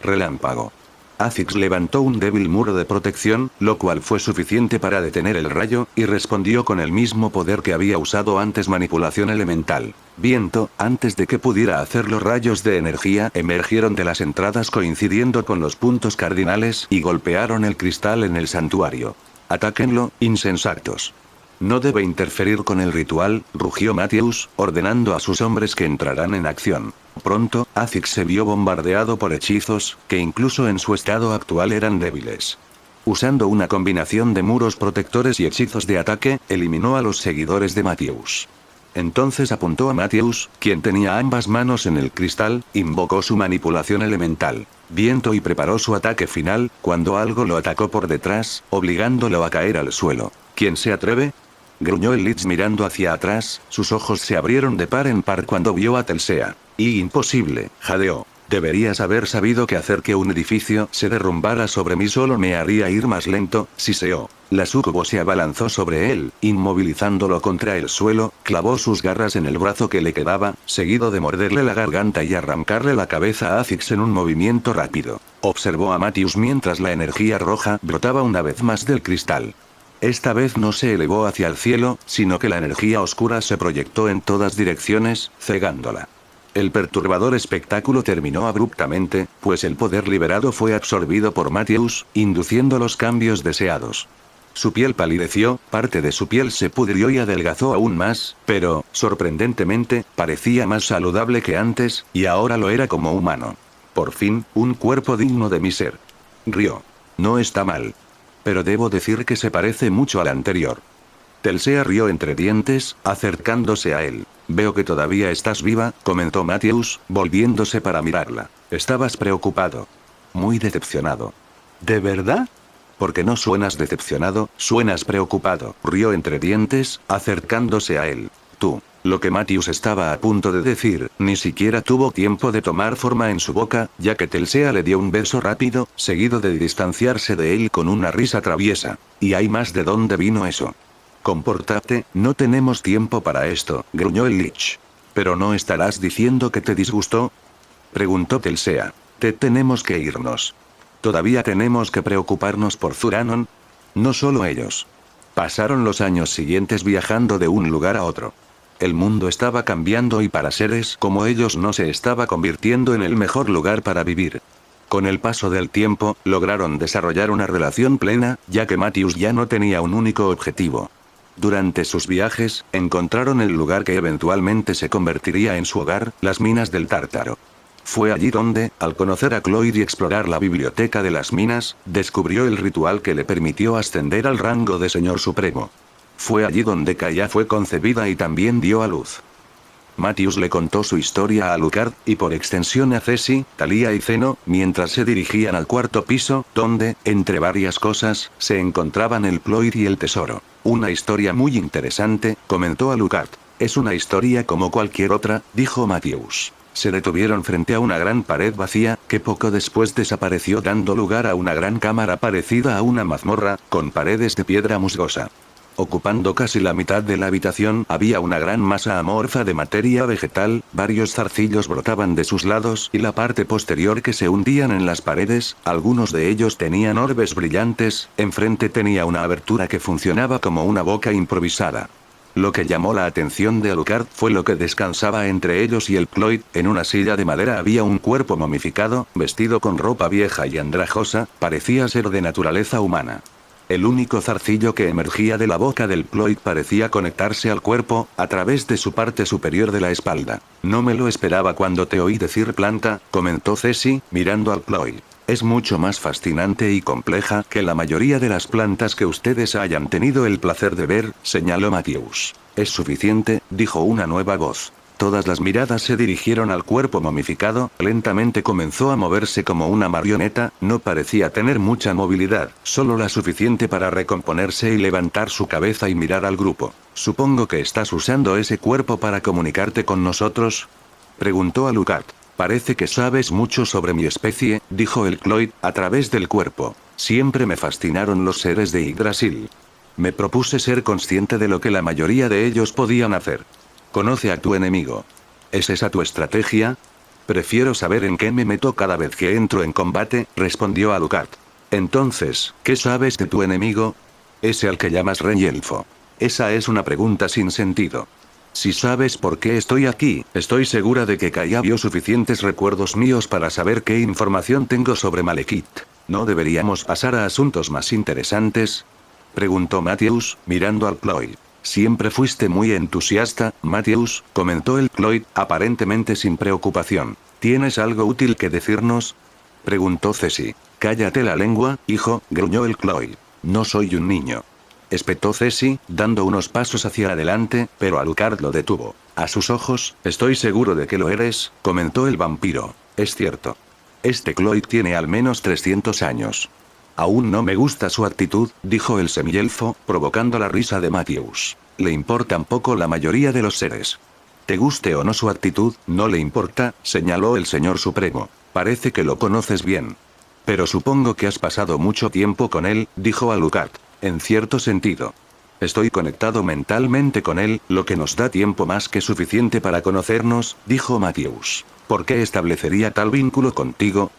Relámpago. Azix levantó un débil muro de protección, lo cual fue suficiente para detener el rayo, y respondió con el mismo poder que había usado antes manipulación elemental. Viento, antes de que pudiera hacerlo rayos de energía emergieron de las entradas coincidiendo con los puntos cardinales y golpearon el cristal en el santuario. Atáquenlo, insensatos. No debe interferir con el ritual, rugió Matthews, ordenando a sus hombres que entrarán en acción. Pronto, Azix se vio bombardeado por hechizos, que incluso en su estado actual eran débiles. Usando una combinación de muros protectores y hechizos de ataque, eliminó a los seguidores de Matthews. Entonces apuntó a Matthews, quien tenía ambas manos en el cristal, invocó su manipulación elemental. Viento y preparó su ataque final, cuando algo lo atacó por detrás, obligándolo a caer al suelo. ¿Quién se atreve? Gruñó el Lich mirando hacia atrás, sus ojos se abrieron de par en par cuando vio a Telsea. Y imposible, jadeó. Deberías haber sabido que hacer que un edificio se derrumbara sobre mí solo me haría ir más lento, siseó. La sucubo se abalanzó sobre él, inmovilizándolo contra el suelo, clavó sus garras en el brazo que le quedaba, seguido de morderle la garganta y arrancarle la cabeza a Azix en un movimiento rápido. Observó a Matthews mientras la energía roja brotaba una vez más del cristal. Esta vez no se elevó hacia el cielo, sino que la energía oscura se proyectó en todas direcciones, cegándola. El perturbador espectáculo terminó abruptamente, pues el poder liberado fue absorbido por Matthews, induciendo los cambios deseados. Su piel palideció, parte de su piel se pudrió y adelgazó aún más, pero, sorprendentemente, parecía más saludable que antes, y ahora lo era como humano. Por fin, un cuerpo digno de mi ser. Rió. No está mal. Pero debo decir que se parece mucho al anterior. Telsea rió entre dientes, acercándose a él. Veo que todavía estás viva, comentó Matthews, volviéndose para mirarla. Estabas preocupado. Muy decepcionado. ¿De verdad? Porque no suenas decepcionado, suenas preocupado, rió entre dientes, acercándose a él. Tú. Lo que Matthews estaba a punto de decir, ni siquiera tuvo tiempo de tomar forma en su boca, ya que Telsea le dio un beso rápido, seguido de distanciarse de él con una risa traviesa. Y hay más de dónde vino eso. Compórtate, no tenemos tiempo para esto, gruñó el Lich. ¿Pero no estarás diciendo que te disgustó? Preguntó Telsea. Tenemos que irnos. ¿Todavía tenemos que preocuparnos por Zuranon? No solo ellos. Pasaron los años siguientes viajando de un lugar a otro. El mundo estaba cambiando y para seres como ellos no se estaba convirtiendo en el mejor lugar para vivir. Con el paso del tiempo, lograron desarrollar una relación plena, ya que Matthews ya no tenía un único objetivo. Durante sus viajes, encontraron el lugar que eventualmente se convertiría en su hogar, las minas del Tártaro. Fue allí donde, al conocer a Cloyd y explorar la biblioteca de las minas, descubrió el ritual que le permitió ascender al rango de Señor Supremo. Fue allí donde Kaia fue concebida y también dio a luz. Matthews le contó su historia a Alucard, y por extensión a Ceci, Talia y Zeno, mientras se dirigían al cuarto piso, donde, entre varias cosas, se encontraban el Cloyd y el tesoro. Una historia muy interesante, comentó Alucard. Es una historia como cualquier otra, dijo Matthews. Se detuvieron frente a una gran pared vacía, que poco después desapareció dando lugar a una gran cámara parecida a una mazmorra, con paredes de piedra musgosa. Ocupando casi la mitad de la habitación había una gran masa amorfa de materia vegetal, varios zarcillos brotaban de sus lados y la parte posterior que se hundían en las paredes, algunos de ellos tenían orbes brillantes, enfrente tenía una abertura que funcionaba como una boca improvisada. Lo que llamó la atención de Alucard fue lo que descansaba entre ellos y el Cloyd. En una silla de madera había un cuerpo momificado, vestido con ropa vieja y andrajosa, parecía ser de naturaleza humana. El único zarcillo que emergía de la boca del Cloyd parecía conectarse al cuerpo, a través de su parte superior de la espalda. No me lo esperaba cuando te oí decir planta, comentó Ceci, mirando al Cloyd. Es mucho más fascinante y compleja que la mayoría de las plantas que ustedes hayan tenido el placer de ver, señaló Matthews. Es suficiente, dijo una nueva voz. Todas las miradas se dirigieron al cuerpo momificado, lentamente comenzó a moverse como una marioneta, no parecía tener mucha movilidad, solo la suficiente para recomponerse y levantar su cabeza y mirar al grupo. Supongo que estás usando ese cuerpo para comunicarte con nosotros, preguntó Alucard. Parece que sabes mucho sobre mi especie, dijo el Cloyd, a través del cuerpo. Siempre me fascinaron los seres de Yggdrasil. Me propuse ser consciente de lo que la mayoría de ellos podían hacer. Conoce a tu enemigo. ¿Es esa tu estrategia? Prefiero saber en qué me meto cada vez que entro en combate, respondió Alucard. Entonces, ¿qué sabes de tu enemigo? Ese al que llamas Rey Elfo. Esa es una pregunta sin sentido. Si sabes por qué estoy aquí, estoy segura de que Kaia vio suficientes recuerdos míos para saber qué información tengo sobre Malekith. ¿No deberíamos pasar a asuntos más interesantes? Preguntó Matthews, mirando al Cloyd. Siempre fuiste muy entusiasta, Matthews, comentó el Cloyd, aparentemente sin preocupación. ¿Tienes algo útil que decirnos? Preguntó Ceci. Cállate la lengua, hijo, gruñó el Cloyd. No soy un niño. Espetó Ceci, dando unos pasos hacia adelante, pero Alucard lo detuvo. A sus ojos, estoy seguro de que lo eres, comentó el vampiro. Es cierto. Este Cloyd tiene al menos 300 años. Aún no me gusta su actitud, dijo el semielfo, provocando la risa de Matthews. Le importan poco la mayoría de los seres. Te guste o no su actitud, no le importa, señaló el Señor Supremo. Parece que lo conoces bien. Pero supongo que has pasado mucho tiempo con él, dijo Alucard. En cierto sentido. Estoy conectado mentalmente con él, lo que nos da tiempo más que suficiente para conocernos, dijo Matthews. ¿Por qué establecería tal vínculo contigo?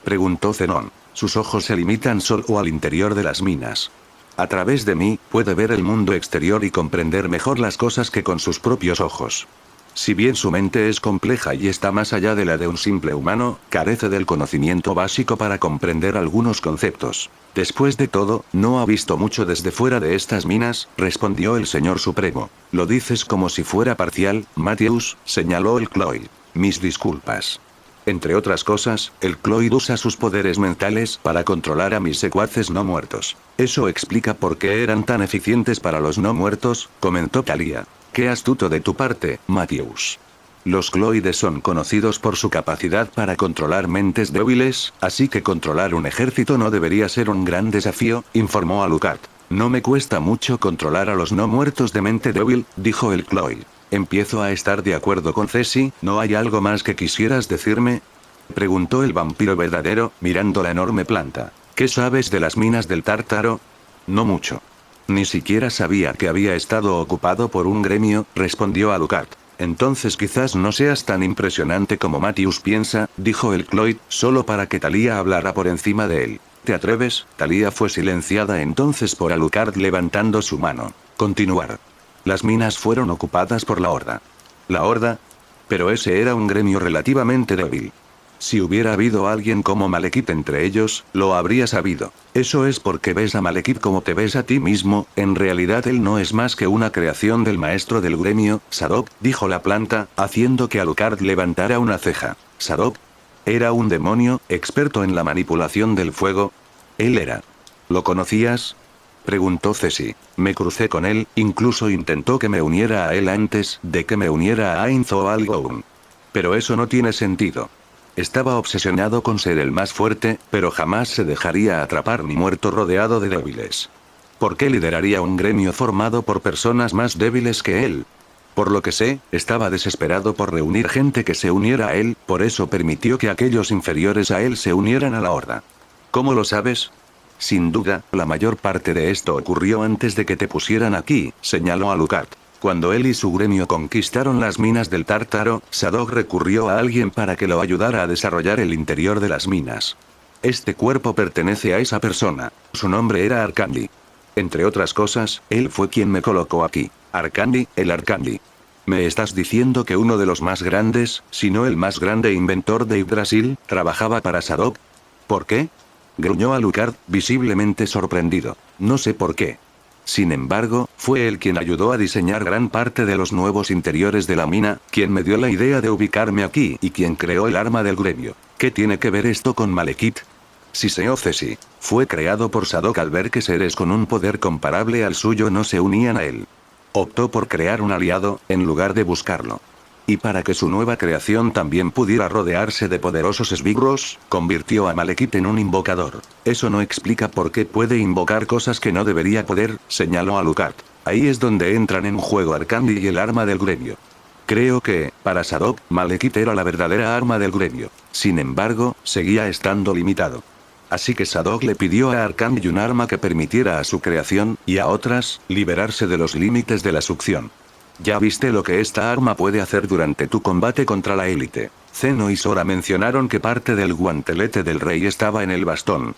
Preguntó Zenón. Sus ojos se limitan solo al interior de las minas. A través de mí, puede ver el mundo exterior y comprender mejor las cosas que con sus propios ojos. Si bien su mente es compleja y está más allá de la de un simple humano, carece del conocimiento básico para comprender algunos conceptos. Después de todo, no ha visto mucho desde fuera de estas minas, respondió el Señor Supremo. Lo dices como si fuera parcial, Matthews, señaló el Cloyd. Mis disculpas. Entre otras cosas, el Cloyd usa sus poderes mentales para controlar a mis secuaces no muertos. Eso explica por qué eran tan eficientes para los no muertos, comentó Talia. Qué astuto de tu parte, Matthews. Los cloides son conocidos por su capacidad para controlar mentes débiles, así que controlar un ejército no debería ser un gran desafío, informó Alucard. No me cuesta mucho controlar a los no muertos de mente débil, dijo el cloid. Empiezo a estar de acuerdo con Ceci, ¿no hay algo más que quisieras decirme? Preguntó el vampiro verdadero, mirando la enorme planta. ¿Qué sabes de las minas del Tártaro? No mucho. Ni siquiera sabía que había estado ocupado por un gremio, respondió Alucard. Entonces quizás no seas tan impresionante como Matthews piensa, dijo el cloid, solo para que Thalía hablara por encima de él. ¿Te atreves? Thalía fue silenciada entonces por Alucard levantando su mano. Continuar. Las minas fueron ocupadas por la Horda. ¿La Horda? Pero ese era un gremio relativamente débil. Si hubiera habido alguien como Malekith entre ellos, lo habría sabido. Eso es porque ves a Malekith como te ves a ti mismo, en realidad él no es más que una creación del maestro del gremio, Sadok, dijo la planta, haciendo que Alucard levantara una ceja. ¿Sadok? ¿Era un demonio, experto en la manipulación del fuego? Él era. ¿Lo conocías? Preguntó Ceci. Me crucé con él, incluso intentó que me uniera a él antes de que me uniera a Ainz o Algoun. Pero eso no tiene sentido. Estaba obsesionado con ser el más fuerte, pero jamás se dejaría atrapar ni muerto rodeado de débiles. ¿Por qué lideraría un gremio formado por personas más débiles que él? Por lo que sé, estaba desesperado por reunir gente que se uniera a él, por eso permitió que aquellos inferiores a él se unieran a la Horda. ¿Cómo lo sabes? Sin duda, la mayor parte de esto ocurrió antes de que te pusieran aquí, señaló Alucard. Cuando él y su gremio conquistaron las minas del Tártaro, Sadok recurrió a alguien para que lo ayudara a desarrollar el interior de las minas. Este cuerpo pertenece a esa persona. Su nombre era Arkandi. Entre otras cosas, él fue quien me colocó aquí. Arkandi, el Arkandi. ¿Me estás diciendo que uno de los más grandes, si no el más grande inventor de Yggdrasil, trabajaba para Sadok? ¿Por qué? Gruñó Alucard, visiblemente sorprendido. No sé por qué. Sin embargo, fue él quien ayudó a diseñar gran parte de los nuevos interiores de la mina, quien me dio la idea de ubicarme aquí y quien creó el arma del gremio. ¿Qué tiene que ver esto con Malekith? Siseo Ceci. Fue creado por Sadok al ver que seres con un poder comparable al suyo no se unían a él. Optó por crear un aliado, en lugar de buscarlo. Y para que su nueva creación también pudiera rodearse de poderosos esbirros, convirtió a Malekith en un invocador. Eso no explica por qué puede invocar cosas que no debería poder, señaló Alucard. Ahí es donde entran en juego Arkandi y el arma del gremio. Creo que, para Sadok, Malekith era la verdadera arma del gremio. Sin embargo, seguía estando limitado. Así que Sadok le pidió a Arkandi un arma que permitiera a su creación, y a otras, liberarse de los límites de la succión. Ya viste lo que esta arma puede hacer durante tu combate contra la élite. Zeno y Sora mencionaron que parte del guantelete del rey estaba en el bastón.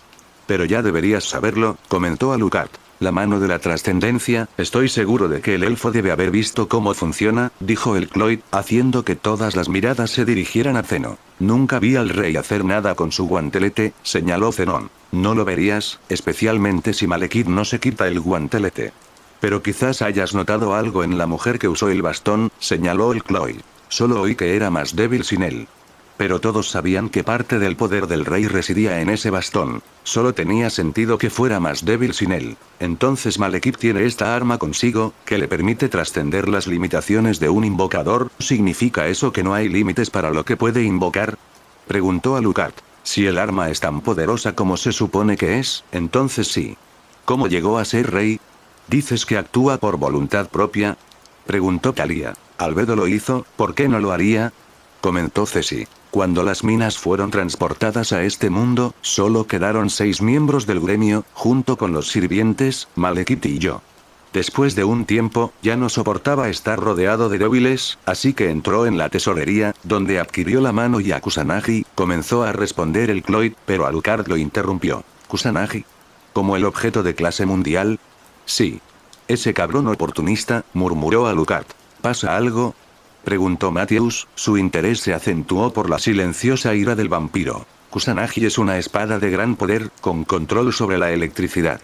Pero ya deberías saberlo, comentó Alucard. La mano de la trascendencia, estoy seguro de que el elfo debe haber visto cómo funciona, dijo el cloid, haciendo que todas las miradas se dirigieran a Zeno. Nunca vi al rey hacer nada con su guantelete, señaló Zenón. No lo verías, especialmente si Malekith no se quita el guantelete. Pero quizás hayas notado algo en la mujer que usó el bastón, señaló el cloid. Solo oí que era más débil sin él. Pero todos sabían que parte del poder del rey residía en ese bastón. Solo tenía sentido que fuera más débil sin él. Entonces Malekith tiene esta arma consigo, que le permite trascender las limitaciones de un invocador. ¿Significa eso que no hay límites para lo que puede invocar? Preguntó Alucard. Si el arma es tan poderosa como se supone que es, entonces sí. ¿Cómo llegó a ser rey? ¿Dices que actúa por voluntad propia? Preguntó Thalía. Albedo lo hizo, ¿por qué no lo haría? Comentó Ceci. Cuando las minas fueron transportadas a este mundo, solo quedaron 6 miembros del gremio, junto con los sirvientes, Malekith y yo. Después de un tiempo, ya no soportaba estar rodeado de débiles, así que entró en la tesorería, donde adquirió la mano y a Kusanagi, comenzó a responder el cloid, pero Alucard lo interrumpió. ¿Kusanagi? ¿Como el objeto de clase mundial? Sí. Ese cabrón oportunista, murmuró Alucard. ¿Pasa algo? Preguntó Matthews, su interés se acentuó por la silenciosa ira del vampiro. Kusanagi es una espada de gran poder, con control sobre la electricidad.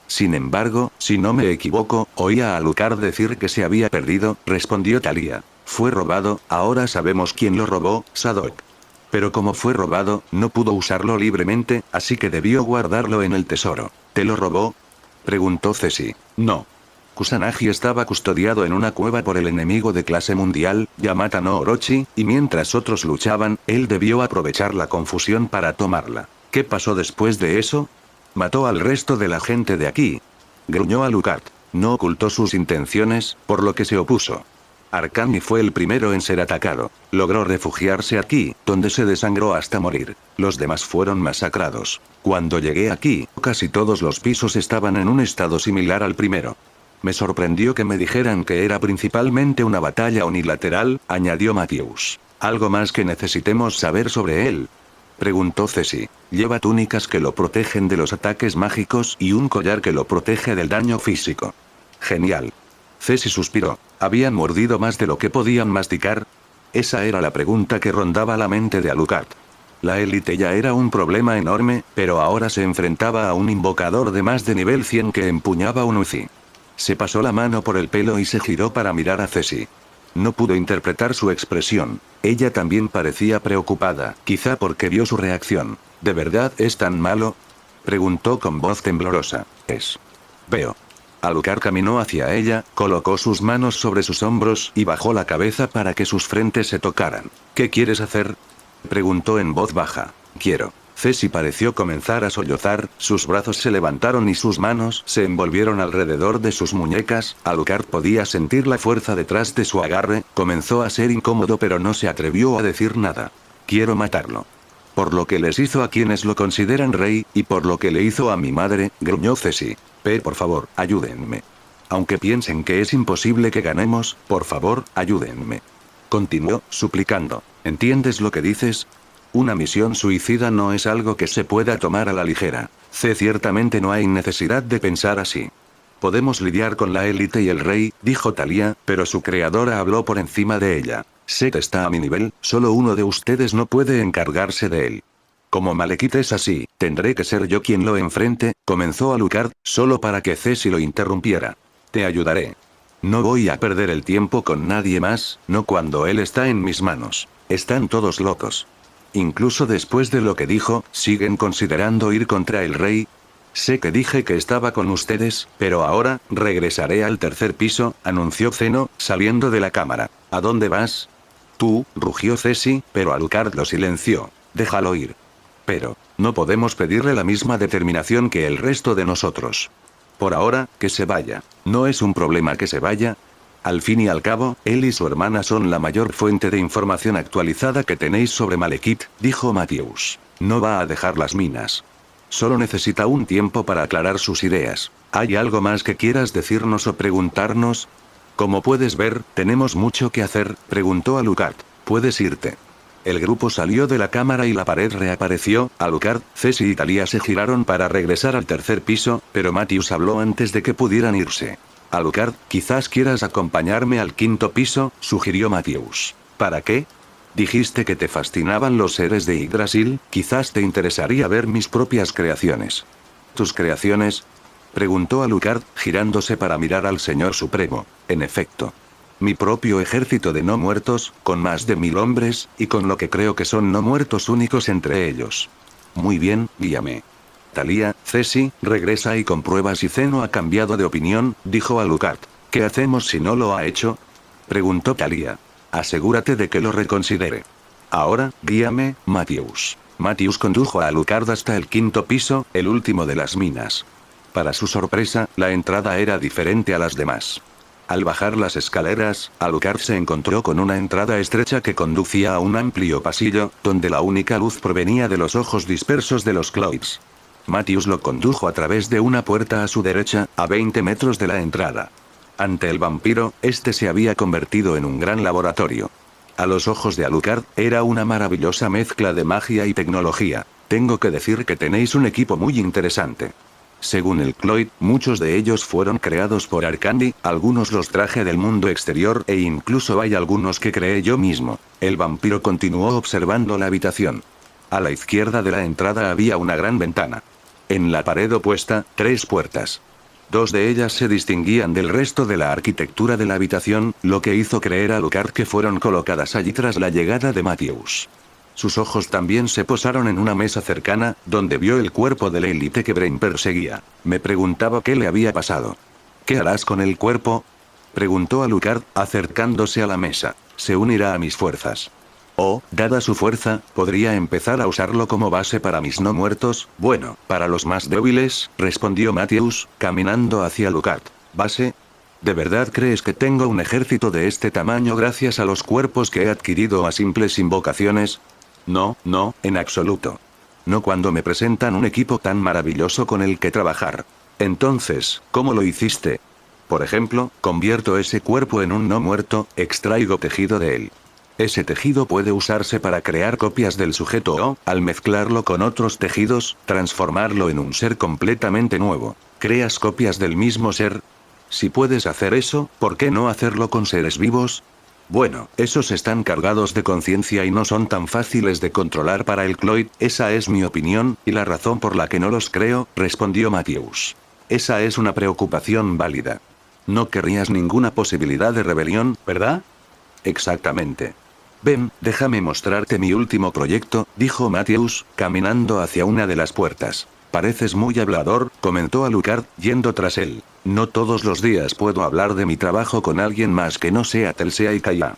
Sin embargo, si no me equivoco, oí a Alucard decir que se había perdido, respondió Thalía. Fue robado, ahora sabemos quién lo robó, Sadok. Pero como fue robado, no pudo usarlo libremente, así que debió guardarlo en el tesoro. ¿Te lo robó? Preguntó Ceci. No. Kusanagi estaba custodiado en una cueva por el enemigo de clase mundial, Yamata no Orochi, y mientras otros luchaban, él debió aprovechar la confusión para tomarla. ¿Qué pasó después de eso? Mató al resto de la gente de aquí. Gruñó Alucard. No ocultó sus intenciones, por lo que se opuso. Arcani fue el primero en ser atacado. Logró refugiarse aquí, donde se desangró hasta morir. Los demás fueron masacrados. Cuando llegué aquí, casi todos los pisos estaban en un estado similar al primero. Me sorprendió que me dijeran que era principalmente una batalla unilateral, añadió Matthews. ¿Algo más que necesitemos saber sobre él?, preguntó Ceci. Lleva túnicas que lo protegen de los ataques mágicos y un collar que lo protege del daño físico. Genial. Ceci suspiró. ¿Habían mordido más de lo que podían masticar? Esa era la pregunta que rondaba la mente de Alucard. La élite ya era un problema enorme, pero ahora se enfrentaba a un invocador de más de nivel 100 que empuñaba un Uzi. Se pasó la mano por el pelo y se giró para mirar a Ceci. No pudo interpretar su expresión. Ella también parecía preocupada, quizá porque vio su reacción. ¿De verdad es tan malo?, preguntó con voz temblorosa. Veo. Alucard caminó hacia ella, colocó sus manos sobre sus hombros y bajó la cabeza para que sus frentes se tocaran. ¿Qué quieres hacer?, preguntó en voz baja. Quiero. Ceci pareció comenzar a sollozar, sus brazos se levantaron y sus manos se envolvieron alrededor de sus muñecas. Alucard podía sentir la fuerza detrás de su agarre, comenzó a ser incómodo pero no se atrevió a decir nada. Quiero matarlo. Por lo que les hizo a quienes lo consideran rey, y por lo que le hizo a mi madre, gruñó Ceci. Por favor, ayúdenme. Aunque piensen que es imposible que ganemos, por favor, ayúdenme. Continuó, suplicando. ¿Entiendes lo que dices? Una misión suicida no es algo que se pueda tomar a la ligera. Ciertamente no hay necesidad de pensar así. Podemos lidiar con la élite y el rey, dijo Thalía, pero su creadora habló por encima de ella. Set está a mi nivel, solo uno de ustedes no puede encargarse de él. Como Malekith es así, tendré que ser yo quien lo enfrente, comenzó Alucard, solo para que Ceci lo interrumpiera. Te ayudaré. No voy a perder el tiempo con nadie más, no cuando él está en mis manos. Están todos locos. Incluso después de lo que dijo, ¿siguen considerando ir contra el rey? Sé que dije que estaba con ustedes, pero ahora, regresaré al tercer piso, anunció Zeno, saliendo de la cámara. ¿A dónde vas? Tú, rugió Ceci, pero Alucard lo silenció. Déjalo ir. Pero, no podemos pedirle la misma determinación que el resto de nosotros. Por ahora, que se vaya. No es un problema que se vaya. Al fin y al cabo, él y su hermana son la mayor fuente de información actualizada que tenéis sobre Malekith, dijo Matthews. No va a dejar las minas. Solo necesita un tiempo para aclarar sus ideas. ¿Hay algo más que quieras decirnos o preguntarnos? Como puedes ver, tenemos mucho que hacer, preguntó Alucard. Puedes irte. El grupo salió de la cámara y la pared reapareció. Alucard, Ceci y Thalía se giraron para regresar al tercer piso, pero Matthews habló antes de que pudieran irse. Alucard, quizás quieras acompañarme al quinto piso, sugirió Matthews. ¿Para qué? Dijiste que te fascinaban los seres de Yggdrasil, quizás te interesaría ver mis propias creaciones. ¿Tus creaciones?, preguntó Alucard, girándose para mirar al Señor Supremo. En efecto. Mi propio ejército de no muertos, con más de 1000 hombres, y con lo que creo que son no muertos únicos entre ellos. Muy bien, guíame. Thalía, Ceci, regresa y comprueba si Zeno ha cambiado de opinión, dijo Alucard. ¿Qué hacemos si no lo ha hecho?, preguntó Thalía. Asegúrate de que lo reconsidere. Ahora, guíame, Matthews. Matthews condujo a Alucard hasta el quinto piso, el último de las minas. Para su sorpresa, la entrada era diferente a las demás. Al bajar las escaleras, Alucard se encontró con una entrada estrecha que conducía a un amplio pasillo, donde la única luz provenía de los ojos dispersos de los Cloyds. Matthews lo condujo a través de una puerta a su derecha, a 20 metros de la entrada. Ante el vampiro, este se había convertido en un gran laboratorio. A los ojos de Alucard, era una maravillosa mezcla de magia y tecnología. Tengo que decir que tenéis un equipo muy interesante. Según el Cloyd, muchos de ellos fueron creados por Arcandi, algunos los traje del mundo exterior e incluso hay algunos que creé yo mismo. El vampiro continuó observando la habitación. A la izquierda de la entrada había una gran ventana. En la pared opuesta, 3 puertas. 2 de ellas se distinguían del resto de la arquitectura de la habitación, lo que hizo creer a Alucard que fueron colocadas allí tras la llegada de Matthews. Sus ojos también se posaron en una mesa cercana, donde vio el cuerpo de la élite que Brain perseguía. Me preguntaba qué le había pasado. ¿Qué harás con el cuerpo? Preguntó Alucard, acercándose a la mesa. Se unirá a mis fuerzas. Oh, dada su fuerza, podría empezar a usarlo como base para mis no muertos. Bueno, para los más débiles, respondió Matthews, caminando hacia Alucard. ¿Base? ¿De verdad crees que tengo un ejército de este tamaño gracias a los cuerpos que he adquirido a simples invocaciones? No, no, en absoluto. No cuando me presentan un equipo tan maravilloso con el que trabajar. Entonces, ¿cómo lo hiciste? Por ejemplo, convierto ese cuerpo en un no muerto, extraigo tejido de él. Ese tejido puede usarse para crear copias del sujeto o, al mezclarlo con otros tejidos, transformarlo en un ser completamente nuevo. ¿Creas copias del mismo ser? Si puedes hacer eso, ¿por qué no hacerlo con seres vivos? Bueno, esos están cargados de conciencia y no son tan fáciles de controlar para el Cloyd, esa es mi opinión, y la razón por la que no los creo, respondió Matthews. Esa es una preocupación válida. No querrías ninguna posibilidad de rebelión, ¿verdad? Exactamente. Ven, déjame mostrarte mi último proyecto, dijo Matthews, caminando hacia una de las puertas. Pareces muy hablador, comentó Alucard, yendo tras él. No todos los días puedo hablar de mi trabajo con alguien más que no sea Telsia y Kaya.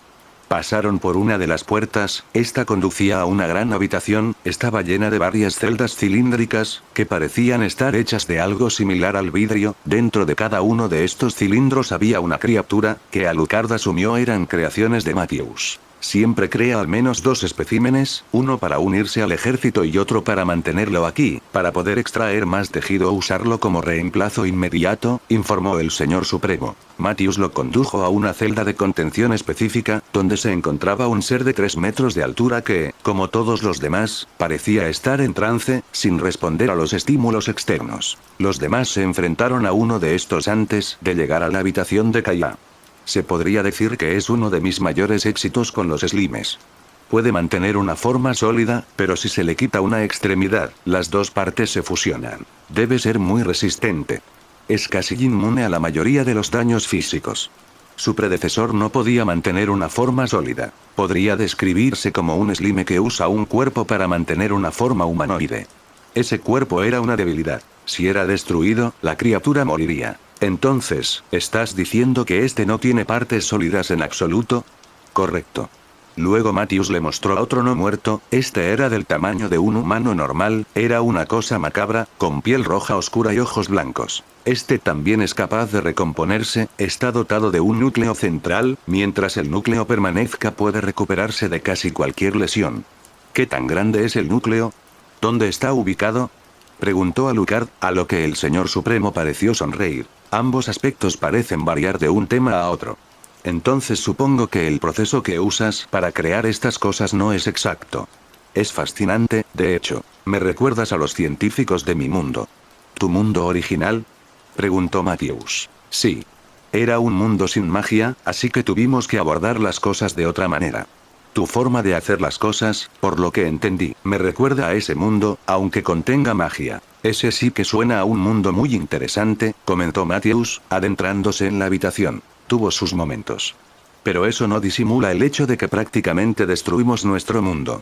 Pasaron por una de las puertas, esta conducía a una gran habitación, estaba llena de varias celdas cilíndricas, que parecían estar hechas de algo similar al vidrio, dentro de cada uno de estos cilindros había una criatura, que Alucard asumió eran creaciones de Matthews. Siempre crea al menos 2 especímenes, uno para unirse al ejército y otro para mantenerlo aquí, para poder extraer más tejido o usarlo como reemplazo inmediato, informó el señor supremo. Matthews lo condujo a una celda de contención específica, donde se encontraba un ser de 3 metros de altura que, como todos los demás, parecía estar en trance, sin responder a los estímulos externos. Los demás se enfrentaron a uno de estos antes de llegar a la habitación de Kaya. Se podría decir que es uno de mis mayores éxitos con los slimes. Puede mantener una forma sólida, pero si se le quita una extremidad, las dos partes se fusionan. Debe ser muy resistente. Es casi inmune a la mayoría de los daños físicos. Su predecesor no podía mantener una forma sólida. Podría describirse como un slime que usa un cuerpo para mantener una forma humanoide. Ese cuerpo era una debilidad. Si era destruido, la criatura moriría. Entonces, ¿estás diciendo que este no tiene partes sólidas en absoluto? Correcto. Luego Matthews le mostró a otro no muerto, este era del tamaño de un humano normal, era una cosa macabra, con piel roja oscura y ojos blancos. Este también es capaz de recomponerse, está dotado de un núcleo central, mientras el núcleo permanezca puede recuperarse de casi cualquier lesión. ¿Qué tan grande es el núcleo? ¿Dónde está ubicado? Preguntó Alucard, a lo que el señor supremo pareció sonreír. Ambos aspectos parecen variar de un tema a otro. Entonces supongo que el proceso que usas para crear estas cosas no es exacto. Es fascinante, de hecho. Me recuerdas a los científicos de mi mundo. ¿Tu mundo original? Preguntó Matthews. Sí. Era un mundo sin magia, así que tuvimos que abordar las cosas de otra manera. Tu forma de hacer las cosas, por lo que entendí, me recuerda a ese mundo, aunque contenga magia. Ese sí que suena a un mundo muy interesante, comentó Matthews, adentrándose en la habitación. Tuvo sus momentos. Pero eso no disimula el hecho de que prácticamente destruimos nuestro mundo.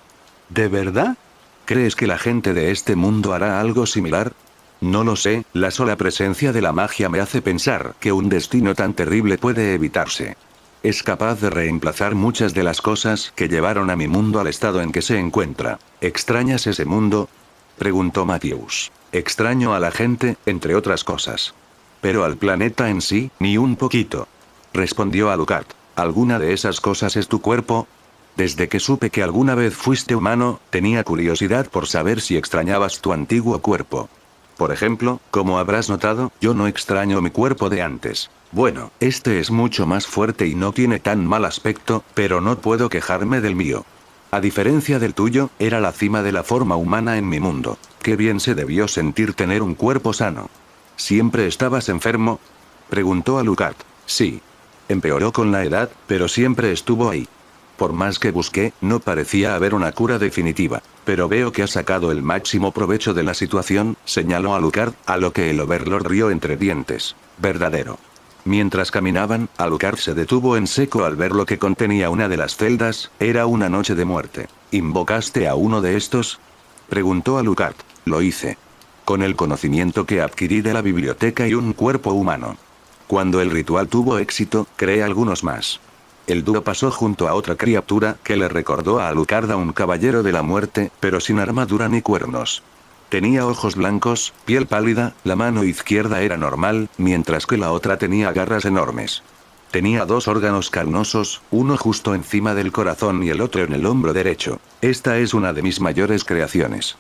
¿De verdad? ¿Crees que la gente de este mundo hará algo similar? No lo sé, la sola presencia de la magia me hace pensar que un destino tan terrible puede evitarse. Es capaz de reemplazar muchas de las cosas que llevaron a mi mundo al estado en que se encuentra. ¿Extrañas ese mundo? Preguntó Matthews. Extraño a la gente, entre otras cosas. Pero al planeta en sí, ni un poquito. Respondió Alucard. ¿Alguna de esas cosas es tu cuerpo? Desde que supe que alguna vez fuiste humano, tenía curiosidad por saber si extrañabas tu antiguo cuerpo. Por ejemplo, como habrás notado, yo no extraño mi cuerpo de antes. Bueno, este es mucho más fuerte y no tiene tan mal aspecto, pero no puedo quejarme del mío. A diferencia del tuyo, era la cima de la forma humana en mi mundo. Qué bien se debió sentir tener un cuerpo sano. ¿Siempre estabas enfermo? Preguntó Alucard. Sí. Empeoró con la edad, pero siempre estuvo ahí. Por más que busqué, no parecía haber una cura definitiva. Pero veo que has sacado el máximo provecho de la situación, señaló Alucard, a lo que el Overlord rió entre dientes. Verdadero. Mientras caminaban, Alucard se detuvo en seco al ver lo que contenía una de las celdas, era una noche de muerte. ¿Invocaste a uno de estos? Preguntó Alucard. Lo hice. Con el conocimiento que adquirí de la biblioteca y un cuerpo humano. Cuando el ritual tuvo éxito, creé algunos más. El dúo pasó junto a otra criatura que le recordó a Alucard a un caballero de la muerte, pero sin armadura ni cuernos. Tenía ojos blancos, piel pálida, la mano izquierda era normal, mientras que la otra tenía garras enormes. Tenía dos órganos carnosos, uno justo encima del corazón y el otro en el hombro derecho. Esta es una de mis mayores creaciones.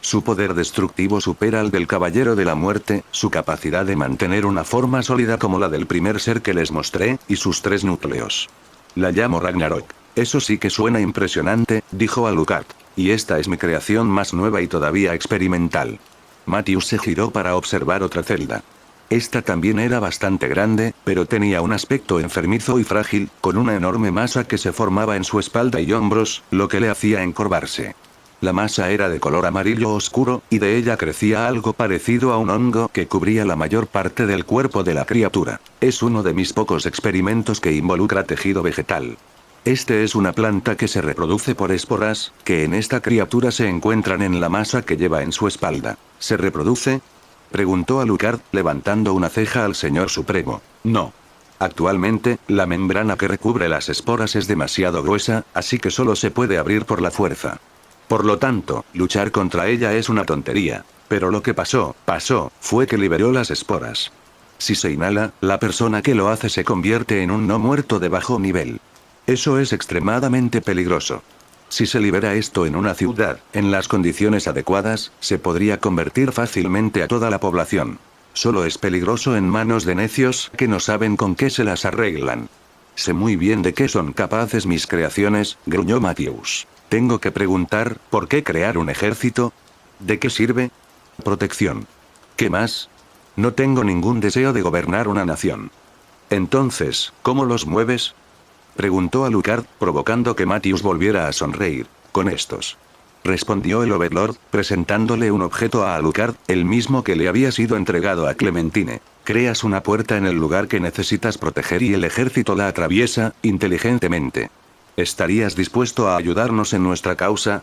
Su poder destructivo supera al del Caballero de la Muerte, su capacidad de mantener una forma sólida como la del primer ser que les mostré, y sus 3 núcleos. La llamo Ragnarok. Eso sí que suena impresionante, dijo Alucard. Y esta es mi creación más nueva y todavía experimental. Matthews se giró para observar otra celda. Esta también era bastante grande, pero tenía un aspecto enfermizo y frágil, con una enorme masa que se formaba en su espalda y hombros, lo que le hacía encorvarse. La masa era de color amarillo oscuro, y de ella crecía algo parecido a un hongo que cubría la mayor parte del cuerpo de la criatura. Es uno de mis pocos experimentos que involucra tejido vegetal. Este es una planta que se reproduce por esporas, que en esta criatura se encuentran en la masa que lleva en su espalda. ¿Se reproduce?, preguntó Alucard, levantando una ceja al Señor Supremo. No. Actualmente, la membrana que recubre las esporas es demasiado gruesa, así que solo se puede abrir por la fuerza. Por lo tanto, luchar contra ella es una tontería. Pero lo que pasó, fue que liberó las esporas. Si se inhala, la persona que lo hace se convierte en un no muerto de bajo nivel. Eso es extremadamente peligroso. Si se libera esto en una ciudad, en las condiciones adecuadas, se podría convertir fácilmente a toda la población. Solo es peligroso en manos de necios que no saben con qué se las arreglan. Sé muy bien de qué son capaces mis creaciones, gruñó Matthews. Tengo que preguntar, ¿por qué crear un ejército? ¿De qué sirve? Protección. ¿Qué más? No tengo ningún deseo de gobernar una nación. Entonces, ¿cómo los mueves?, preguntó Alucard, provocando que Matthews volviera a sonreír. Con estos. Respondió el Overlord, presentándole un objeto a Alucard, el mismo que le había sido entregado a Clementine. Creas una puerta en el lugar que necesitas proteger y el ejército la atraviesa, inteligentemente. ¿Estarías dispuesto a ayudarnos en nuestra causa?,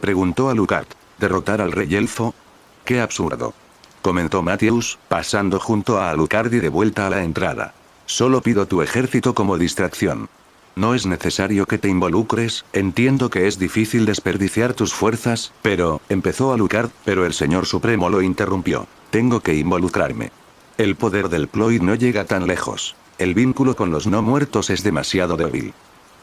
preguntó Alucard. ¿Derrotar al rey elfo? ¡Qué absurdo!, comentó Matthews, pasando junto a Alucard y de vuelta a la entrada. Solo pido tu ejército como distracción. No es necesario que te involucres, entiendo que es difícil desperdiciar tus fuerzas, pero, empezó Alucard, pero el Señor Supremo lo interrumpió. Tengo que involucrarme. El poder del Ploid no llega tan lejos. El vínculo con los no muertos es demasiado débil.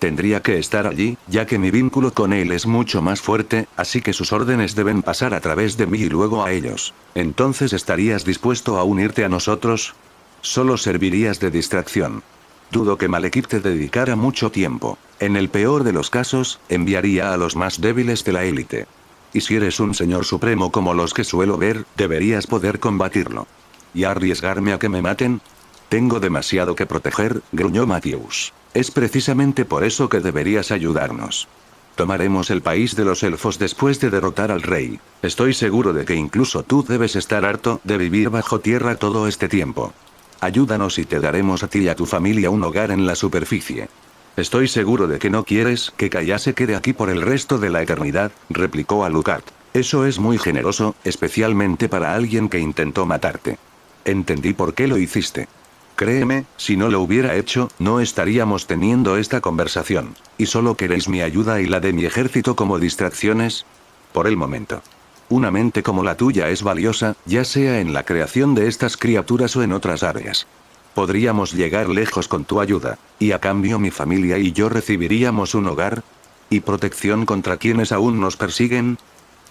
Tendría que estar allí, ya que mi vínculo con él es mucho más fuerte, así que sus órdenes deben pasar a través de mí y luego a ellos. Entonces, ¿estarías dispuesto a unirte a nosotros? Solo servirías de distracción. Dudo que Malekith te dedicara mucho tiempo. En el peor de los casos, enviaría a los más débiles de la élite. Y si eres un señor supremo como los que suelo ver, deberías poder combatirlo. ¿Y arriesgarme a que me maten? Tengo demasiado que proteger, gruñó Matthews. Es precisamente por eso que deberías ayudarnos. Tomaremos el país de los elfos después de derrotar al rey. Estoy seguro de que incluso tú debes estar harto de vivir bajo tierra todo este tiempo. Ayúdanos y te daremos a ti y a tu familia un hogar en la superficie. Estoy seguro de que no quieres que Kaya se quede aquí por el resto de la eternidad, replicó Alucard. Eso es muy generoso, especialmente para alguien que intentó matarte. Entendí por qué lo hiciste. Créeme, si no lo hubiera hecho, no estaríamos teniendo esta conversación. ¿Y solo queréis mi ayuda y la de mi ejército como distracciones? Por el momento. Una mente como la tuya es valiosa, ya sea en la creación de estas criaturas o en otras áreas. Podríamos llegar lejos con tu ayuda, y a cambio mi familia y yo recibiríamos un hogar y protección contra quienes aún nos persiguen.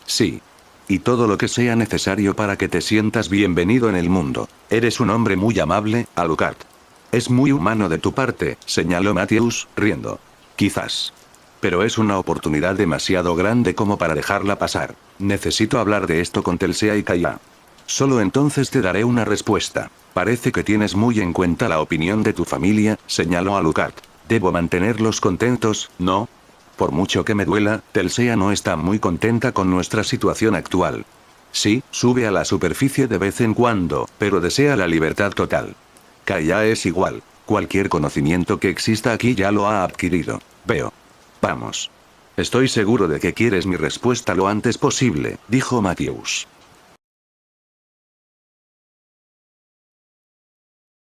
Sí. Y todo lo que sea necesario para que te sientas bienvenido en el mundo. Eres un hombre muy amable, Alucard. Es muy humano de tu parte, señaló Matthews, riendo. Quizás. Pero es una oportunidad demasiado grande como para dejarla pasar. Necesito hablar de esto con Telsia y Kaya. Solo entonces te daré una respuesta. Parece que tienes muy en cuenta la opinión de tu familia, señaló Alucard. Debo mantenerlos contentos, ¿no? Por mucho que me duela, Telsia no está muy contenta con nuestra situación actual. Sí, sube a la superficie de vez en cuando, pero desea la libertad total. Kaya es igual. Cualquier conocimiento que exista aquí ya lo ha adquirido. Veo. Vamos. Estoy seguro de que quieres mi respuesta lo antes posible, dijo Matthews.